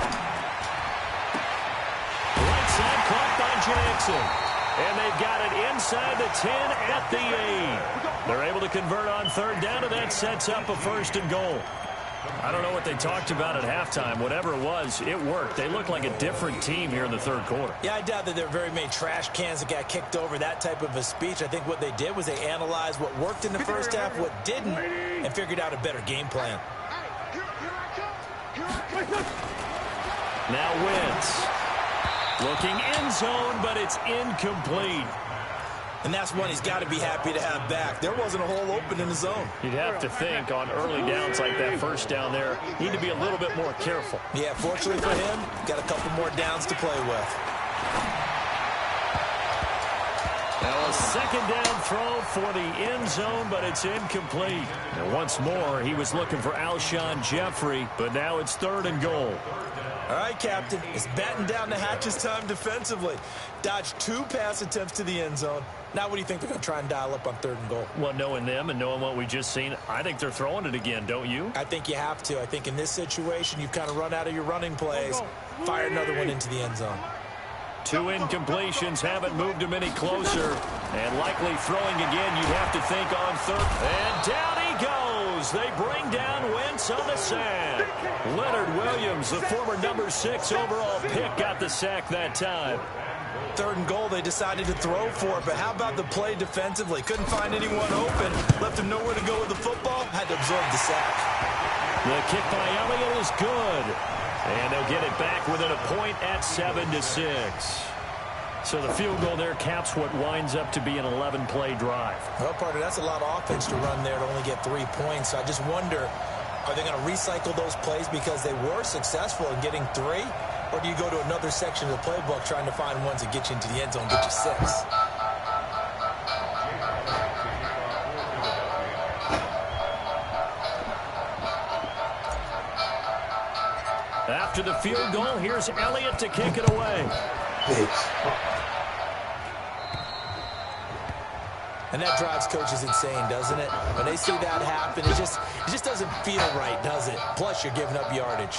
Right side caught by Jackson. And they've got it inside the 10 at the 8. They're able to convert on 3rd down, and that sets up a 1st and goal. I don't know what they talked about at halftime. Whatever it was, it worked. They look like a different team here in the 3rd quarter. Yeah, I doubt that there are very many trash cans that got kicked over, that type of a speech. I think what they did was they analyzed what worked in the first half, what didn't, and figured out a better game plan. Here I come. Now Wentz. Looking end zone, but it's incomplete. And that's one he's got to be happy to have back. There wasn't a hole open in the zone. You'd have to think on early downs like that first down there, need to be a little bit more careful. Yeah, fortunately for him, got a couple more downs to play with. Now a second down throw for the end zone, but it's incomplete. And once more, he was looking for Alshon Jeffrey, but now it's 3rd and goal. All right, Captain, it's batten down the hatches time defensively. Dodged 2 pass attempts to the end zone. Now what do you think they're going to try and dial up on 3rd and goal? Well, knowing them and knowing what we just seen, I think they're throwing it again, don't you? I think you have to. I think in this situation, you've kind of run out of your running plays. Fire another one into the end zone. 2 incompletions haven't moved him any closer. And likely throwing again, you'd have to think on 3rd. And down he goes. They bring down Wentz on the sack. Leonard Williams, the former number 6 overall pick, got the sack that time. 3rd and goal, they decided to throw for it, but how about the play defensively? Couldn't find anyone open, left him nowhere to go with the football, had to absorb the sack. The kick by Elliott is good. And they'll get it back within a point at 7-6. So the field goal there caps what winds up to be an 11-play drive. Well, partner, that's a lot of offense to run there to only get 3 points. So I just wonder, are they going to recycle those plays because they were successful in getting 3? Or do you go to another section of the playbook trying to find ones that get you into the end zone, get you 6? After the field goal, here's Elliott to kick it away. And that drives coaches insane, doesn't it? When they see that happen, it just doesn't feel right, does it? Plus, you're giving up yardage.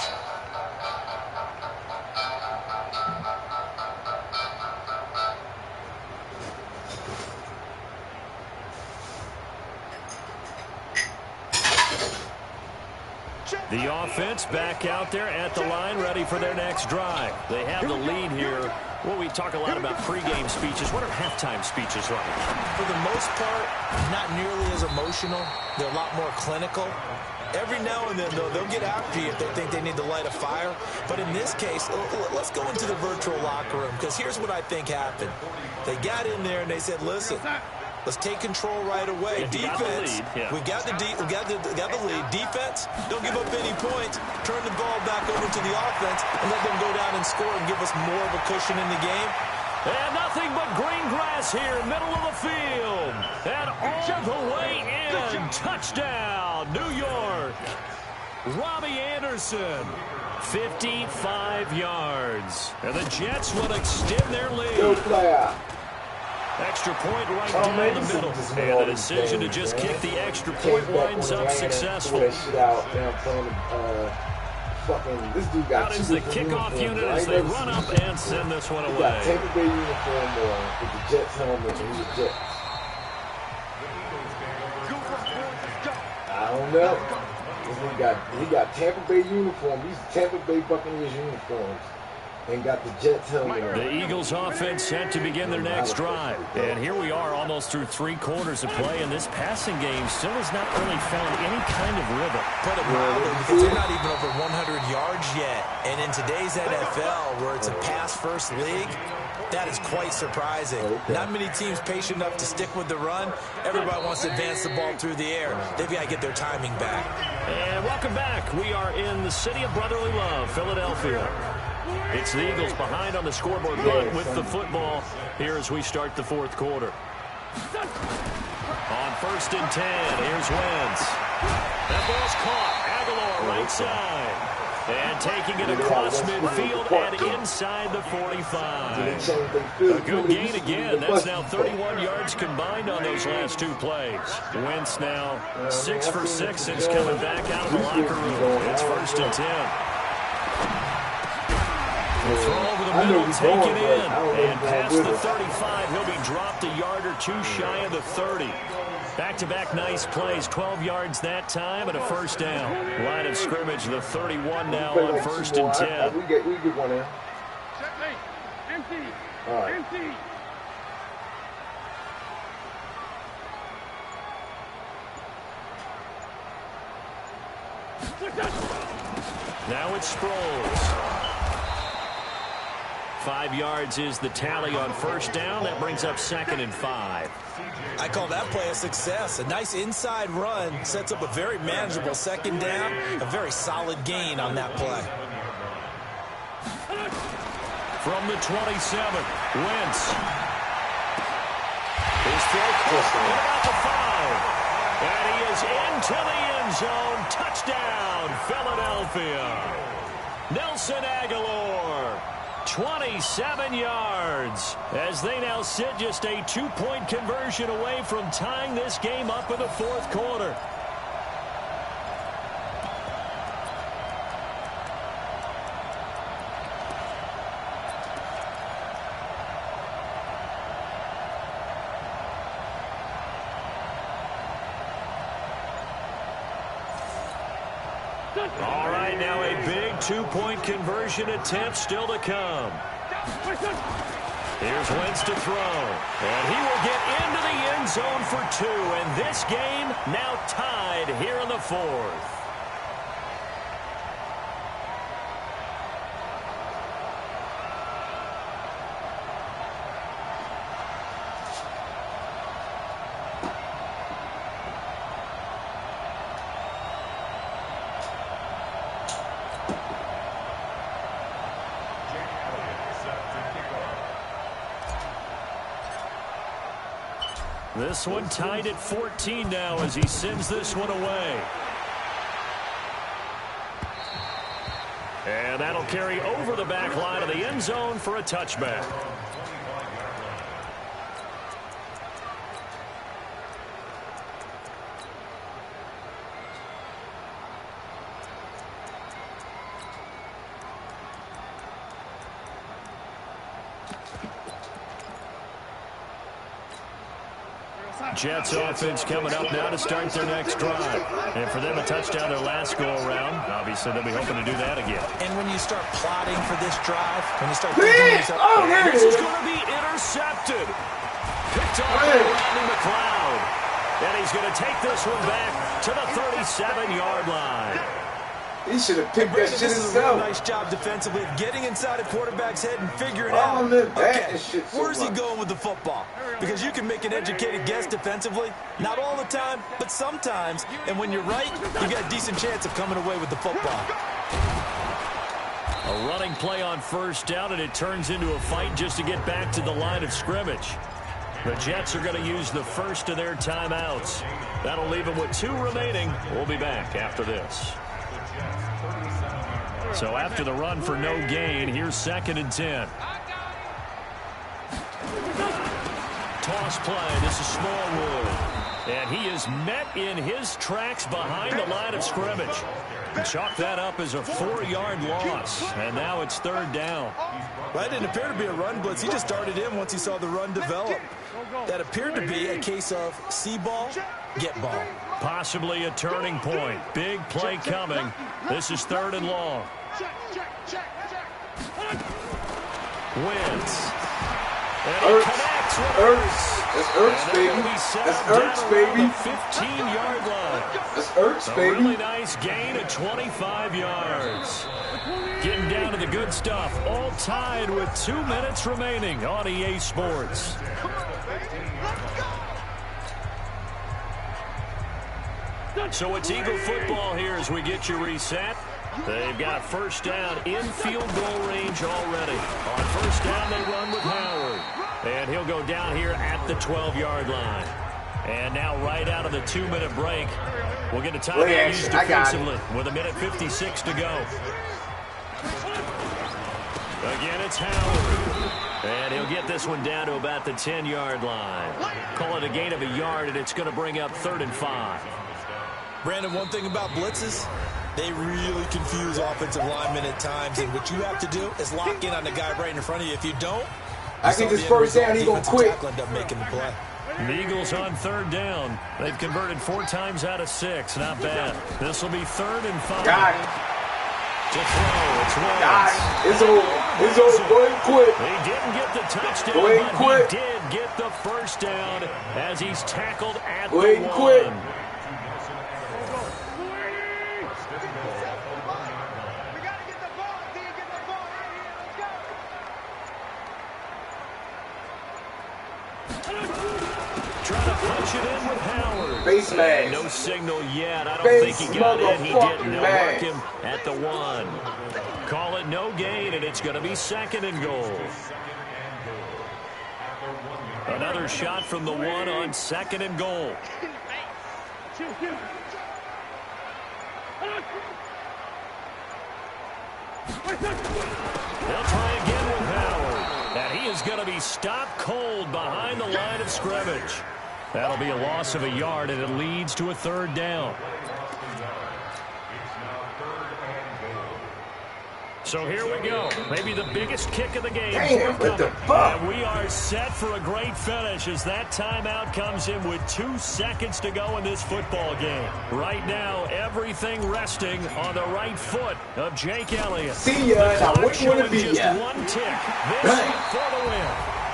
The offense back out there at the line, ready for their next drive. They have the lead here. Well, we talk a lot about pregame speeches. What are halftime speeches like? For the most part, not nearly as emotional. They're a lot more clinical. Every now and then, though, they'll get after you if they think they need to light a fire. But in this case, let's go into the virtual locker room, because here's what I think happened. They got in there and they said, listen, let's take control right away. Defense, we got the lead. Defense, don't give up any points. Turn the ball back over to the offense and let them go down and score and give us more of a cushion in the game. And nothing but green grass here, middle of the field. And all the way in. Touchdown, New York. Robbie Anderson, 55 yards. And the Jets will extend their lead. Extra point right down the middle. And the decision to just kick the extra point winds up successful. This dude got out is the kickoff unit as they run up and send this one away. He got Tampa Bay uniform on with the Jets helmet and the Jets. I don't know. He got Tampa Bay uniform. These Tampa Bay Buccaneers uniforms. And got the Jets helmet on. The Eagles offense set to begin their next drive. And here we are almost through 3 quarters of play, and this passing game still has not really found any kind of rhythm. Put it mildly, because they're not even over 100 yards yet. And in today's NFL, where it's a pass-first league, that is quite surprising. Not many teams patient enough to stick with the run. Everybody wants to advance the ball through the air. They've got to get their timing back. And welcome back. We are in the city of brotherly love, Philadelphia. It's the Eagles behind on the scoreboard, but with the football here as we start the 4th quarter. On 1st and 10, here's Wentz. That ball's caught. Aguilar right side. And taking it across midfield and inside the 45. A good gain again. That's now 31 yards combined on those last 2 plays. Wentz now 6 for 6 since coming back out of the locker room. It's 1st and 10. Throw over the middle, take it in, and past the 35. He'll be dropped a yard or 2 shy of the 30. Back-to-back nice plays, 12 yards that time, and a first down. Line of scrimmage, the 31 now on 1st and 10. We get one in. Empty. All right. Empty. Now it's Sproles. 5 yards is the tally on first down. That brings up 2nd and 5. I call that play a success. A nice inside run sets up a very manageable 2nd down. A very solid gain on that play. From the 27, Wentz. His throw caught about the 5. And he is into the end zone. Touchdown, Philadelphia. Nelson Aguilar, 27 yards, as they now sit just a 2-point conversion away from tying this game up in the 4th quarter. All right, now a big 2-point conversion attempt still to come. Here's Wentz to throw. And he will get into the end zone for 2. And this game now tied here in the 4th. This one tied at 14 now as he sends this one away. And that'll carry over the back line of the end zone for a touchback. Jets offense coming up now to start their next drive. And for them, a touchdown their last go-around. Obviously, they'll be hoping to do that again. And when you start plotting for this drive, when you start thinking to yourself, this is going to be intercepted. Picked off by Rodney McLeod. And he's going to take this one back to the 37-yard line. He should have picked that shit This is a real himself. nice job defensively of getting inside a quarterback's head and figuring out, okay, where's he going with the football? Because you can make an educated guess defensively, not all the time, but sometimes. And when you're right, you got a decent chance of coming away with the football. A running play on first down, and it turns into a fight just to get back to the line of scrimmage. The Jets are going to use the first of their timeouts. That'll leave them with 2 remaining. We'll be back after this. So after the run for no gain, here's 2nd and 10. Toss play. This is Smallwood. And he is met in his tracks behind the line of scrimmage. Chalk that up as a 4-yard loss. And now it's 3rd down. Well, that didn't appear to be a run blitz. He just started in once he saw the run develop. That appeared to be a case of see ball, get ball. Possibly a turning point. Big play coming. This is 3rd and long. Wentz. And he connects with Ertz. That's Ertz, baby. That's Ertz, baby. 15-yard line. That's Ertz, A baby. really nice gain of 25 yards. Getting down to the good stuff. All tied with 2 minutes remaining on EA Sports. So it's Eagle football here as we get you reset. They've got first down in field goal range already. On first down, they run with Howard. And he'll go down here at the 12-yard line. And now right out of the 2-minute break, we'll get a timeout used defensively with 1:56 to go. Again, it's Howard. And he'll get this one down to about the 10-yard line. Call it a gain of a yard, and it's going to bring up 3rd and 5. Brandon, one thing about blitzes, they really confuse offensive linemen at times. And what you have to do is lock in on the guy right in front of you. If you don't, I think this first down, he gonna quit. End up making the play. The Eagles on 3rd down. They've converted 4 times out of 6. Not bad. This will be 3rd and 5. Got it. To throw, it's Wentz. Got it. It's over. It's over. Go ahead and quit. He didn't get the touchdown, Go ahead and but quit. he did get the first down as he's tackled at Go the ahead and 1. quit. Trying to punch it in with Howard. Face mask. No signal yet. I don't Face think he got in. He didn't. They'll mark mask. him at the 1. Call it no gain, and it's going to be 2nd and goal. Another shot from the 1 on 2nd and goal. They'll try again with Howard. And he is going to be stopped cold behind the line of scrimmage. That'll be a loss of a yard, and it leads to a 3rd down. So here we go. Maybe the biggest kick of the game. Damn, what the fuck? And we are set for a great finish as that timeout comes in with 2 seconds to go in this football game. Right now, everything resting on the right foot of Jake Elliott. See ya. The Now, clock which one to showing be just ya? 1 tick. This for the win.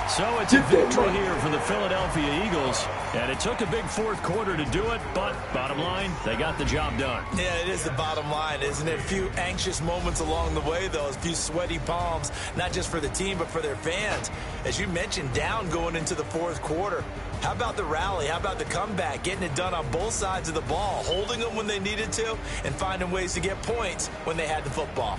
So it's a victory here for the Philadelphia Eagles, and it took a big 4th quarter to do it, but bottom line, they got the job done. Yeah, it is the bottom line, isn't it? A few anxious moments along the way, though, a few sweaty palms, not just for the team, but for their fans. As you mentioned, down going into the 4th quarter. How about the rally? How about the comeback? Getting it done on both sides of the ball, holding them when they needed to, and finding ways to get points when they had the football.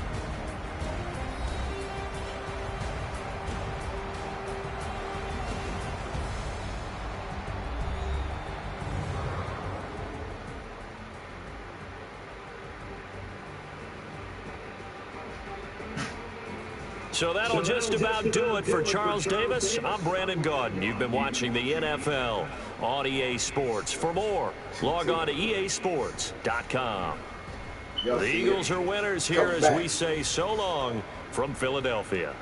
So that'll just about do it for Charles Davis. I'm Brandon Gaudin. You've been watching the NFL on EA Sports. For more, log on to easports.com. The Eagles are winners here as we say so long from Philadelphia.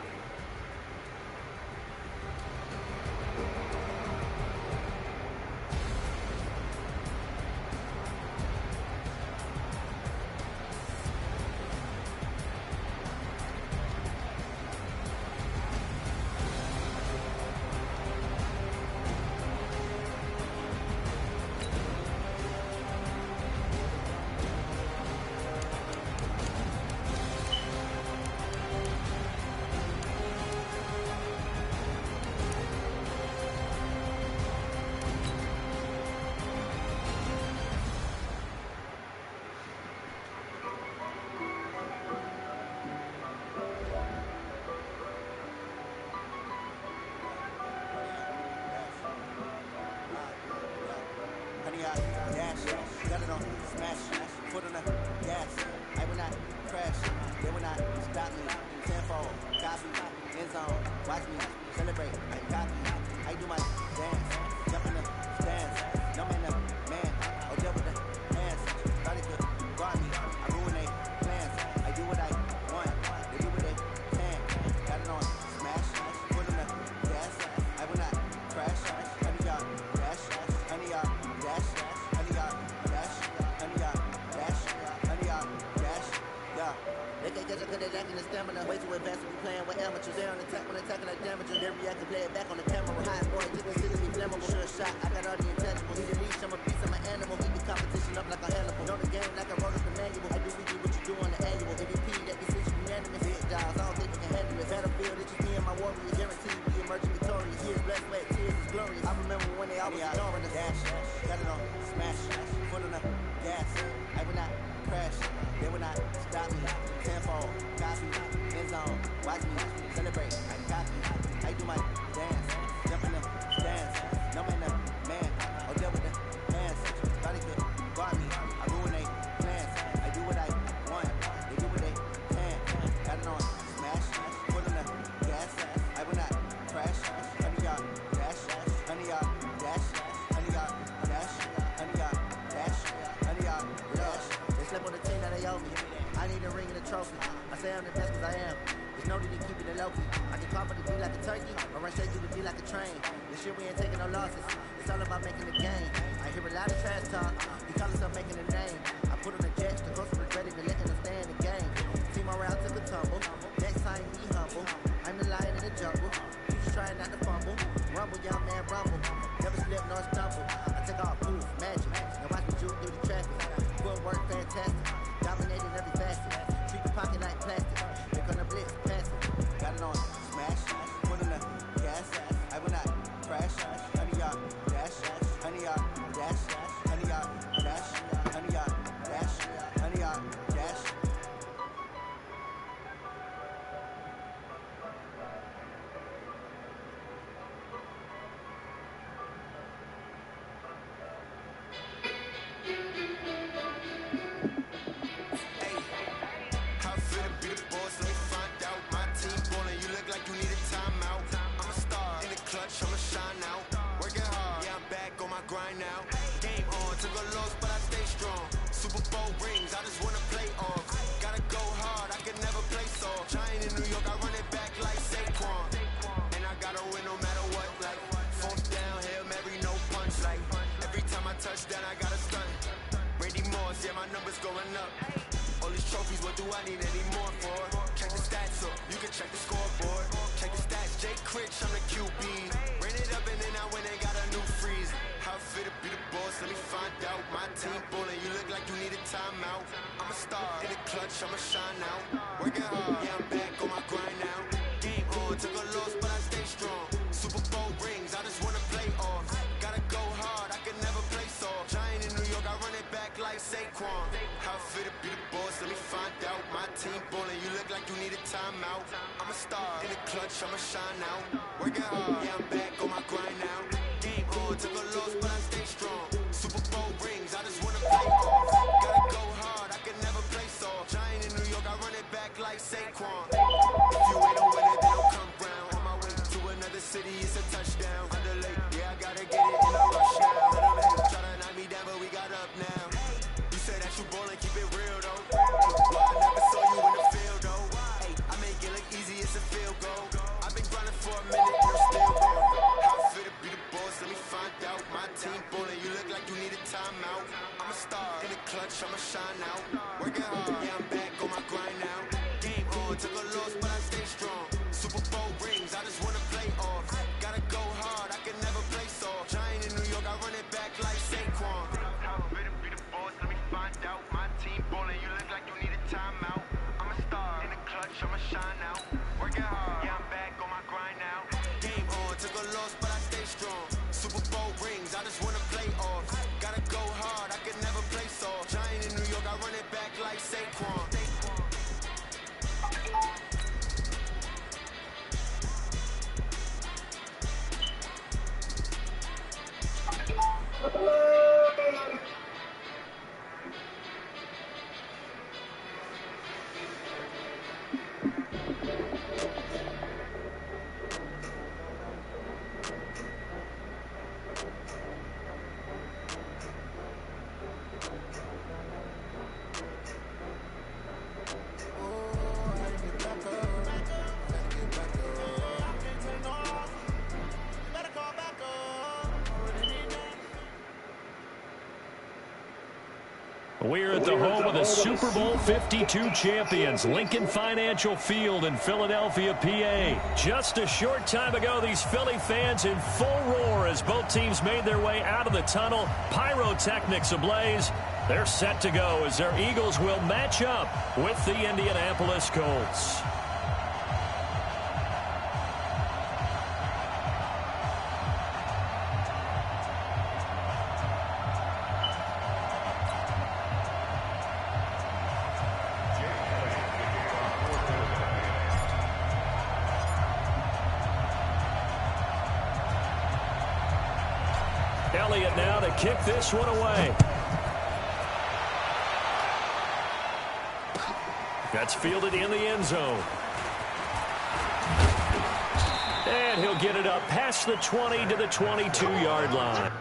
Got it on smash, put in the gas, I will not crash. run up. All these trophies, what do I need any more for? Check the stats up, you can check the scoreboard. Check the stats, Jake Critch, I'm the QB. Ran it up and then I went and got a new freeze. How fit to be the boss, let me find out. My team ballin', you look like you need a timeout. I'm a star, in the clutch, I'ma shine out. Working hard, yeah, I'm back on my grind now. Game on, took a loss, but I stay strong. Super Bowl rings, I just wanna play off. Gotta go hard, I can never play soft. Giant in New York, I run it back like Saquon. How fit to be the boss, let me find out. My team ballin', you look like you need a timeout. I'm a star, in the clutch, I'ma shine out. Working hard, yeah, I'm back on my grind now. Game on, took a loss, but I stay strong. Super Bowl rings, I just wanna play off. Gotta go hard, I can never play soft. Giant in New York, I run it back like Saquon. If you ain't on winning, they don't come round. On my way to another city, it's a touchdown. Underlay, yeah, I gotta get it in a rush now. Let 'em hate, try to knock me down, but we got up now. You say that you ballin', keep it real though. Well, I never saw you in the field though. Hey, I make it look easy, it's a field goal. I've been grinding for a minute, you're still going. How fit to be the boss, let me find out. My team ballin', you look like you need a timeout. I'm a star, in the clutch, I'ma shine out. Working hard, yeah, I'm back on my grind now. Game on, took a loss, but I stay strong. Super Bowl rings, I just wanna play off. Gotta go hard, I can never play soft. Giant in New York, I run it back like Saquon. How fit to be the boss, let me find out. My team ballin', you look like you need a timeout. I'm a star, in the clutch, I'ma shine out. Working hard, yeah, I'm back on my grind now. Game on, took a loss, but I stay strong. Super Bowl rings, I just wanna play off. Gotta go hard, I can never play soft. Giant in New York, I run it back like Saquon. We're at the home of the Super Bowl 52 champions, Lincoln Financial Field in Philadelphia, PA. Just a short time ago, these Philly fans in full roar as both teams made their way out of the tunnel. Pyrotechnics ablaze. They're set to go as their Eagles will match up with the Indianapolis Colts. Elliott now to kick this one away. That's fielded in the end zone. And he'll get it up past the 20 to the 22-yard line.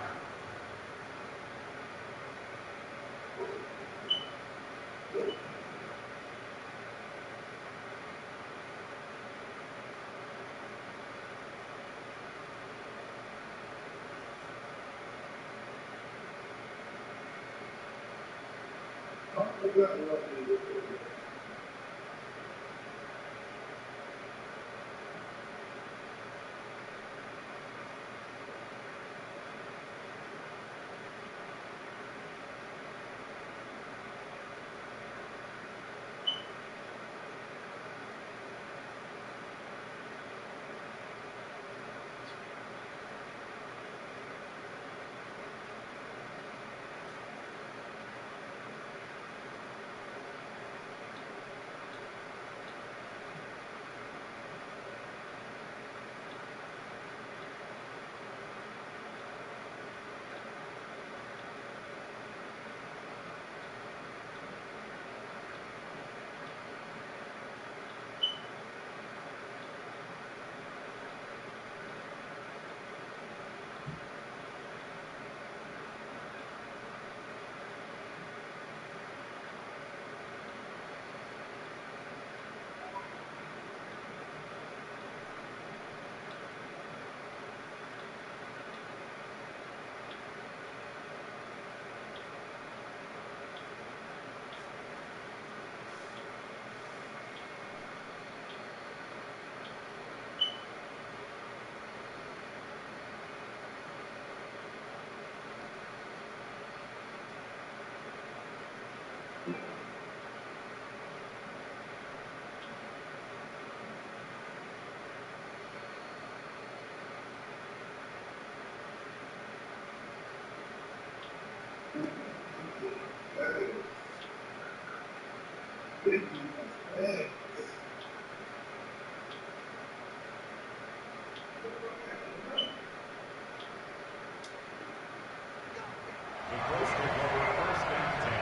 Colts take over first and 10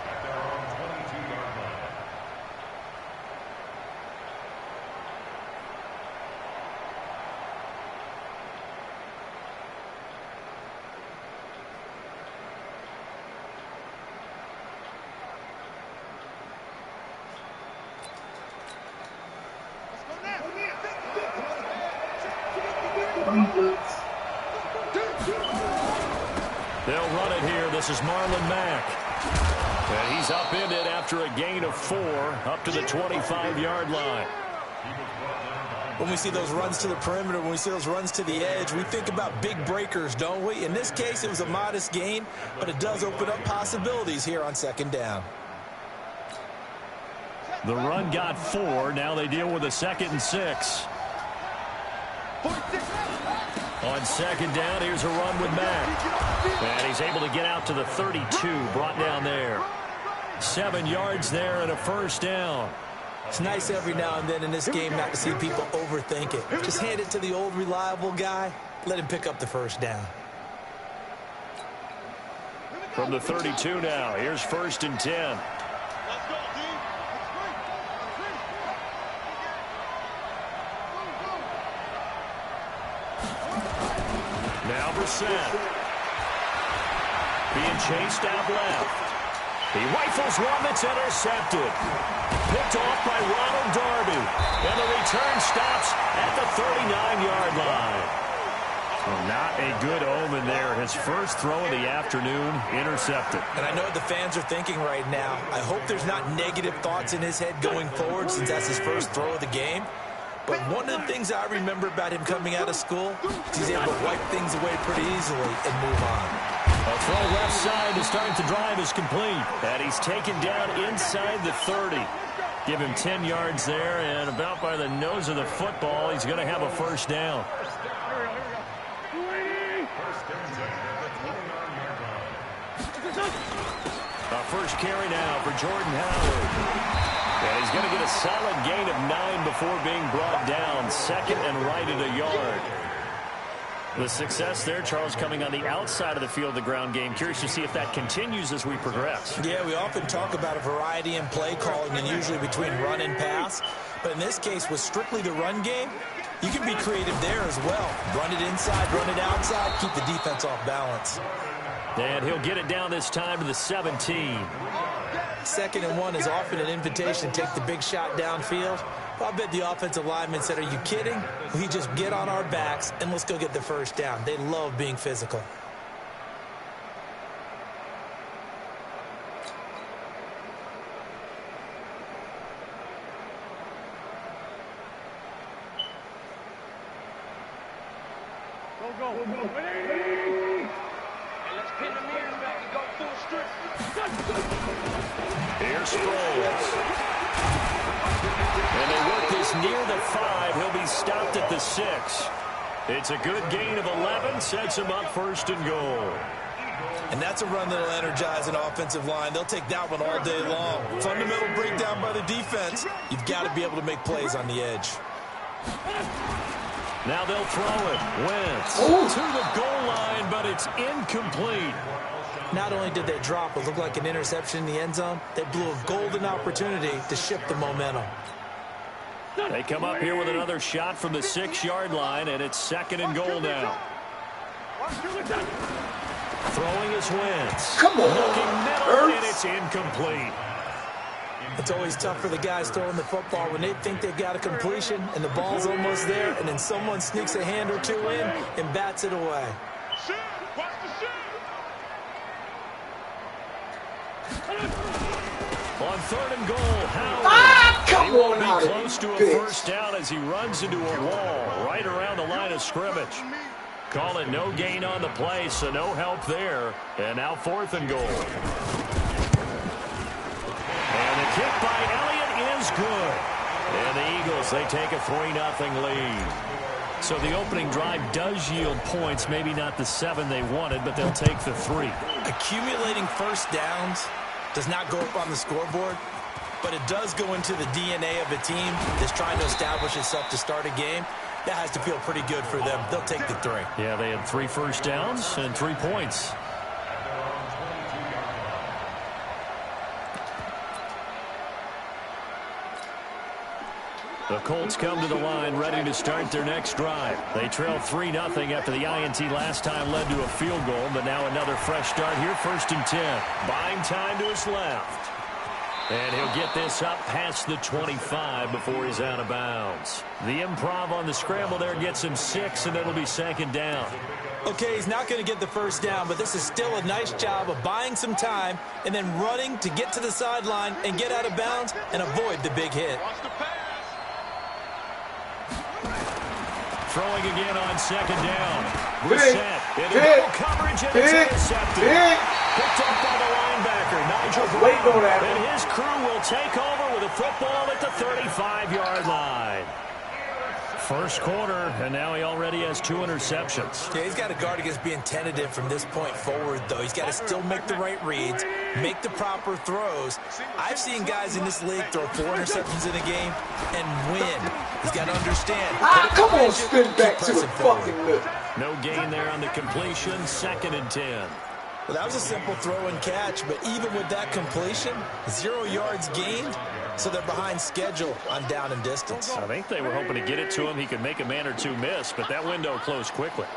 at their own 22-yard line. They'll run it here. This is Marlon Mack. And he's upended after a gain of 4 up to the 25-yard line. When we see those runs to the perimeter, when we see those runs to the edge, we think about big breakers, don't we? In this case, it was a modest gain, but it does open up possibilities here on second down. The run got 4. Now they deal with a 2nd and 6. On second down, here's a run with Mack. And he's able to get out to the 32, brought down there. 7 yards there and a first down. It's nice every now and then in this game not to see people overthink it. Just hand it to the old reliable guy. Let him pick up the first down. From the 32 now, here's 1st and 10. Now Brissett. Being chased out left. He rifles one that's intercepted. Picked off by Ronald Darby. And the return stops at the 39-yard line. Well, not a good omen there. His first throw of the afternoon intercepted. And I know what the fans are thinking right now. I hope there's not negative thoughts in his head going forward since that's his first throw of the game. But one of the things I remember about him coming out of school is he's able to wipe things away pretty easily and move on. A throw left side to start the drive is complete. And he's taken down inside the 30. Give him 10 yards there, and about by the nose of the football, he's going to have a first down. A first carry now for Jordan Howard. And he's going to get a solid gain of 9 before being brought down. 2nd and right at a yard. The success there, Charles, coming on the outside of the field, the ground game. Curious to see if that continues as we progress. Yeah, we often talk about a variety in play calling and usually between run and pass. But in this case, with strictly the run game, you can be creative there as well. Run it inside, run it outside, keep the defense off balance. And he'll get it down this time to the 17. 2nd and 1 is often an invitation to take the big shot downfield. I bet the offensive lineman said, are you kidding? We just get on our backs and let's go get the first down. They love being physical. Go. Let's pin the mirrors back and go full strip. Here's Sproles. And they work this near the 5. He'll be stopped at the 6. It's a good gain of 11. Sets him up 1st and goal. And that's a run that'll energize an offensive line. They'll take that one all day long. Fundamental breakdown by the defense. You've got to be able to make plays on the edge. Now they'll throw it. Wentz to the goal line, but it's incomplete. Not only did they drop what looked like an interception in the end zone, they blew a golden opportunity to shift the momentum. They come up here with another shot from the 6-yard line, and it's 2nd and goal now. Throwing is Wentz. Come on, looking middle, and it's incomplete. It's always tough for the guys throwing the football when they think they've got a completion and the ball's almost there, and then someone sneaks a hand or two in and bats it away. On 3rd and goal, Howard. Come he won't on, be close to a first down as he runs into a wall right around the line of scrimmage. Call it no gain on the play, so no help there. And now 4th and goal. And the kick by Elliott is good. And the Eagles, they take a 3-0 lead. So the opening drive does yield points, maybe not the 7 they wanted, but they'll take the 3. Accumulating first downs does not go up on the scoreboard, but it does go into the DNA of a team that's trying to establish itself to start a game. That has to feel pretty good for them. They'll take the 3. Yeah, they had 3 first downs and 3 points. The Colts come to the line ready to start their next drive. They trail 3-0 after the INT last time led to a field goal, but now another fresh start here, 1st and 10. Buying time to his left. And he'll get this up past the 25 before he's out of bounds. The improv on the scramble there gets him 6, and it'll be 2nd down. Okay, he's not going to get the first down, but this is still a nice job of buying some time and then running to get to the sideline and get out of bounds and avoid the big hit. Throwing again on 2nd down. Brissett into double coverage, and it's intercepted. Picked up by the linebacker, Nigel Brown. And his crew will take over with a football at the 35-yard line. First quarter, and now he already has 2 interceptions. Yeah, he's got to guard against being tentative from this point forward, though. He's got to still make the right reads, make the proper throws. I've seen guys in this league throw 4 interceptions in a game and win. He's got to understand. Come on, spin back to the fucking middle. No gain there on the completion, 2nd and 10. Well, that was a simple throw and catch, but even with that completion, 0 yards gained, so they're behind schedule on down and distance. I think they were hoping to get it to him. He could make a man or 2 miss, but that window closed quickly.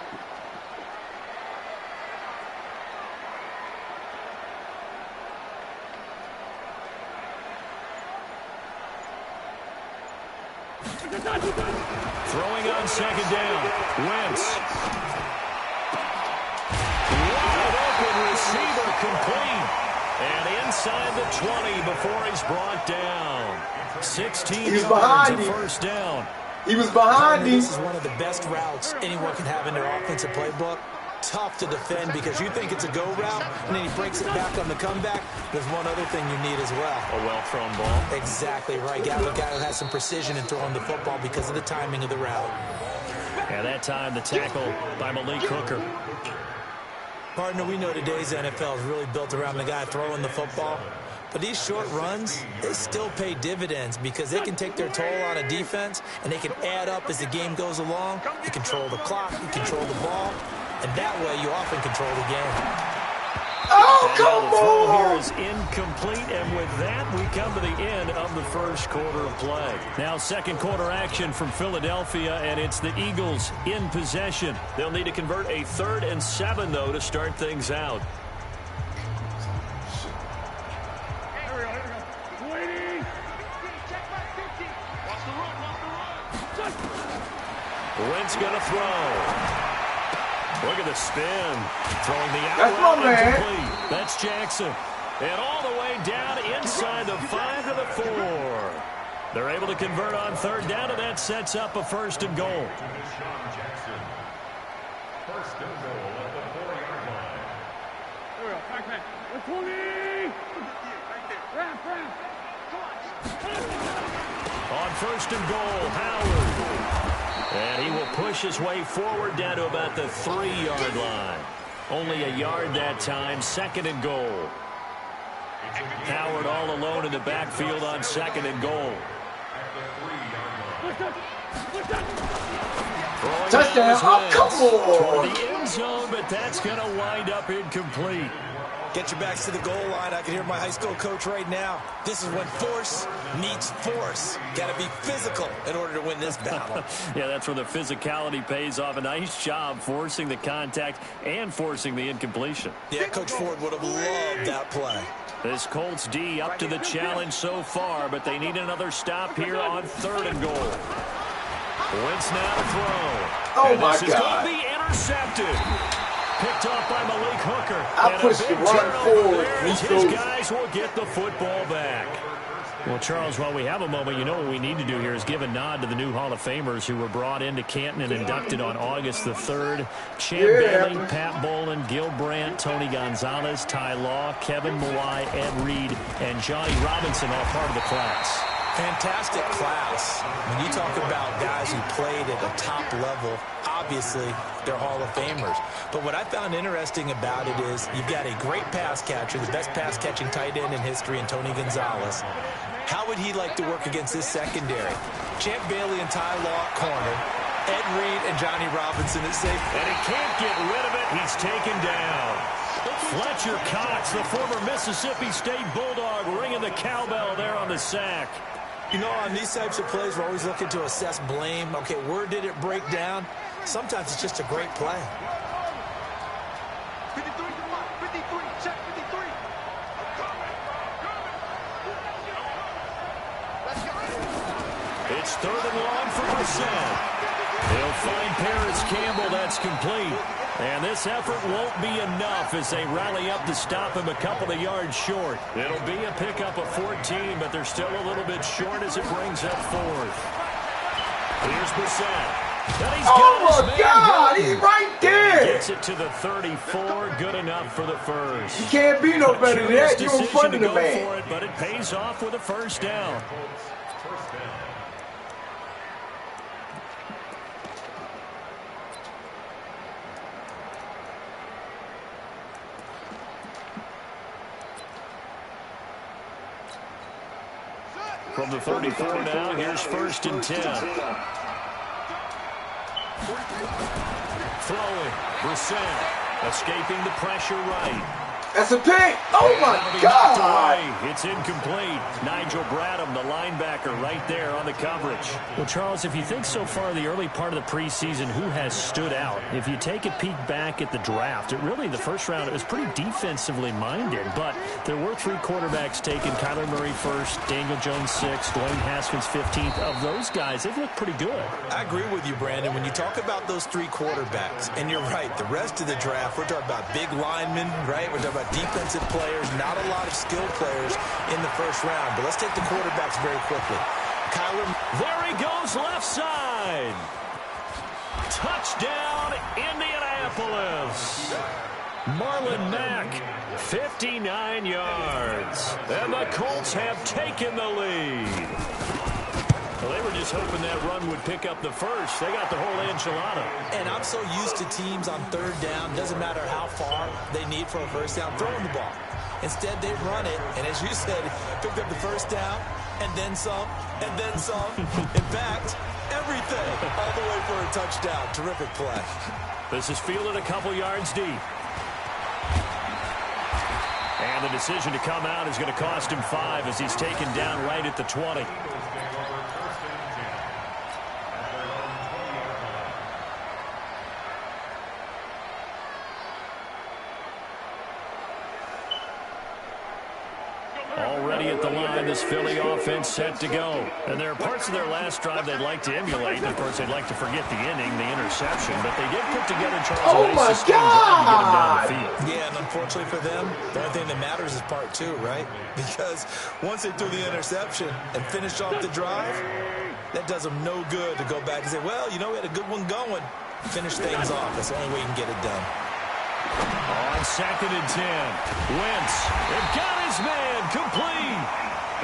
Throwing on 2nd down. Wentz. Wide open receiver complete. And inside the 20 before he's brought down. 16 yards of first down. He was behind him. This is one of the best routes anyone can have in their offensive playbook. Tough to defend because you think it's a go route, and then he breaks it back on the comeback. There's one other thing you need as well. A well-thrown ball. Exactly right. Got a guy who has some precision in throwing the football because of the timing of the route. And that time, the tackle by Malik Hooker. Partner, we know today's NFL is really built around the guy throwing the football. But these short runs, they still pay dividends because they can take their toll on a defense, and they can add up as the game goes along. You control the clock, you control the ball, and that way you often control the game. Oh, and come the throw on! here is incomplete, and with that, we come to the end of the first quarter of play. Now, second quarter action from Philadelphia, and it's the Eagles in possession. They'll need to convert a 3rd and 7, though, to start things out. Wentz going to throw. Look at the spin. Throwing the out. That's my man. That's Jackson. And all the way down inside the 5 to the 4. They're able to convert on 3rd down, and that sets up a 1st and goal. Jackson. 1st and goal at the 4-yard line. There we go. Back, back. 20. Ramp. On 1st and goal, Howard. And he will push his way forward down to about the 3-yard line. Only a yard that time, 2nd and goal. Howard all alone in the backfield on 2nd and goal. Touchdown. Oh, come on. Toward the end zone, but that's going to wind up incomplete. Get your backs to the goal line. I can hear my high school coach right now. This is when force meets force. Got to be physical in order to win this battle. Yeah, that's where the physicality pays off. A nice job forcing the contact and forcing the incompletion. Yeah, Coach Ford would have loved that play. This Colts D up to the challenge so far, but they need another stop here on 3rd and goal. Wentz now to throw. Oh, and my this is going God. to be intercepted. Picked off by Malik Hooker. I pushed the run forward. His guys will get the football back. Well, Charles, while we have a moment, you know what we need to do here is give a nod to the new Hall of Famers who were brought into Canton and inducted on August the 3rd. Champ Bailey, Pat Bolin, Gil Brandt, Tony Gonzalez, Ty Law, Kevin Mawai, Ed Reed, and Johnny Robinson, all part of the class. Fantastic class. When you talk about guys who played at a top level, obviously they're Hall of Famers. But what I found interesting about it is you've got a great pass catcher, the best pass-catching tight end in history, in Tony Gonzalez. How would he like to work against this secondary? Champ Bailey and Ty Law at corner. Ed Reed and Johnny Robinson at safety. And he can't get rid of it. He's taken down. Fletcher Cox, the former Mississippi State Bulldog, ringing the cowbell there on the sack. You know, on these types of plays, we're always looking to assess blame. Okay, where did it break down? Sometimes it's just a great play. 53, 53, check 53. It's 3rd and long for Brissett. They'll find Paris Campbell. That's complete. And this effort won't be enough as they rally up to stop him a couple of yards short. It'll be a pickup of 14, but they're still a little bit short as it brings up 4th. Here's Brissett. Oh, my God. He's right there. Gets it to the 34. Good enough for the first. You can't be no better than that. You're in front of the man. For it, but it pays off with a first down. From the 34 now, here's 1st and 10. Throwing, Brissett, escaping the pressure right. That's a pick. Oh, my God. It's incomplete. Nigel Bradham, the linebacker, right there on the coverage. Well, Charles, if you think so far the early part of the preseason, who has stood out? If you take a peek back at the draft, the first round, it was pretty defensively minded, but there were 3 quarterbacks taken. Kyler Murray first, Daniel Jones 6th, Dwayne Haskins 15th. Of those guys, they've looked pretty good. I agree with you, Brandon. When you talk about those 3 quarterbacks, and you're right, the rest of the draft, we're talking about big linemen, right? We're talking about defensive players, not a lot of skilled players in the first round. But let's take the quarterbacks very quickly. Kyler. There he goes, left side. Touchdown, Indianapolis. Marlon Mack, 59 yards. And the Colts have taken the lead. Well, they were just hoping that run would pick up the first. They got the whole enchilada. And I'm so used to teams on 3rd down, doesn't matter how far they need for a first down, throwing the ball. Instead, they run it, and as you said, picked up the first down, and then some, and then some. In fact, everything, all the way for a touchdown. Terrific play. This is fielded a couple yards deep. And the decision to come out is going to cost him 5 as he's taken down right at the 20. Already at the line, this Philly offense set to go. And there are parts of their last drive they'd like to emulate. And of course, they'd like to forget the inning, the interception. But they did put together, Charles, oh, a nice sustained drive to get them down the field. Yeah, and unfortunately for them, the only thing that matters is part 2, right? Because once they threw the interception and finished off the drive, that does them no good to go back and say, well, you know, we had a good one going. Finish things off. That's the only way you can get it done. On 2nd and 10, Wentz, they've got his man, complete.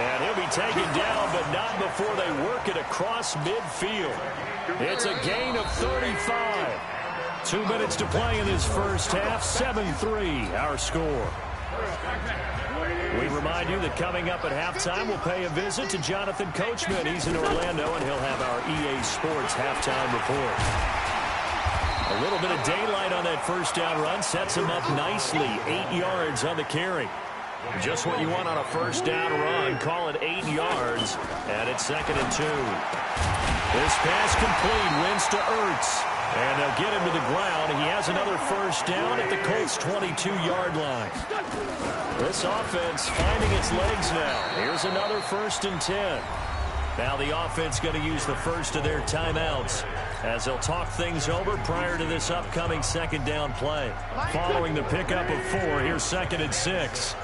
And he'll be taken down, but not before they work it across midfield. It's a gain of 35. 2 minutes to play in this first half, 7-3 our score. We remind you that coming up at halftime, we'll pay a visit to Jonathan Coachman. He's in Orlando, and he'll have our EA Sports halftime report. A little bit of daylight on that first down run sets him up nicely. 8 yards on the carry. Just what you want on a first down run. Call it 8 yards. And it's 2nd and 2. This pass complete. Wins to Ertz. And they'll get him to the ground. He has another first down at the Colts' 22-yard line. This offense finding its legs now. Here's another 1st and 10. Now the offense going to use the first of their timeouts as they'll talk things over prior to this upcoming 2nd down play. Following the pickup of 4, here's 2nd and 6.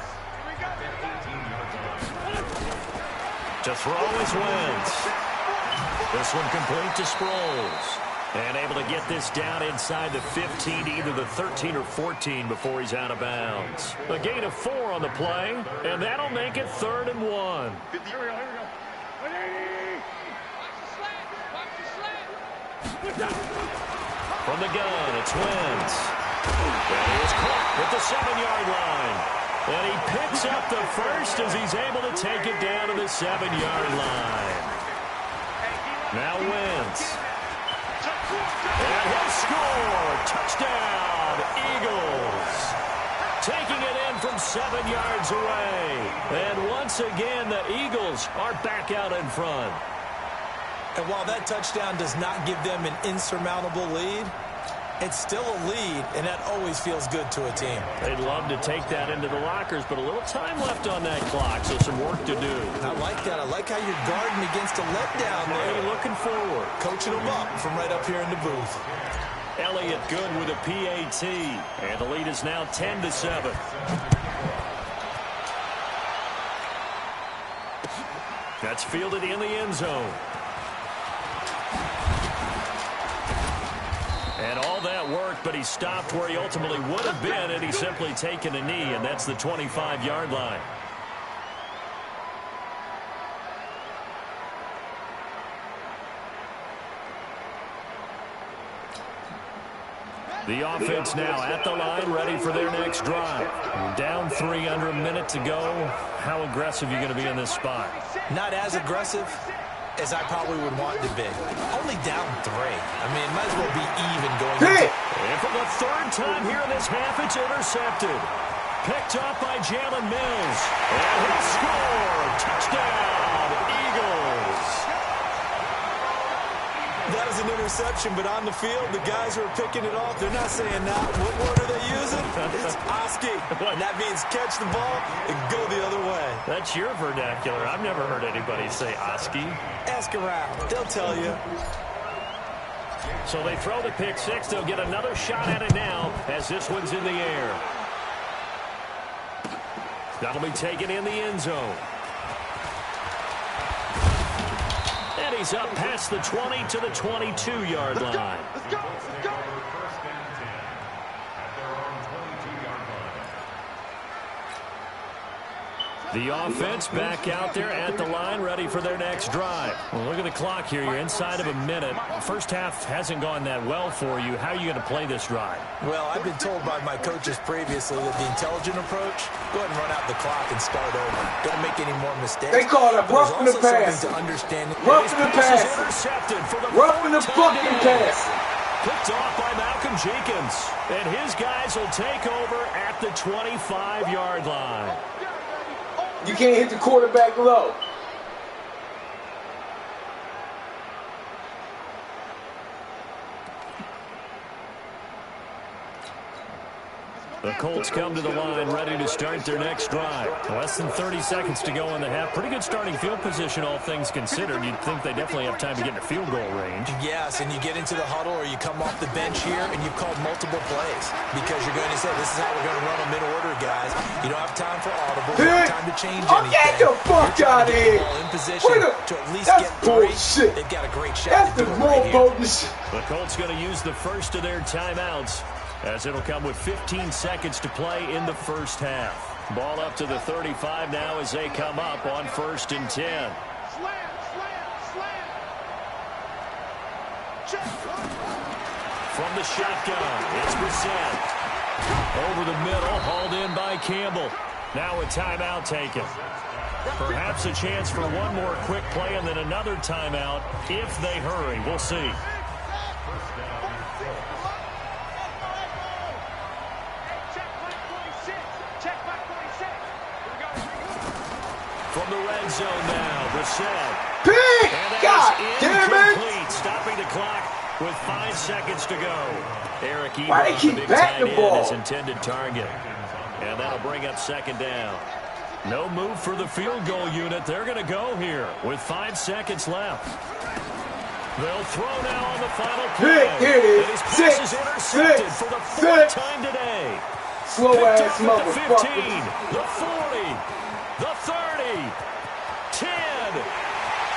To throw is Wentz. This one complete to Sproles. And able to get this down inside the 15, either the 13 or 14 before he's out of bounds. A gain of 4 on the play, and that'll make it 3rd and 1. From the gun, it's Wentz. And he is caught at the 7-yard line. And he picks up the first as he's able to take it down to the 7-yard line. Now Wentz. And he'll score. Touchdown, Eagles. Taking it in from 7 yards away. And once again, the Eagles are back out in front. And while that touchdown does not give them an insurmountable lead, it's still a lead, and that always feels good to a team. They'd love to take that into the lockers, but a little time left on that clock, so some work to do. I like that. I like how you're guarding against a letdown there. Hey, looking forward. Coaching them up from right up here in the booth. Elliott good with a PAT, and the lead is now 10-7. That's fielded in the end zone. And all that work, but he stopped where he ultimately would have been had he simply taken a knee, and that's the 25-yard line. The offense now at the line, ready for their next drive. Down 3 under a minute to go. How aggressive are you going to be in this spot? Not as aggressive as I probably would want to be. Only down 3. I mean, might as well be even going into. And for the 3rd time here in this half, it's intercepted. Picked up by Jalen Mills. And he'll score. Touchdown, Eagles. That is an interception, but on the field, the guys who are picking it off, they're not saying that. What word are they using? It's Oski. And that means catch the ball and go the other way. That's your vernacular. I've never heard anybody say Oski. Ask around. They'll tell you. So they throw the pick 6. They'll get another shot at it now as this one's in the air. That'll be taken in the end zone. And he's up past the 20 to the 22-yard line. Let's go. First and 10 at their own 22-yard line. The offense back out there at the line, ready for their next drive. Well, look at the clock here. You're inside of a minute. First half hasn't gone that well for you. How are you going to play this drive? Well, I've been told by my coaches previously that the intelligent approach, go ahead and run out the clock and start over. Don't make any more mistakes. They call it roughing the pass. Roughing the pass. Roughing the fucking pass. Picked off by Malcolm Jenkins. And his guys will take over at the 25-yard line. You can't hit the quarterback low. The Colts come to the line, ready to start their next drive. Less than 30 seconds to go in the half. Pretty good starting field position, all things considered. You'd think they definitely have time to get in field goal range. Yes, and you get into the huddle or you come off the bench here and you've called multiple plays because you're going to say, this is how we're going to run them in order, guys. You don't have time for audible. You don't have time to change anything. Get the fuck out of here. In position to at least that's get bullshit. They've got a great shot. That's the more bogus. The Colts going to use the first of their timeouts, as it'll come with 15 seconds to play in the first half. Ball up to the 35 now as they come up on 1st and 10. Slam. Check. From the shotgun, it's Brissett. Over the middle, hauled in by Campbell. Now a timeout taken. Perhaps a chance for one more quick play and then another timeout if they hurry. We'll see. From the red zone now, Brissett. Big! God damn it! Stopping the clock with 5 seconds to go. Eric Why they keep batting the ball? His intended target. And that'll bring up 2nd down. No move for the field goal unit. They're going to go here with 5 seconds left. They'll throw now on the final play. Here it is. And his pass is intercepted for the 4th time today. Slow-ass The 15, motherfucker. the 40, the 30, 10.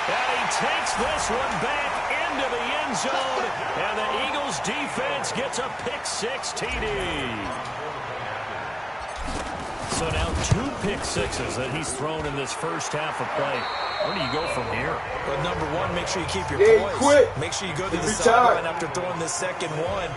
And he takes this one back into the end zone. And the Eagles defense gets a pick 6 TD. So now 2 pick sixes that he's thrown in this first half of play. Where do you go from here? But number one, make sure you keep your Yeah, poise. quit. Make sure you go to the Every sideline time. after throwing this second one.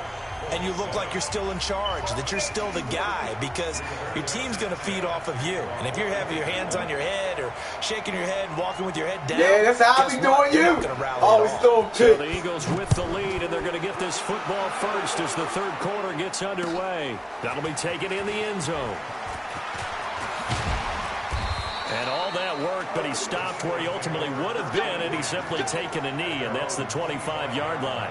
and you look like you're still in charge, that you're still the guy, because your team's going to feed off of you. And if you're having your hands on your head or shaking your head and walking with your head down, yeah, that's how I be doing you. Always throw so the Eagles with the lead, and they're going to get this football first as the third quarter gets underway. That'll be taken in the end zone. And all that work, but he stopped where he ultimately would have been, and he's simply taken a knee, and that's the 25-yard line.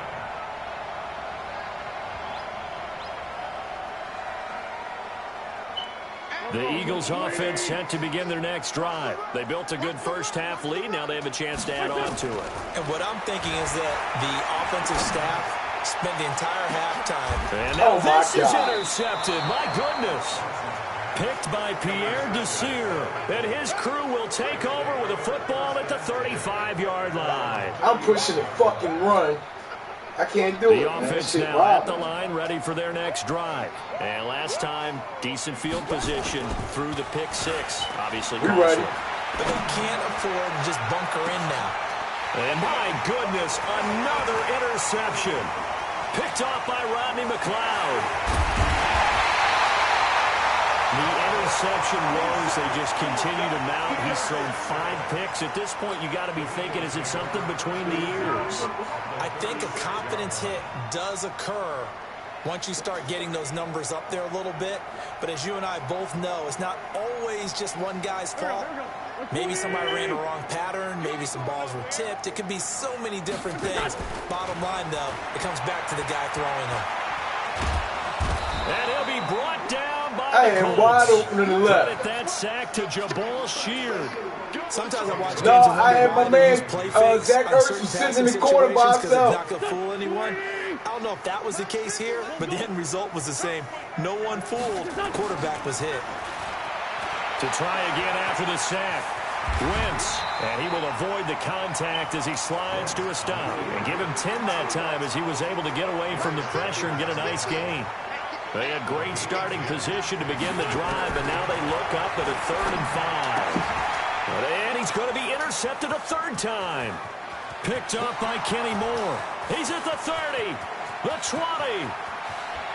The Eagles offense set to begin their next drive. They built a good first-half lead. Now they have a chance to add on to it. And what I'm thinking is that the offensive staff spent the entire halftime. And now this is intercepted. My goodness. Picked by Pierre Desir. And his crew will take over with a football at the 35-yard line. I'm pushing the fucking run. I can't do it. The offense now at the line, ready for their next drive. And last time, decent field position through the pick six. Obviously, we ready. But they can't afford to just bunker in now. And my goodness, another interception. Picked off by Rodney McLeod. The interception woes, they just continue to mount. He's thrown 5 picks. At this point, you got to be thinking, is it something between the ears? I think a confidence hit does occur once you start getting those numbers up there a little bit. But as you and I both know, it's not always just one guy's fault. Maybe somebody ran a wrong pattern. Maybe some balls were tipped. It could be so many different things. Bottom line, though, it comes back to the guy throwing them. And he'll be brought down by I am wide open to the left. Credit that sack to Jabal Sheard. Sometimes I watch games and I have my man Zach Ertz sitting in the corner by himself. Not going to fool anyone. I don't know if that was the case here, but the end result was the same. No one fooled. Quarterback was hit. To try again after the sack. Wentz, and he will avoid the contact as he slides to a stop. And give him 10 that time as he was able to get away from the pressure and get a nice gain. They had great starting position to begin the drive, and now they look up at a 3rd and 5. And he's going to be intercepted a 3rd time. Picked up by Kenny Moore. He's at the 30, the 20.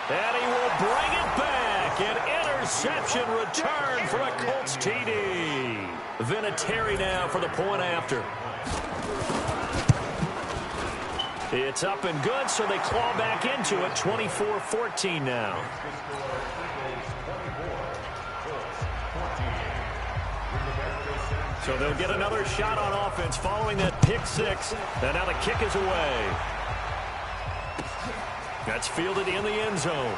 And he will bring it back. An interception return for a Colts TD. Vinatieri now for the point after. It's up and good, so they claw back into it. 24-14 now. So they'll get another shot on offense following that pick six. And now the kick is away. That's fielded in the end zone.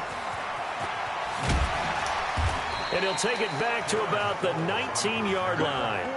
And he'll take it back to about the 19-yard line.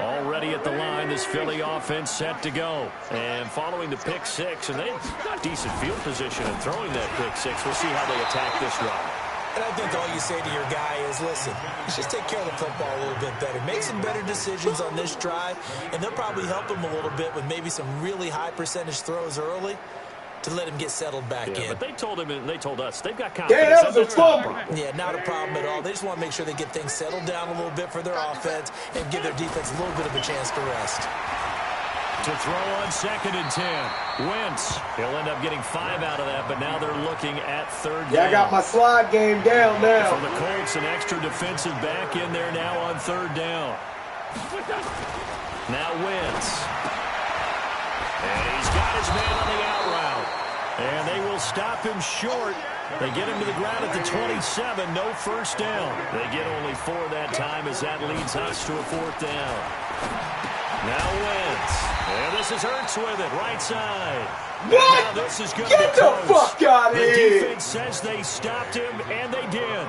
Already at the line, this Philly offense set to go. And following the pick six, and they have decent field position in throwing that pick six. We'll see how they attack this drive. And I think all you say to your guy is, listen, let's just take care of the football a little bit better. Make some better decisions on this drive, and they'll probably help him a little bit with maybe some really high percentage throws early to let him get settled back in. But they told him and they told us they've got confidence. Yeah, that was a fumble. Yeah, not a problem at all. They just want to make sure they get things settled down a little bit for their offense and give their defense a little bit of a chance to rest. To throw on 2nd and 10. Wentz. He'll end up getting 5 out of that, but now they're looking at 3rd down. Yeah, I got my slide game down now. For the Colts, an extra defensive back in there now on 3rd down. Now Wentz. And he's got his man on the out route. And they will stop him short. They get him to the ground at the 27. No first down. They get only 4 that time as that leads us to a 4th down. Now Wentz. And this is Ertz with it, right side. What? Now this is going Get to be the close. fuck out of The here. defense says they stopped him, and they did.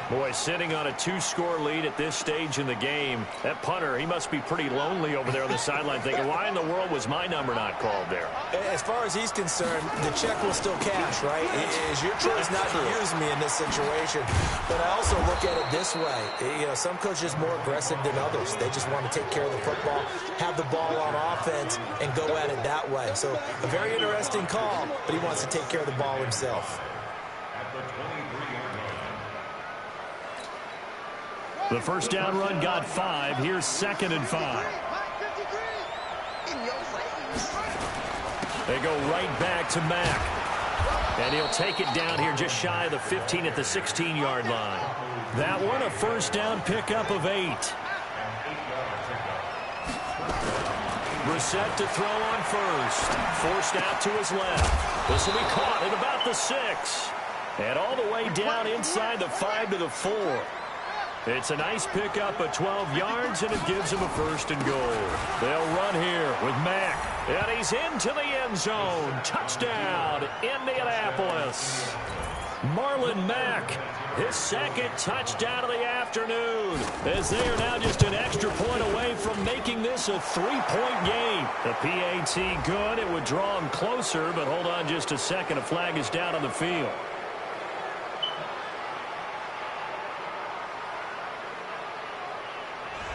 Boy, sitting on a 2-score lead at this stage in the game, that punter, he must be pretty lonely over there on the sideline thinking, why in the world was my number not called there? As far as he's concerned, the check will still cash, right? It is your choice not to use me in this situation. But I also look at it this way. You know, some coaches are more aggressive than others. They just want to take care of the football, have the ball on offense, and go at it that way. So a very interesting call, but he wants to take care of the ball himself. The first down run got 5. Here's 2nd and 5. They go right back to Mack. And he'll take it down here just shy of the 15 at the 16-yard line. That one a first down pickup of 8. Brissett to throw on first. Forced out to his left. This will be caught at about the 6. And all the way down inside the 5 to the 4. It's a nice pickup of 12 yards, and it gives him a 1st and goal. They'll run here with Mack. And he's into the end zone. Touchdown, Indianapolis. Marlon Mack, his 2nd touchdown of the afternoon, as they are now just an extra point away from making this a 3-point game. The PAT good. It would draw him closer, but hold on just a second. A flag is down on the field.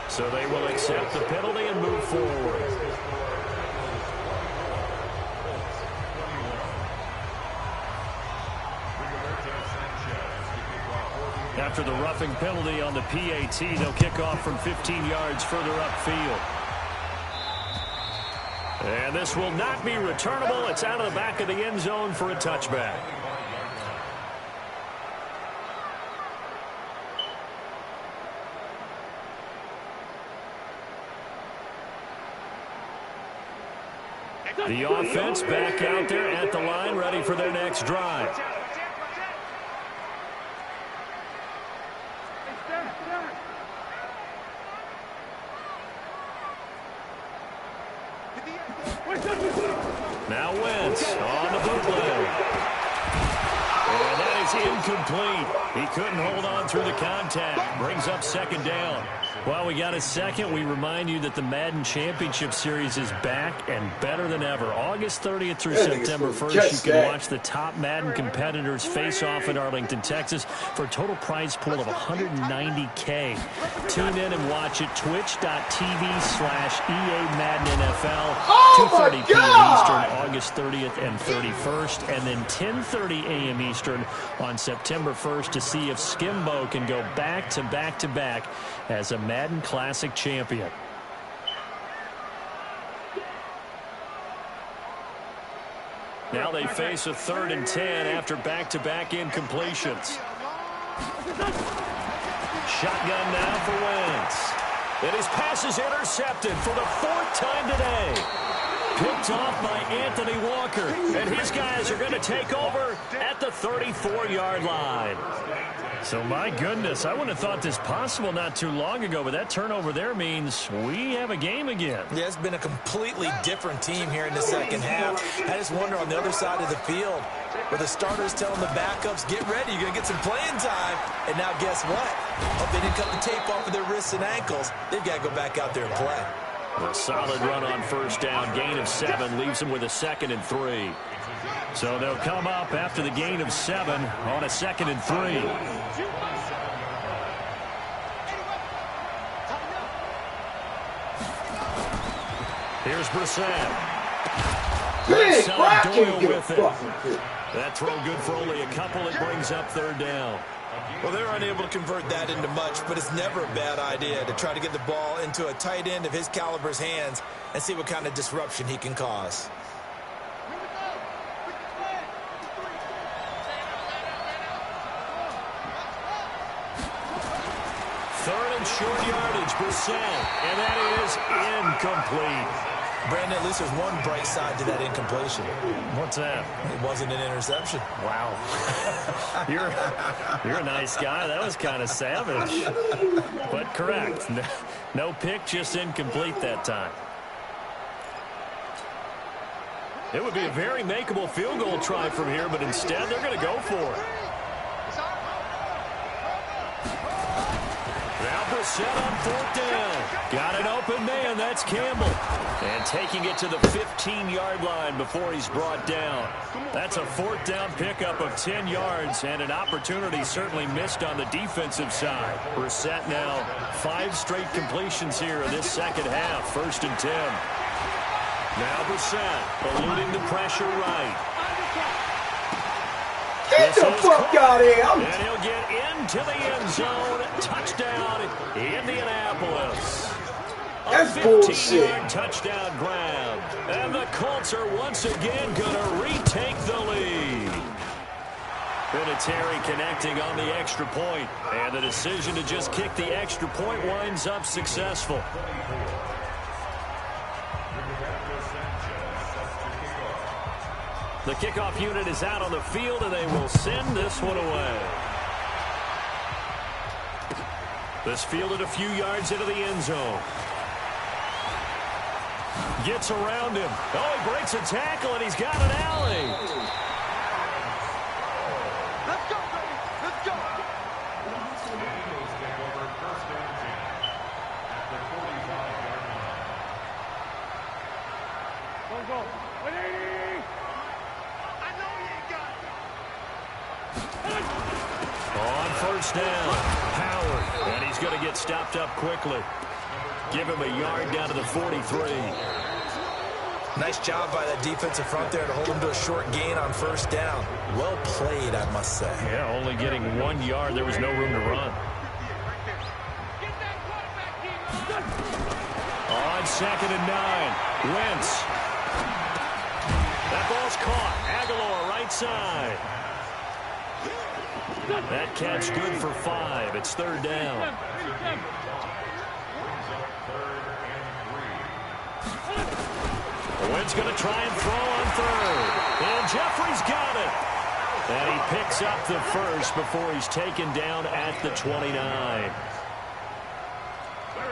So they will accept the penalty and move forward. After the roughing penalty on the PAT, they'll kick off from 15 yards further upfield. And this will not be returnable. It's out of the back of the end zone for a touchback. The offense back out there at the line, ready for their next drive. Now Wentz on the bootleg. And that is incomplete. He couldn't hold on through the contact. Brings up 2nd down. While we got a second, we remind you that the Madden Championship Series is back and better than ever. August 30th through September 1st, you can watch the top Madden competitors face off in Arlington, Texas for a total prize pool of $190K. Tune in and watch it, twitch.tv/EA Madden NFL, 2:30 p.m. Eastern, August 30th and 31st, and then 10:30 a.m. Eastern on September 1st to see if Skimbo can go back-to-back-to-back as a Madden Classic champion. Now they face a 3rd and 10 after back-to-back incompletions. Shotgun now for Wentz. And his pass is intercepted for the 4th time today. Picked off by Anthony Walker. And his guys are going to take over at the 34-yard line. So, my goodness, I wouldn't have thought this possible not too long ago, but that turnover there means we have a game again. Yeah, it's been a completely different team here in the second half. I just wonder on the other side of the field, where the starters telling the backups, get ready, you're going to get some playing time. And now guess what? Oh, they didn't cut the tape off of their wrists and ankles. They've got to go back out there and play. A solid run on first down. Gain of 7 leaves them with a 2nd and 3. So they'll come up after the gain of 7 on a 2nd and 3. Here's Brissett. Big Brock Doyle can with it. get That throw good for only a couple. It brings up 3rd down. Well, they're unable to convert that into much, but it's never a bad idea to try to get the ball into a tight end of his caliber's hands and see what kind of disruption he can cause. Third and short yardage, Brissett, and that is incomplete. Brandon, at least there's one bright side to that incompletion. What's that? It wasn't an interception. Wow. You're a nice guy. That was kind of savage. But correct. No pick, just incomplete that time. It would be a very makeable field goal try from here, but instead they're going to go for it. Now Brissett on 4th down. Got an open man. That's Campbell. And taking it to the 15-yard line before he's brought down. That's a 4th down pickup of 10 yards and an opportunity certainly missed on the defensive side. Brissett now 5 straight completions here in this second half. 1st and 10. Now Brissett eluding the pressure right. Get the fuck out of here. And he'll get into the end zone. Touchdown, Indianapolis. That's a 15-yard touchdown grab. And the Colts are once again going to retake the lead. Vinatieri connecting on the extra point. And the decision to just kick the extra point winds up successful. The kickoff unit is out on the field, and they will send this one away. This fielded a few yards into the end zone. Gets around him. Oh, he breaks a tackle, and he's got an alley. Let's go, baby. Let's go. Eagles take over first and 10 at the 45-yard line. Go. 180. I know you ain't got it. On first down, Howard, and he's going to get stopped up quickly. Give him a yard down to the 43. Nice job by that defensive front there to hold him to a short gain on first down. Well played, I must say. Yeah, only getting 1 yard. There was no room to run. Get that quarterback here. On 2nd and 9, Wentz. That ball's caught. Aguilar right side. That catch good for 5. It's 3rd down. Wentz going to try and throw on 3rd. And Jeffrey's got it. And he picks up the first before he's taken down at the 29.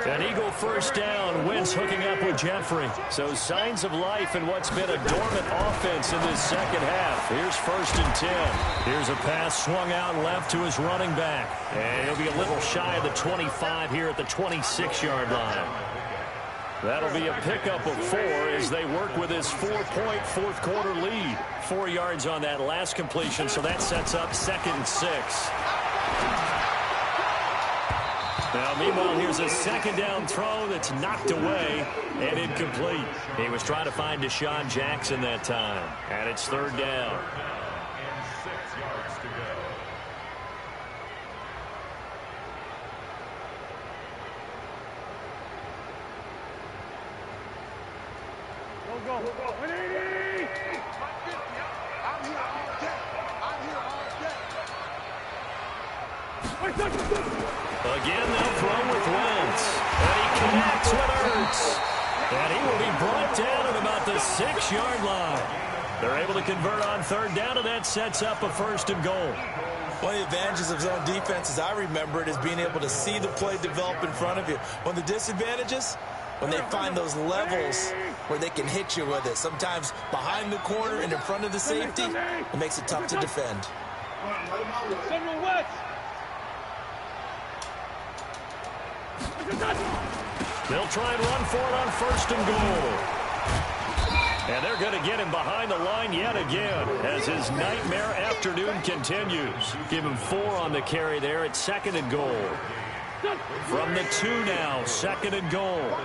An Eagle first down. Wentz hooking up with Jeffrey. So signs of life in what's been a dormant offense in this second half. Here's 1st and 10. Here's a pass swung out left to his running back. And he'll be a little shy of the 25 here at the 26-yard line. That'll be a pickup of 4 as they work with his 4-point fourth-quarter lead. 4 yards on that last completion, so that sets up 2nd and 6. Now, meanwhile, here's a 2nd down throw that's knocked away and incomplete. He was trying to find Deshaun Jackson that time, and it's 3rd down. And 6 yards to go. Go. 180. I'm here all day. Again, they'll throw with Wentz. And he connects with Ertz. And he will be brought down at about the 6-yard line. They're able to convert on 3rd down, and that sets up a 1st and goal. One of the advantages of zone defense, as I remember it, is being able to see the play develop in front of you. One of the disadvantages, when they find those levels where they can hit you with it. Sometimes behind the corner and in front of the safety, it makes it tough to defend. Central West. They'll try and run for it on 1st and goal. And they're going to get him behind the line yet again as his nightmare afternoon continues. Give him 4 on the carry there at 2nd and goal. From the 2 now, 2nd and goal.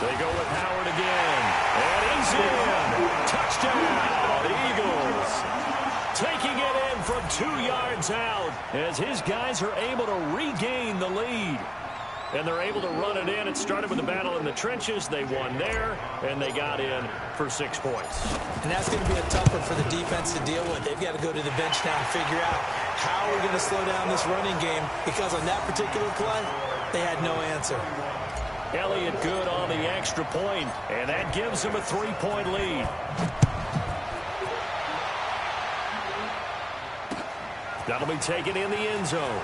They go with Howard again. And he's in. Touchdown, Eagles. Taking it in from 2 yards out as his guys are able to regain the lead. And they're able to run it in. It started with a battle in the trenches. They won there, and they got in for 6 points. And that's going to be a tough one for the defense to deal with. They've got to go to the bench now and figure out how we're going to slow down this running game, because on that particular play, they had no answer. Elliott good on the extra point, and that gives them a 3-point lead. That'll be taken in the end zone.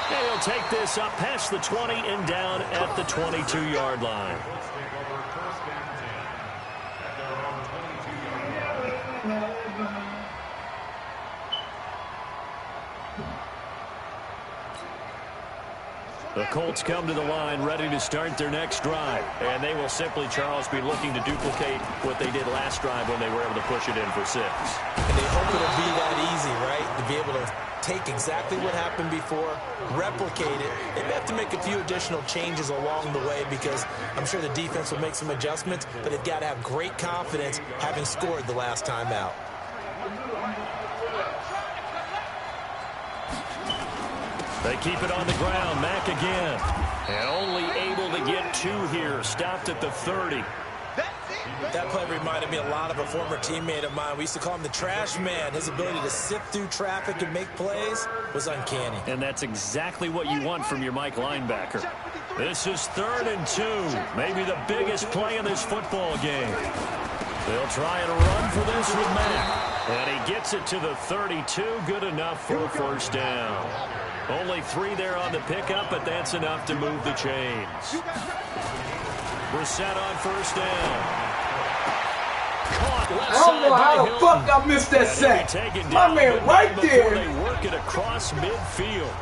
He'll take this up past the 20 and down at the 22-yard line. The Colts come to the line ready to start their next drive. And they will simply, Charles, be looking to duplicate what they did last drive when they were able to push it in for 6. And they hope it'll be that easy, right? To be able to take exactly what happened before, replicate it. They may have to make a few additional changes along the way because I'm sure the defense will make some adjustments, but they've got to have great confidence having scored the last time out. They keep it on the ground. Mack again. And only able to get 2 here. Stopped at the 30. That play reminded me a lot of a former teammate of mine. We used to call him the trash man. His ability to sift through traffic and make plays was uncanny. And that's exactly what you want from your Mike linebacker. This is 3rd and 2. Maybe the biggest play in this football game. They'll try and run for this with Mack. And he gets it to the 32. Good enough for a first down. Only 3 there on the pickup, but that's enough to move the chains. Brissett on first down. Caught left I don't know side how by the Hilton. fuck I missed that And he'll be sack. taken My down man good right before there. They work it across midfield.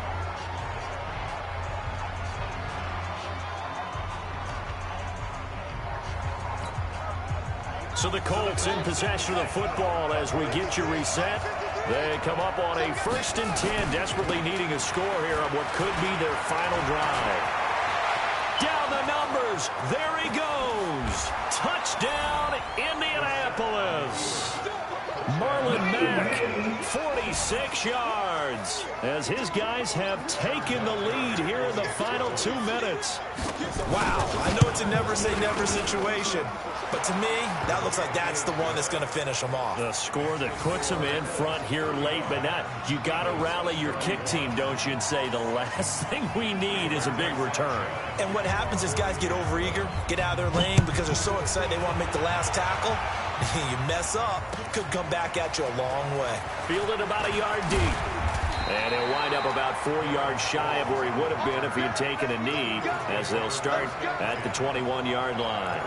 So the Colts in possession of the football as we get you reset. They come up on a 1st and 10, desperately needing a score here on what could be their final drive. Down the numbers. There he goes. Touchdown, Indianapolis. Marlon Mack, 46 yards, as his guys have taken the lead here in the final 2 minutes. Wow, I know it's a never-say-never situation, but to me, that looks like that's the one that's going to finish them off. The score that puts them in front here late, but not. You got to rally your kick team, don't you, and say the last thing we need is a big return. And what happens is guys get overeager, get out of their lane because they're so excited they want to make the last tackle. You mess up, could come back at you a long way. Fielded about a yard deep. And he'll wind up about 4 yards shy of where he would have been if he had taken a knee, as they'll start at the 21-yard line.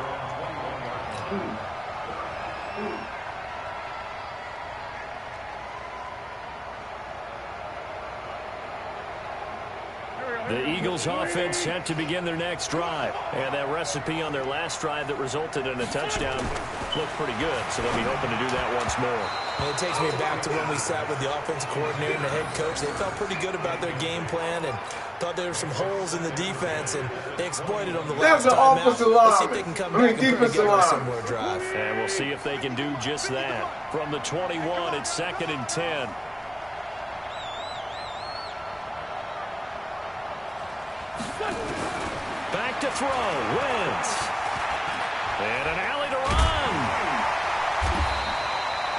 The Eagles offense set to begin their next drive. And that recipe on their last drive that resulted in a touchdown looked pretty good, so they'll be hoping to do that once more. And it takes me back to when we sat with the offensive coordinator and the head coach. They felt pretty good about their game plan and thought there were some holes in the defense, and they exploited them the last time out. Let's see if they can come back and put together a similar drive. And we'll see if they can do just that. From the 21, it's 2nd and 10. Back to throw. Wentz. And an alley to run.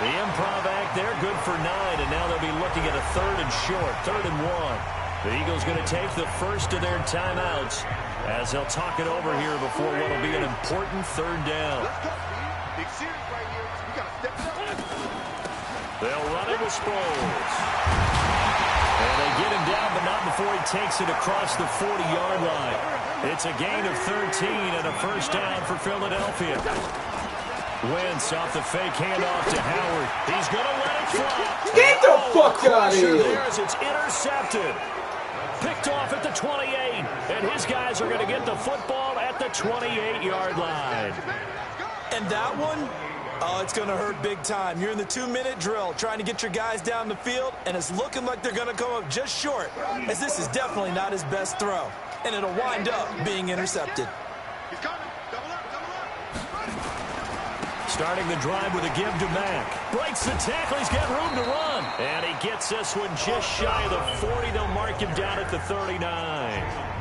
The improv act there, good for 9, and now they'll be looking at a 3rd and short, 3rd and 1. The Eagles going to take the first of their timeouts as they'll talk it over here before what will be an important 3rd down. Big series right here. We got to step it up. They'll run it with Sproles. And they get him down, but not before he takes it across the 40-yard line. It's a gain of 13 and a first down for Philadelphia. Wentz off the fake handoff to Howard. He's going to let it fly. Get the fuck out of here. There as it's intercepted. Picked off at the 28. And his guys are going to get the football at the 28-yard line. And that one, oh, it's going to hurt big time. You're in the 2-minute drill trying to get your guys down the field, and it's looking like they're going to come up just short, as this is definitely not his best throw. And it'll wind up being intercepted. He's coming. Double up, double up. Starting the drive with a give to Mack. Breaks the tackle. He's got room to run. And he gets this one just shy of the 40. They'll mark him down at the 39.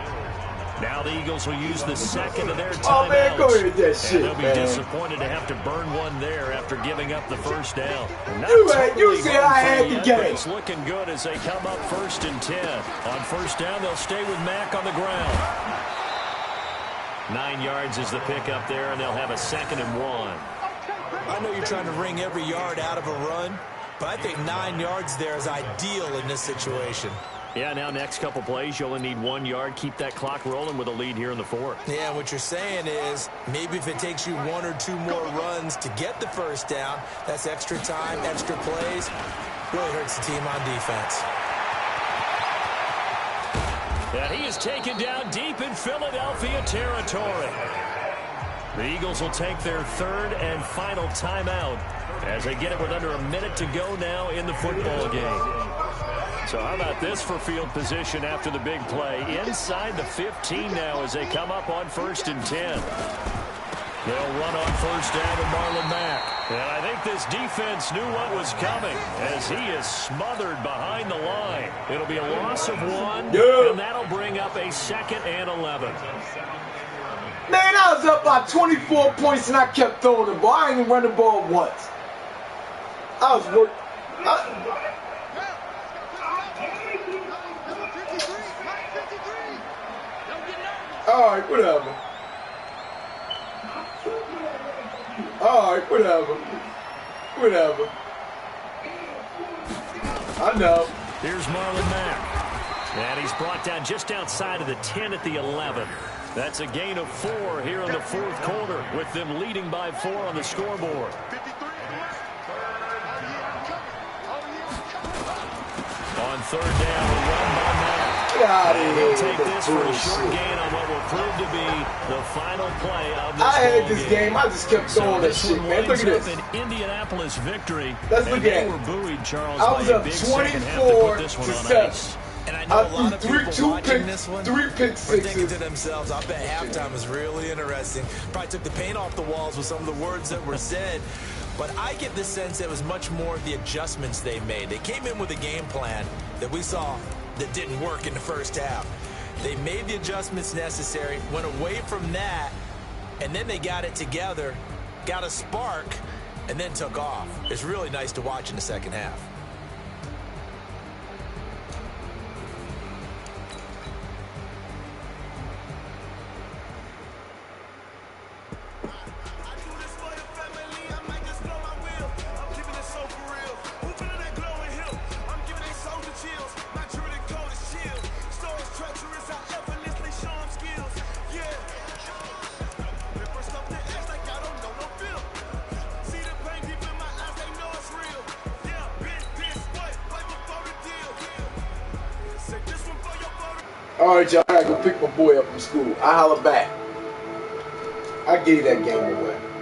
Now the Eagles will use the second of their timeouts. Oh, man, go ahead with that shit, and they'll be man. disappointed to have to burn one there after giving up the first down. Not You totally said home I had free the yet, game. but it's looking good as they come up 1st and 10. On first down, they'll stay with Mack on the ground. 9 yards is the pickup there, and they'll have a 2nd and 1. I know you're trying to wring every yard out of a run, but I think 9 yards there is ideal in this situation. Yeah, now next couple plays, you only need 1 yard. Keep that clock rolling with a lead here in the 4th. Yeah, what you're saying is maybe if it takes you 1 or 2 more runs to get the first down, that's extra time, extra plays. Really hurts the team on defense. And he is taken down deep in Philadelphia territory. The Eagles will take their 3rd and final timeout as they get it with under a minute to go now in the football game. So how about this for field position after the big play? Inside the 15 now as they come up on 1st and 10. They'll run on 1st down to Marlon Mack. And I think this defense knew what was coming as he is smothered behind the line. It'll be a loss of 1, and that'll bring up a 2nd and 11. Man, I was up by 24 points and I kept throwing the ball. I ain't even run the ball once. I was working. All right, whatever. All right, whatever. Whatever. I know. Here's Marlon Mack. And he's brought down just outside of the 10 at the 11. That's a gain of 4 here in the 4th quarter, with them leading by 4 on the scoreboard. On 3rd down, a run by Mack. And he'll take this for a short gain on what will prove to be the final play of this I had this game. I just kept throwing that shit, man. Look at this. An Indianapolis victory. Let's look at they it. were buoyed, Charles, I was by a up big second half to put this one on 24-7. ice. And I know a lot of threw people watching this one 3 pick are thinking sixes. to themselves, I bet halftime was really interesting. Probably took the paint off the walls with some of the words that were said. But I get the sense it was much more the adjustments they made. They came in with a game plan that we saw that didn't work in the first half. They made the adjustments necessary, went away from that, and then they got it together, got a spark, and then took off. It's really nice to watch in the second half. All right, y'all. I gotta go pick my boy up from school. I holler back. I gave that game away.